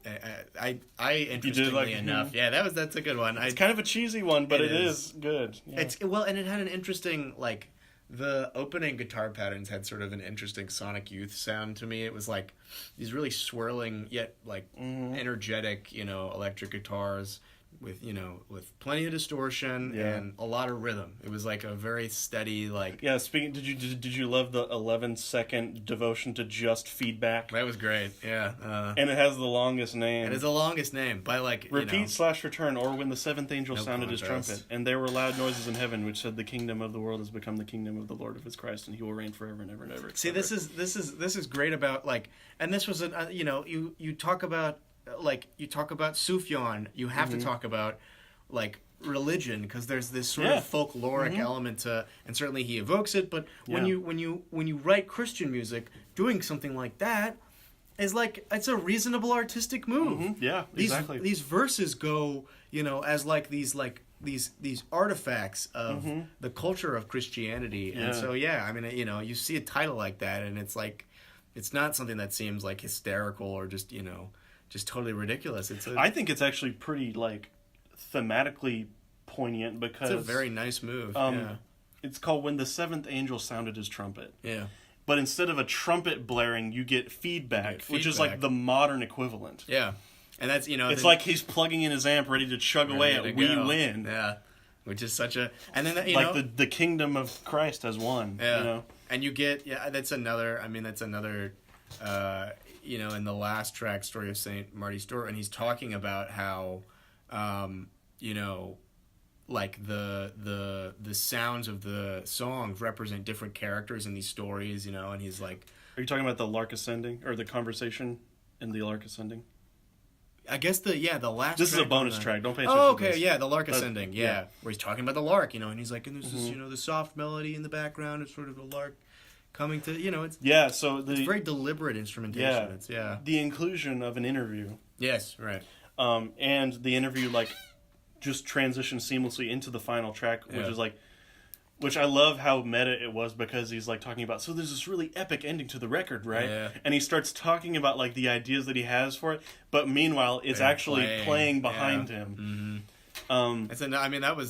interestingly enough. Yeah, that's a good one. It's kind of a cheesy one, but it is good. Yeah. And it had an interesting like. The opening guitar patterns had sort of an interesting Sonic Youth sound to me. It was like these really swirling yet like energetic, electric guitars with plenty of distortion and a lot of rhythm. It was like a very steady like. Yeah. Speaking, did you love the 11-second devotion to just feedback? That was great. Yeah. And it has the longest name. It is the longest name by like repeat/return, or when the seventh angel sounded his trumpet, and there were loud noises in heaven which said, "The kingdom of the world has become the kingdom of the Lord of his Christ, and he will reign forever and ever and ever." See, this is great about like, and this was you talk about. Like you talk about Sufjan, you have to talk about like religion because there's this sort of folkloric element to, and certainly he evokes it. But when you write Christian music, doing something like that is like it's a reasonable artistic move. Yeah, exactly. These verses go as like these artifacts of the culture of Christianity, and so I mean you see a title like that, and it's like it's not something that seems like hysterical or just just totally ridiculous. I think it's actually pretty like thematically poignant because it's a very nice move. It's called When the Seventh Angel Sounded His Trumpet. Yeah. But instead of a trumpet blaring, you get feedback, which is like the modern equivalent. Yeah. And that's it's like he's plugging in his amp ready to chug away at We Win. Yeah. Which is such a like the kingdom of Christ has won. Yeah. And you get that's another in the last track, Story of Saint Marty Stuart, and he's talking about how, like the sounds of the songs represent different characters in these stories, and he's like... Are you talking about the Lark Ascending, or the conversation in the Lark Ascending? I guess the last This track is a bonus track, don't pay attention to this. this. Yeah, the Lark Ascending, where he's talking about the lark, and he's like, and there's this, the soft melody in the background, it's sort of a lark... coming to it's it's very deliberate instrumentation. It's the inclusion of an interview. Yes, right. And the interview like just transitions seamlessly into the final track, which I love how meta it was because he's like talking about. So there's this really epic ending to the record, right? Yeah. And he starts talking about like the ideas that he has for it, but meanwhile it's actually playing behind him. Mm-hmm.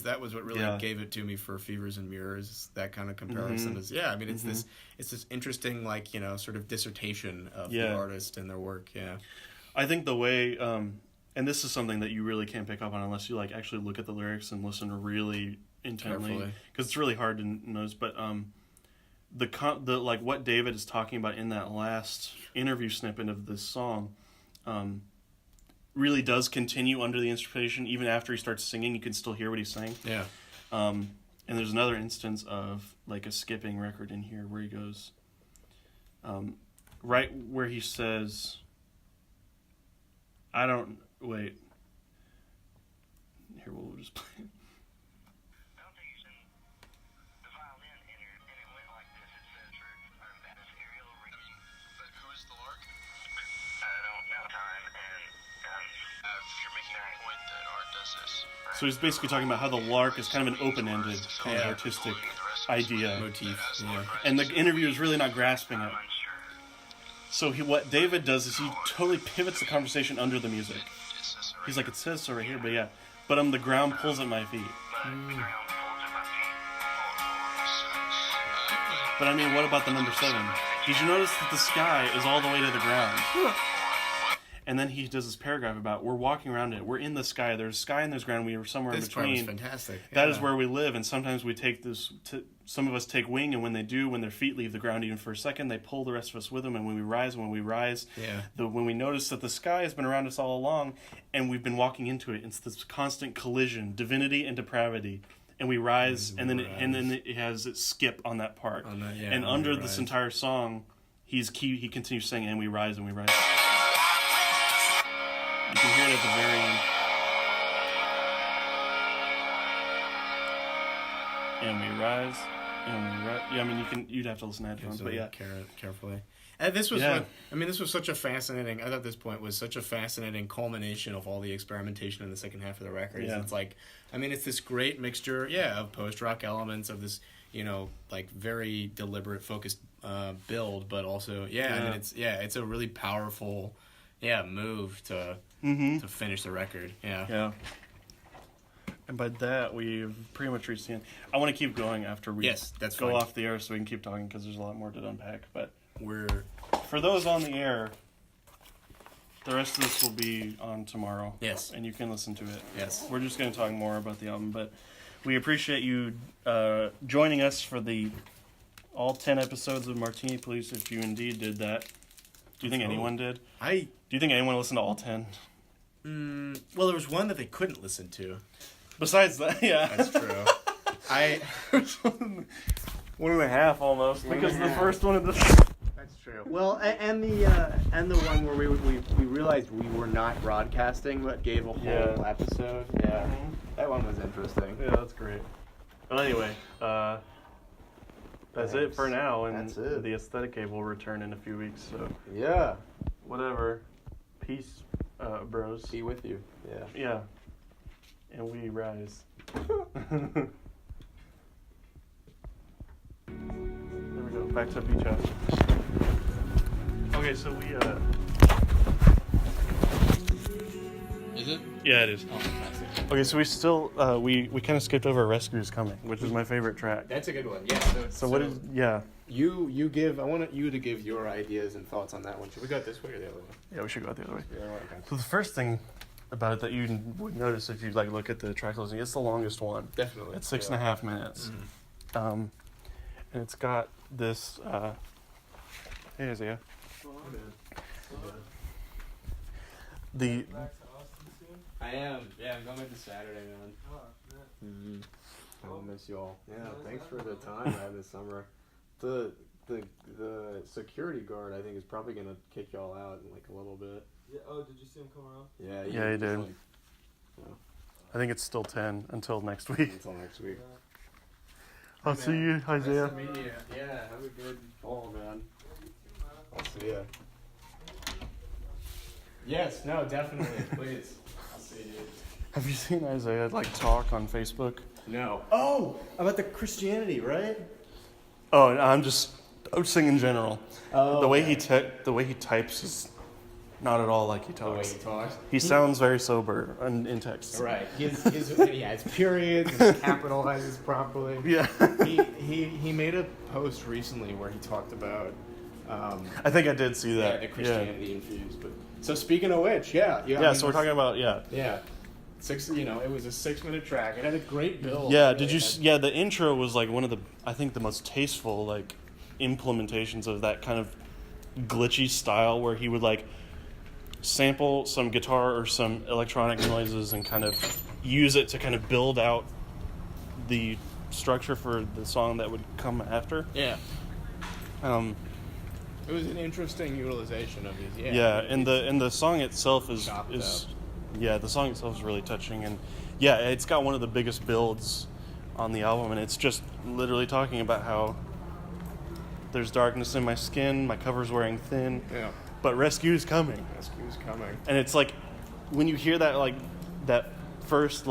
That was what really gave it to me for Fevers and Mirrors. That kind of comparison is it's this interesting like sort of dissertation of the artist and their work. Yeah, I think the way and this is something that you really can't pick up on unless you like actually look at the lyrics and listen really intently because it's really hard to notice. But the like what David is talking about in that last interview snippet of this song. Really does continue under the instrumentation even after he starts singing. You can still hear what he's saying. Yeah. And there's another instance of like a skipping record in here where he goes right where he says here we'll just play it. So he's basically talking about how the lark is kind of an open-ended kind of artistic idea. Motif. Yeah. And the interview is really not grasping it. So what David does is he totally pivots the conversation under the music. He's like, it says so right here, but the ground pulls at my feet. But I mean, what about the number 7? Did you notice that the sky is all the way to the ground? And then he does this paragraph about we're walking around it. We're in the sky. There's sky and there's ground. We are somewhere in between. This part was fantastic. That is where we live. And sometimes we take this. Some of us take wing, and when they do, when their feet leave the ground even for a second, they pull the rest of us with them. And when we rise, when we notice that the sky has been around us all along, and we've been walking into it, it's this constant collision, divinity and depravity. And we rise, and then it has its skip on that part. And under this entire song, he continues singing, and we rise, and we rise. You can hear it at the very end. And we rise, Yeah, I mean, you'd have to listen to headphones, but yeah. Carefully. And this was this was such a fascinating, I thought this point was such a fascinating culmination of all the experimentation in the second half of the record. Yeah. It's like, I mean, it's this great mixture, of post-rock elements, of this, like very deliberate, focused build, but also, I mean, it's a really powerful, move to finish the record. Yeah. And by that, we've pretty much reached the end. I want to keep going after we go off the air so we can keep talking because there's a lot more to unpack. But for those on the air, the rest of this will be on tomorrow. Yes. And you can listen to it. Yes. We're just going to talk more about the album. But we appreciate you joining us for all 10 episodes of Martini Police, if you indeed did that. Do you think anyone did? Do you think anyone listened to all 10? Well, there was one that they couldn't listen to. Besides that, yeah. That's true. 1.5 almost, because the first one of the... That's true. Well, and the one where we realized we were not broadcasting, but gave a whole episode. Yeah. Mm-hmm. That one was interesting. Yeah, that's great. But anyway, that's it for now, and the Aesthetic Cave will return in a few weeks, so... Yeah. Whatever. Peace, bros. Be with you. Yeah. Yeah. And we rise. There we go. Back to Beach House. Okay, so we Is it? Yeah, it is. Oh, fantastic. Okay, so we still we kind of skipped over Rescues Coming, which is my favorite track. That's a good one. Yeah. So what is You give. I want you to give your ideas and thoughts on that one. Should we go this way or the other way? Yeah, we should go the other way. Yeah, okay. So the first thing about it that you would notice if you look at the track listing, it's the longest one. Definitely. It's 6.5 minutes. Mm-hmm. And it's got this. Hey, Isaiah. I am. Yeah, I'm going into Saturday, man. Mm-hmm. I will miss you all. Yeah, thanks for the time I had this summer. The security guard, I think, is probably gonna kick y'all out in a little bit. Yeah. Oh, did you see him come around? Yeah, he did. I think it's still 10 until next week. Until next week. I'll see you, Isaiah. Nice to meet you. Yeah, have a good fall, man. I'll see ya. Yes, no, definitely, please. I'll see you. Have you seen Isaiah talk on Facebook? No. Oh, about the Christianity, right? Oh, I'm saying in general. Oh, the way he types is not at all like he talks. The way he talks. He sounds very sober in text. Right. He has periods and capitalizes properly. Yeah. He made a post recently where he talked about. I think I did see that. Yeah, the Christianity infused. But so speaking of which, Yeah. So we're talking about Yeah. It was a 6-minute track. It had a great build. Yeah, the intro was one of the most tasteful implementations of that kind of glitchy style where he would sample some guitar or some electronic noises and kind of use it to kind of build out the structure for the song that would come after. Yeah. It was an interesting utilization of his. And the song itself is the song itself is really touching, and it's got one of the biggest builds on the album, and it's just literally talking about how there's darkness in my skin, my cover's wearing thin, but rescue's coming. And it's when you hear that that first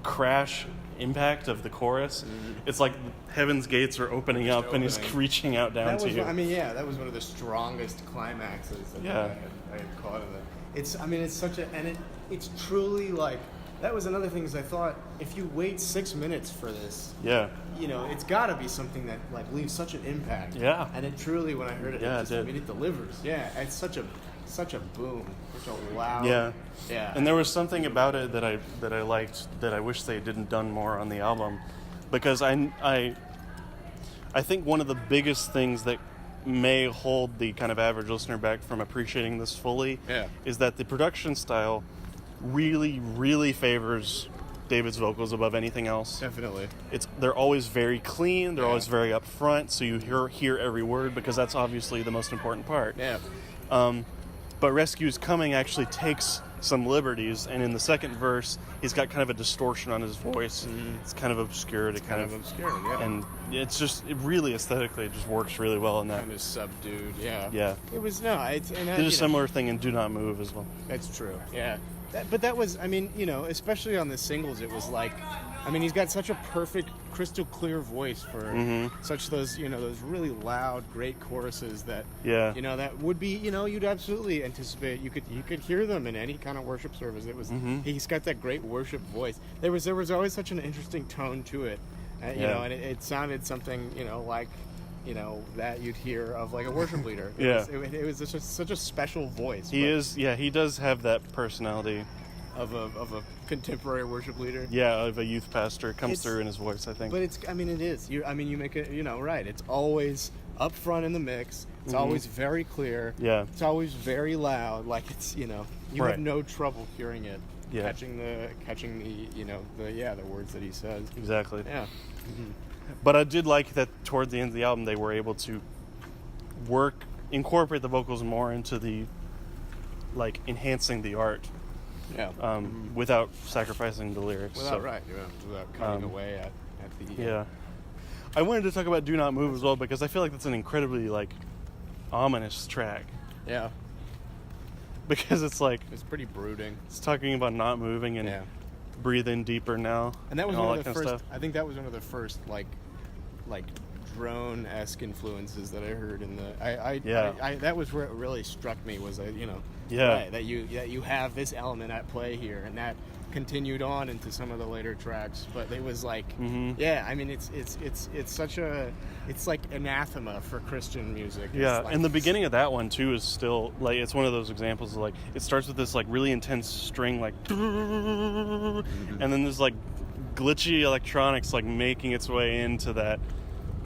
crash impact of the chorus, it's like heaven's gates are opening up and he's reaching out down to you. I mean, that was one of the strongest climaxes that I had caught in it. It's truly that was another thing is I thought if you wait 6 minutes for this, it's got to be something that leaves such an impact. Yeah. And it truly, when I heard it, it delivers. Yeah, it's such a such a boom, such a loud. Yeah. And there was something about it that I liked that I wish they didn't done more on the album, because I think one of the biggest things that may hold the kind of average listener back from appreciating this fully is that the production style really, really favors David's vocals above anything else. Definitely. They're always very clean, they're always very upfront, so you hear every word, because that's obviously the most important part. Yeah. But Rescue's Coming actually takes some liberties, and in the second verse, he's got kind of a distortion on his voice. It's kind of obscured. Kind of obscured, yeah. And it really aesthetically, it just works really well in that. Kind of subdued, yeah. Yeah. It was, no, Did a similar thing in Do Not Move as well. That's true, yeah. But that was, I mean, especially on the singles, it was like, I mean, he's got such a perfect, crystal clear voice for such those really loud, great choruses that, that would be, you'd absolutely anticipate. You could hear them in any kind of worship service. It was, he's got that great worship voice. There was always such an interesting tone to it, and it sounded something, like, that you'd hear of like a worship leader. It was just such a special voice. He does have that personality. Of a contemporary worship leader. Yeah, of a youth pastor. It comes through in his voice, I think. But it is. You make it, right. It's always up front in the mix. It's always very clear. Yeah. It's always very loud. Like it's, you have no trouble hearing it. Yeah. Catching the the words that he says. Exactly. Yeah. But I did like that toward the end of the album they were able to incorporate the vocals more into the, like, enhancing the art. Yeah. Without sacrificing the lyrics. Without cutting away at the... Yeah. I wanted to talk about Do Not Move as well, because I feel like that's an incredibly, like, ominous track. Yeah. Because it's like... It's pretty brooding. It's talking about not moving and breathe in deeper now. And that was one of the first... I think that was one of the first, like drone-esque influences that I heard in the... that was where it really struck me, was that, that you have this element at play here, and that continued on into some of the later tracks. But it was like, I mean, it's such a... It's like anathema for Christian music. Yeah, like, and the beginning of that one, too, is still, like, it's one of those examples of, like, it starts with this, like, really intense string, like, and then there's, like, glitchy electronics, like, making its way into that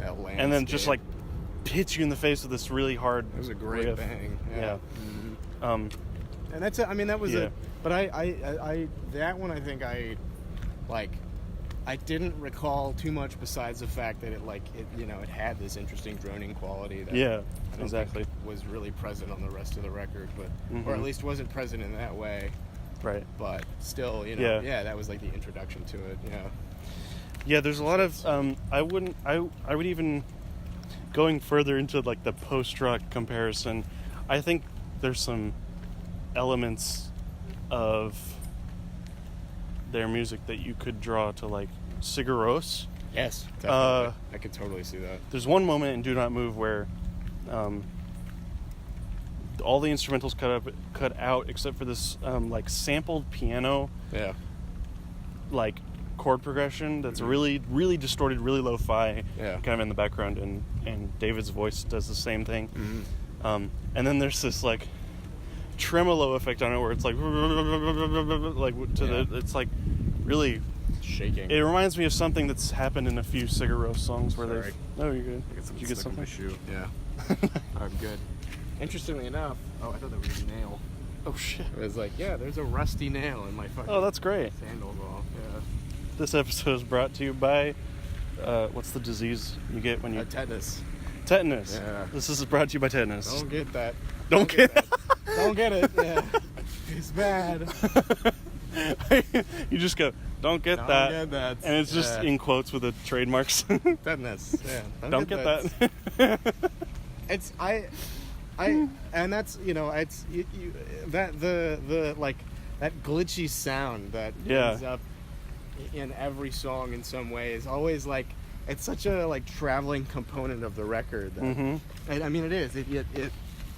and then just, like, hits you in the face with this really hard It was a great riff. bang. Yeah. And that's it. I mean, that was it. But I that one, I think I didn't recall too much besides the fact that it had this interesting droning quality that I don't think was really present on the rest of the record, but or at least wasn't present in that way. Right. But still, that was like the introduction to it. Yeah. Yeah, there's a lot of I would even, going further into like the post-rock comparison, I think there's some elements of their music that you could draw to like Sigur Rós. Yes, definitely. I could totally see that. There's one moment in Do Not Move where all the instrumentals cut out except for this like sampled piano. Yeah. Like chord progression that's really, really distorted, really lo-fi, kind of in the background, and David's voice does the same thing. And then there's this like tremolo effect on it where it's like it's like really shaking. It reminds me of something that's happened in a few Sigur Rós songs where Sorry. Oh, you're good. Did you get something? My shoe. Yeah. I'm good. Interestingly enough, I thought that was a nail. Oh shit! It was like, there's a rusty nail in my fucking. Oh, that's great. Sandals off. Yeah. This episode is brought to you by, what's the disease you get when you... Tetanus. Tetanus. Yeah. This is brought to you by tetanus. Don't get that. Don't get that. Don't get it. Yeah. It's bad. You just go, don't get that. And it's just in quotes with the trademarks. Tetanus. Yeah. Don't get that. It's, and that's, it's, that, the like, that glitchy sound that ends up in every song in some way is always like, it's such a like traveling component of the record that, I mean it is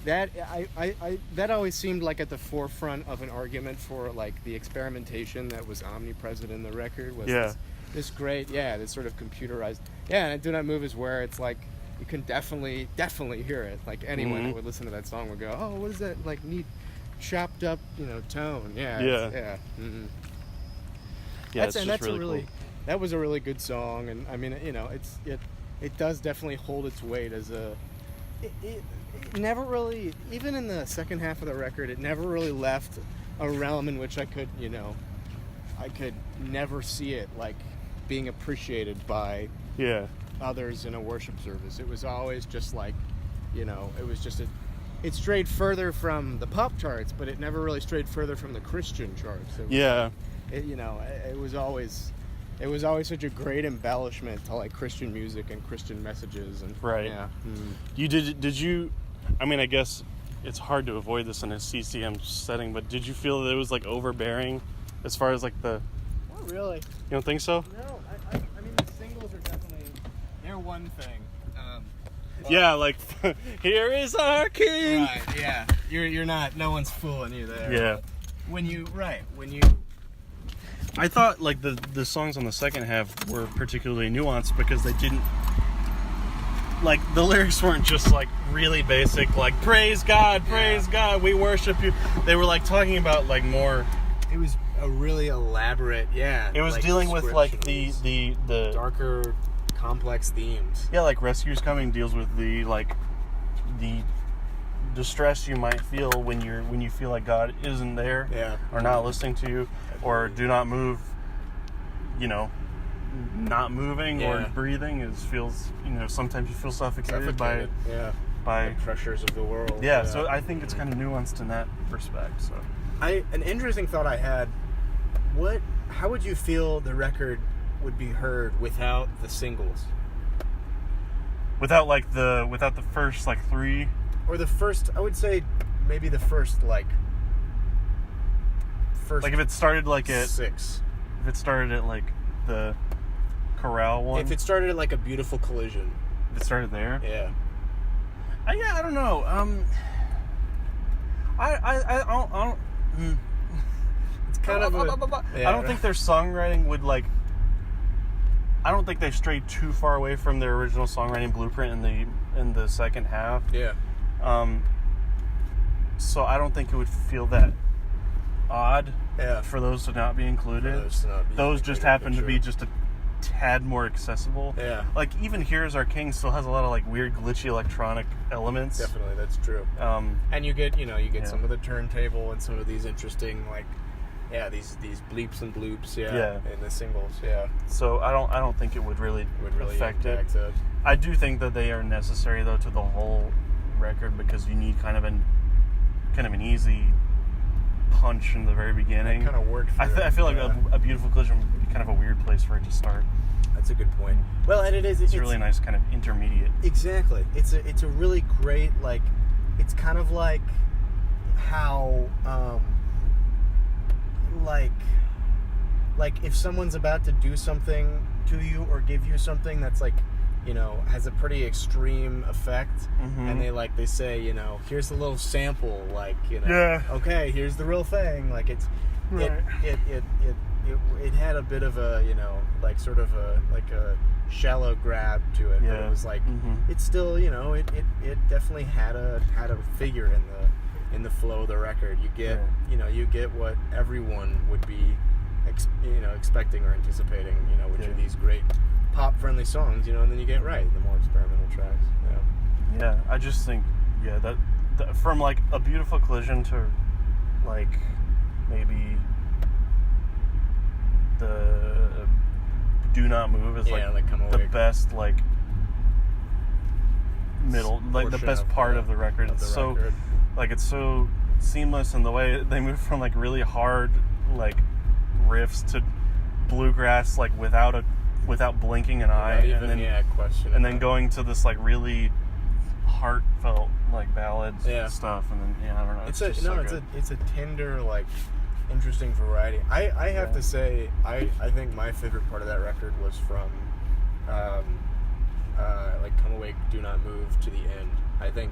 that always seemed like at the forefront of an argument for like the experimentation that was omnipresent in the record was this great this sort of computerized and Do Not Move is where it's like you can definitely hear it. Like anyone who would listen to that song would go, oh, what is that like neat chopped up, tone? Yeah. Yeah. Mm-hmm. Yeah, that's really cool. That was a really good song, and I mean, it does definitely hold its weight as a. It never really, even in the second half of the record, it never really left a realm in which I could never see it like being appreciated by others in a worship service. It was always just like, it was just it strayed further from the pop charts, but it never really strayed further from the Christian charts. It was always such a great embellishment to like Christian music and Christian messages and right. Yeah. Did you? I mean, I guess it's hard to avoid this in a CCM setting, but did you feel that it was like overbearing, as far as like the? Not really. You don't think so? No, I mean the singles are definitely they're one thing. Yeah, like here is our king. Right. Yeah. You're not. No one's fooling you there. Yeah. When you. I thought like the songs on the second half were particularly nuanced because they didn't like the lyrics weren't just like really basic like praise God, we worship you. They were like talking about like more. It was a really elaborate. Yeah. It was like, dealing with like the darker, complex themes. Yeah, like Rescue's Coming deals with the distress you might feel when you feel like God isn't there, or not listening to you, or do not move. Not moving or breathing feels. Sometimes you feel suffocated by the pressures of the world. Yeah, so I think it's kind of nuanced in that respect. So, an interesting thought I had. How would you feel the record would be heard without the singles? Without the first like three. Or the first, I would say, maybe the first like if it started like at 6. If it started at like the chorale one. If it started at like A Beautiful Collision. If it started there. Yeah. I don't know. I don't. It's kind of. I don't think their songwriting would like. I don't think they strayed too far away from their original songwriting blueprint in the second half. Yeah. So I don't think it would feel that odd for those to not be included. Those just happen to be just a tad more accessible. Yeah. Like even Here's Our King still has a lot of like weird glitchy electronic elements. Definitely, that's true. And you get some of the turntable and some of these interesting like these bleeps and bloops in the singles. Yeah. So I don't think it would really affect it. I do think that they are necessary though to the whole record because you need kind of an easy punch in the very beginning. That kind of worked. I feel like a Beautiful Collision would be kind of a weird place for it to start. That's a good point. Well, and it's a really nice kind of intermediate. Exactly. It's a really great like. It's kind of like how like if someone's about to do something to you or give you something that's like has a pretty extreme effect, and they say here's a little sample, like okay, here's the real thing, like it had a bit of a like sort of a shallow grab to it, but it was like it's still it definitely had a figure in the flow of the record. You get you get what everyone would be expecting or anticipating, which are these great pop-friendly songs, and then you get the more experimental tracks. Yeah, I just think that from like A Beautiful Collision to like maybe the Do Not Move is like the best like middle, like the best part of the record. It's so like it's so seamless in the way they move from like really hard like riffs to bluegrass like without blinking an eye, and then going to this like really heartfelt like ballads stuff, and then I don't know. It's a tender like interesting variety. I have to say I think my favorite part of that record was from like Come Away, Do Not Move to the end. I think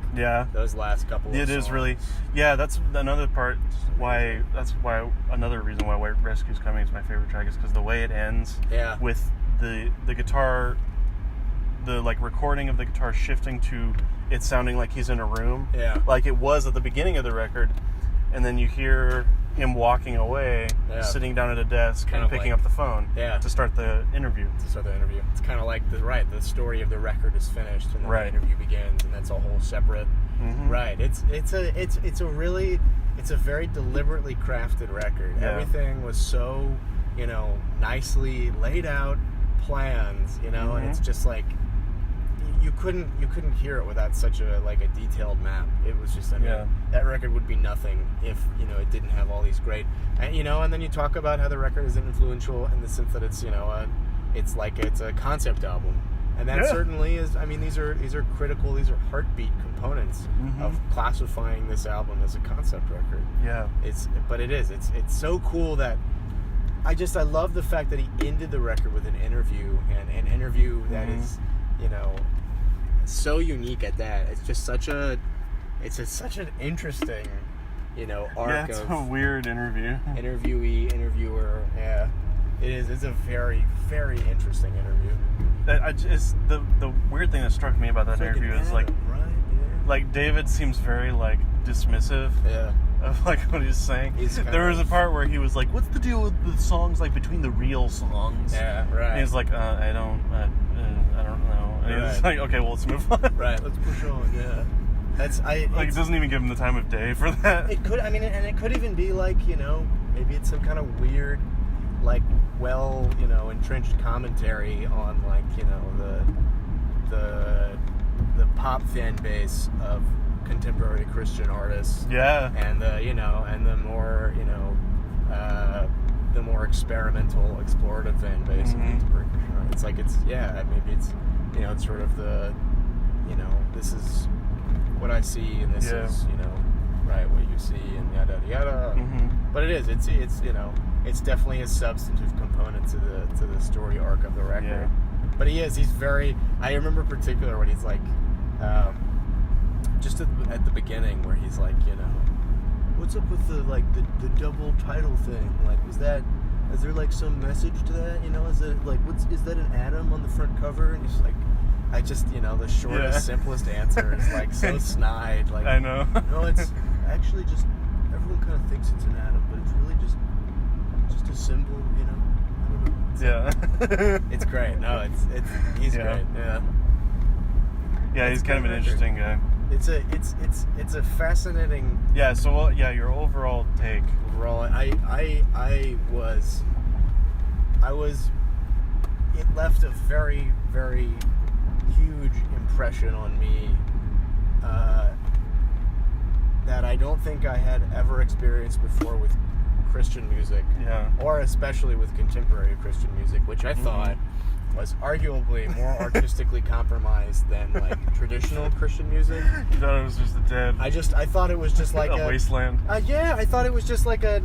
those last couple of songs. It is really that's another part another reason why Rescue's Coming is my favorite track is because the way it ends with the guitar the like recording of the guitar shifting to it sounding like he's in a room. Yeah. Like it was at the beginning of the record, and then you hear him walking away, sitting down at a desk and picking up the phone to start the interview. It's kind of like the story of the record is finished and then the interview begins, and that's a whole separate. Mm-hmm. Right. It's a very deliberately crafted record. Yeah. Everything was so, nicely laid out plans, and it's just like you couldn't hear it without such a detailed map. It was just, that record would be nothing if, it didn't have all these great, and then you talk about how the record is influential in the sense that it's, it's a concept album. And that certainly is, these are critical, these are heartbeat components of classifying this album as a concept record. Yeah. It's so cool that I love the fact that he ended the record with an interview, and an interview that is, so unique at that. It's just such an interesting, arc. Yeah, it's a weird interview. Interviewee, interviewer, yeah. It is. It's a very, very interesting interview. The weird thing that struck me about that interview is like David seems very dismissive of what he's saying. There was a part where he was like, "What's the deal with the songs between the real songs?" Yeah, right. And he's like, "I don't know." And he's like, "Okay, well, let's move on." Right, let's push on. Yeah. It doesn't even give him the time of day for that. It could. And it could even be maybe it's some kind of weird, entrenched commentary on the pop fan base of contemporary Christian artists. Yeah. And and the more experimental, explorative fan base of contemporary Christian artists. Maybe it's sort of the this is what I see, and this is what you see, and yada yada. But it's definitely a substantive component to the story arc of the record. Yeah. But he's very. I remember particular when he's just at the beginning where he's what's up with the double title thing? Is there some message to that? Is it is that an atom on the front cover? And he's the shortest, simplest answer is so snide. I know. No, it's actually just everyone kind of thinks it's an atom, but it's really just a symbol, I don't know. It's great. No, he's great. Yeah. Yeah, he's kind of an interesting guy. It's a fascinating. Yeah. So your overall take. Overall, I was. It left a very, very huge impression on me that I don't think I had ever experienced before with Christian music, or especially with contemporary Christian music, which I thought was arguably more artistically compromised than traditional Christian music. You thought it was just a dead. I thought it was just a wasteland. I thought it was just like a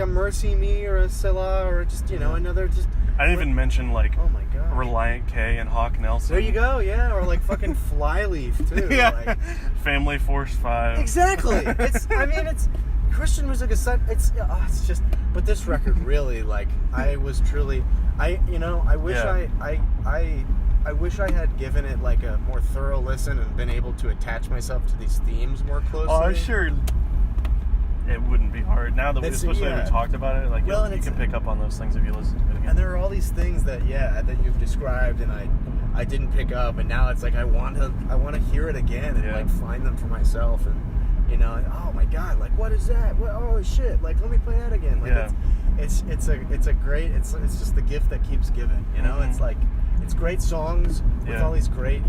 Mercy Me or a Selah or just another just. I didn't even mention oh my God, Reliant K and Hawk Nelson. There you go, or fucking Flyleaf too. Yeah, Family Force 5. Exactly. It's Christian music is such. It's just. But this record really I was truly. I wish I wish I had given it a more thorough listen and been able to attach myself to these themes more closely. Oh, I'm sure it wouldn't be hard now that we talked about it. You can pick up on those things if you listen to it again. And there are all these things that you've described, and I didn't pick up, and now it's I want to hear it again and find them for myself, and oh my God, what is that? Oh shit, let me play that again. It's a great. It's just the gift that keeps giving. It's great songs with all these great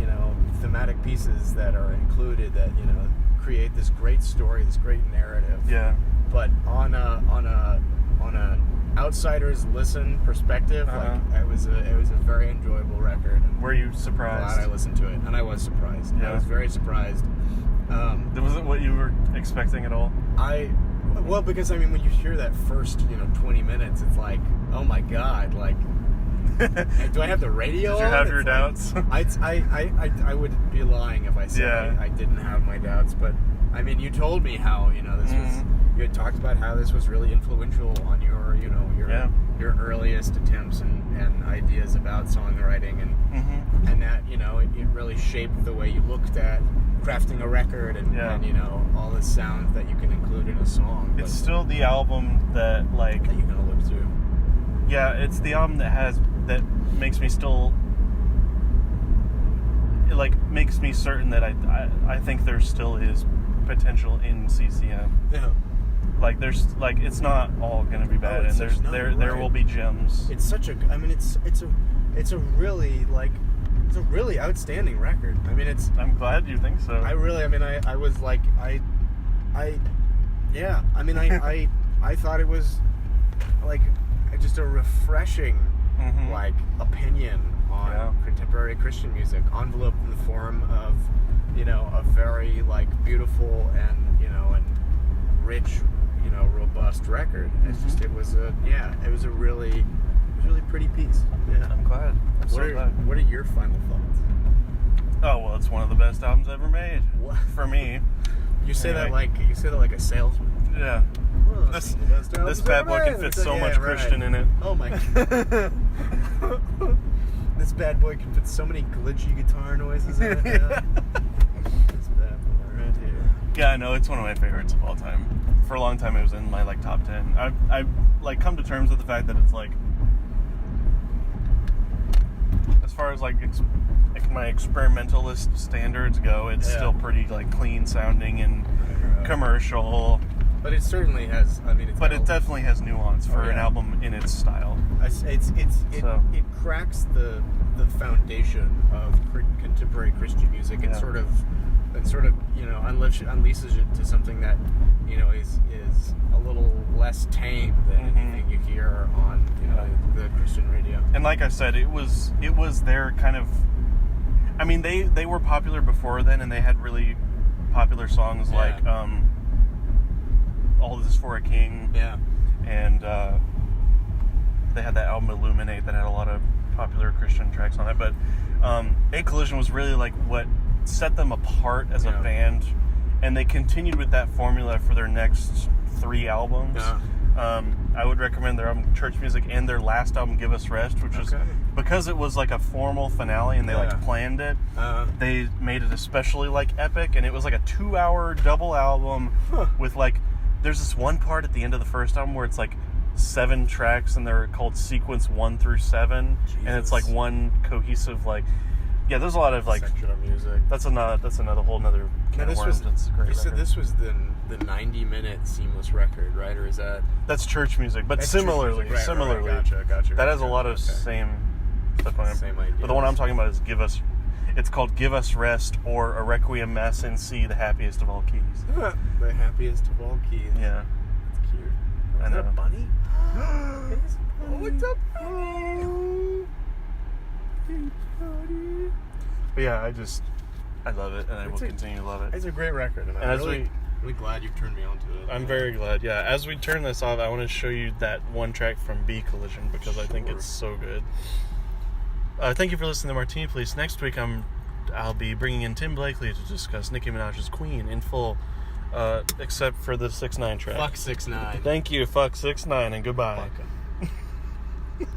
thematic pieces that are included that create this great story, this great narrative. Yeah. But on a outsider's listen perspective, it was a very enjoyable record. And were you surprised? I'm glad I listened to it, and I was surprised. Yeah. I was very surprised. Was it what you were expecting at all? Because when you hear that first 20 minutes, it's oh my God, do I have the radio on? Did you have your doubts? I would be lying if I said I didn't have my doubts, but you told me how this was. You had talked talked about how this was really influential on your your earliest attempts and ideas about songwriting, and that it really shaped the way you looked at crafting a record and all the sound that you can include in a song. It's still the album that you're gonna look to. Yeah, it's the album that makes me still makes me certain that I think there still is potential in CCM. Yeah. There's it's not all gonna be bad, and there will be gems. It's such a it's a really outstanding record. I'm glad you think so. I thought it was just a refreshing opinion on contemporary Christian music, enveloped in the form of a very beautiful and rich robust record. It's just it was a really pretty piece. Yeah, I'm glad. What are your final thoughts? Oh well, it's one of the best albums ever made. What? For me. You say that like a salesman. Yeah. Well, This bad boy can fit so much Christian in it. Oh my god. This bad boy can fit so many glitchy guitar noises in it. Yeah. This bad boy right here. Yeah, no, it's one of my favorites of all time. For a long time, it was in my top 10. I've come to terms with the fact that it's as far as my experimentalist standards go, it's still pretty clean sounding and commercial. But it certainly has. It definitely has nuance for an album in its style. It cracks the foundation of contemporary Christian music and sort of unleashes it to something that is a little less tame than anything you hear on the Christian radio. And like I said, it was their kind of. They were popular before then, and they had really popular songs like All This Is For a King. Yeah. And they had that album Illuminate that had a lot of popular Christian tracks on it. But A Collision was really what set them apart as a band, and they continued with that formula for their next 3 albums. I would recommend their album Church Music and their last album Give Us Rest, which was because it was a formal finale and they planned it. They made it especially epic, and it was a 2-hour double album with there's this one part at the end of the first album where it's 7 tracks, and they're called sequence 1 through 7. Jesus. And it's one cohesive there's a lot of section of music. That's another whole nother can of worms. It's a great record. Said this was the 90-minute seamless record, right? Or is that's Church Music? But similarly, right, gotcha. That has a lot of same stuff on it. Same idea. But the one I'm talking about is It's called Give Us Rest, or A Requiem Mass in C, the happiest of all keys. The happiest of all keys. Yeah. That's cute. Is that a bunny? Oh, it's a bunny. But yeah, I love it, and I will continue to love it. It's a great record, and I'm really glad you've turned me on to it. I'm very glad, yeah. As we turn this off, I want to show you that one track from B Collision, because I think it's so good. Thank you for listening to Martini Police. Next week, I'll be bringing in Tim Blakely to discuss Nicki Minaj's Queen in full, except for the 6ix9ine track. Fuck 6ix9ine. Thank you, fuck 6ix9ine, and goodbye. Fuck 'em.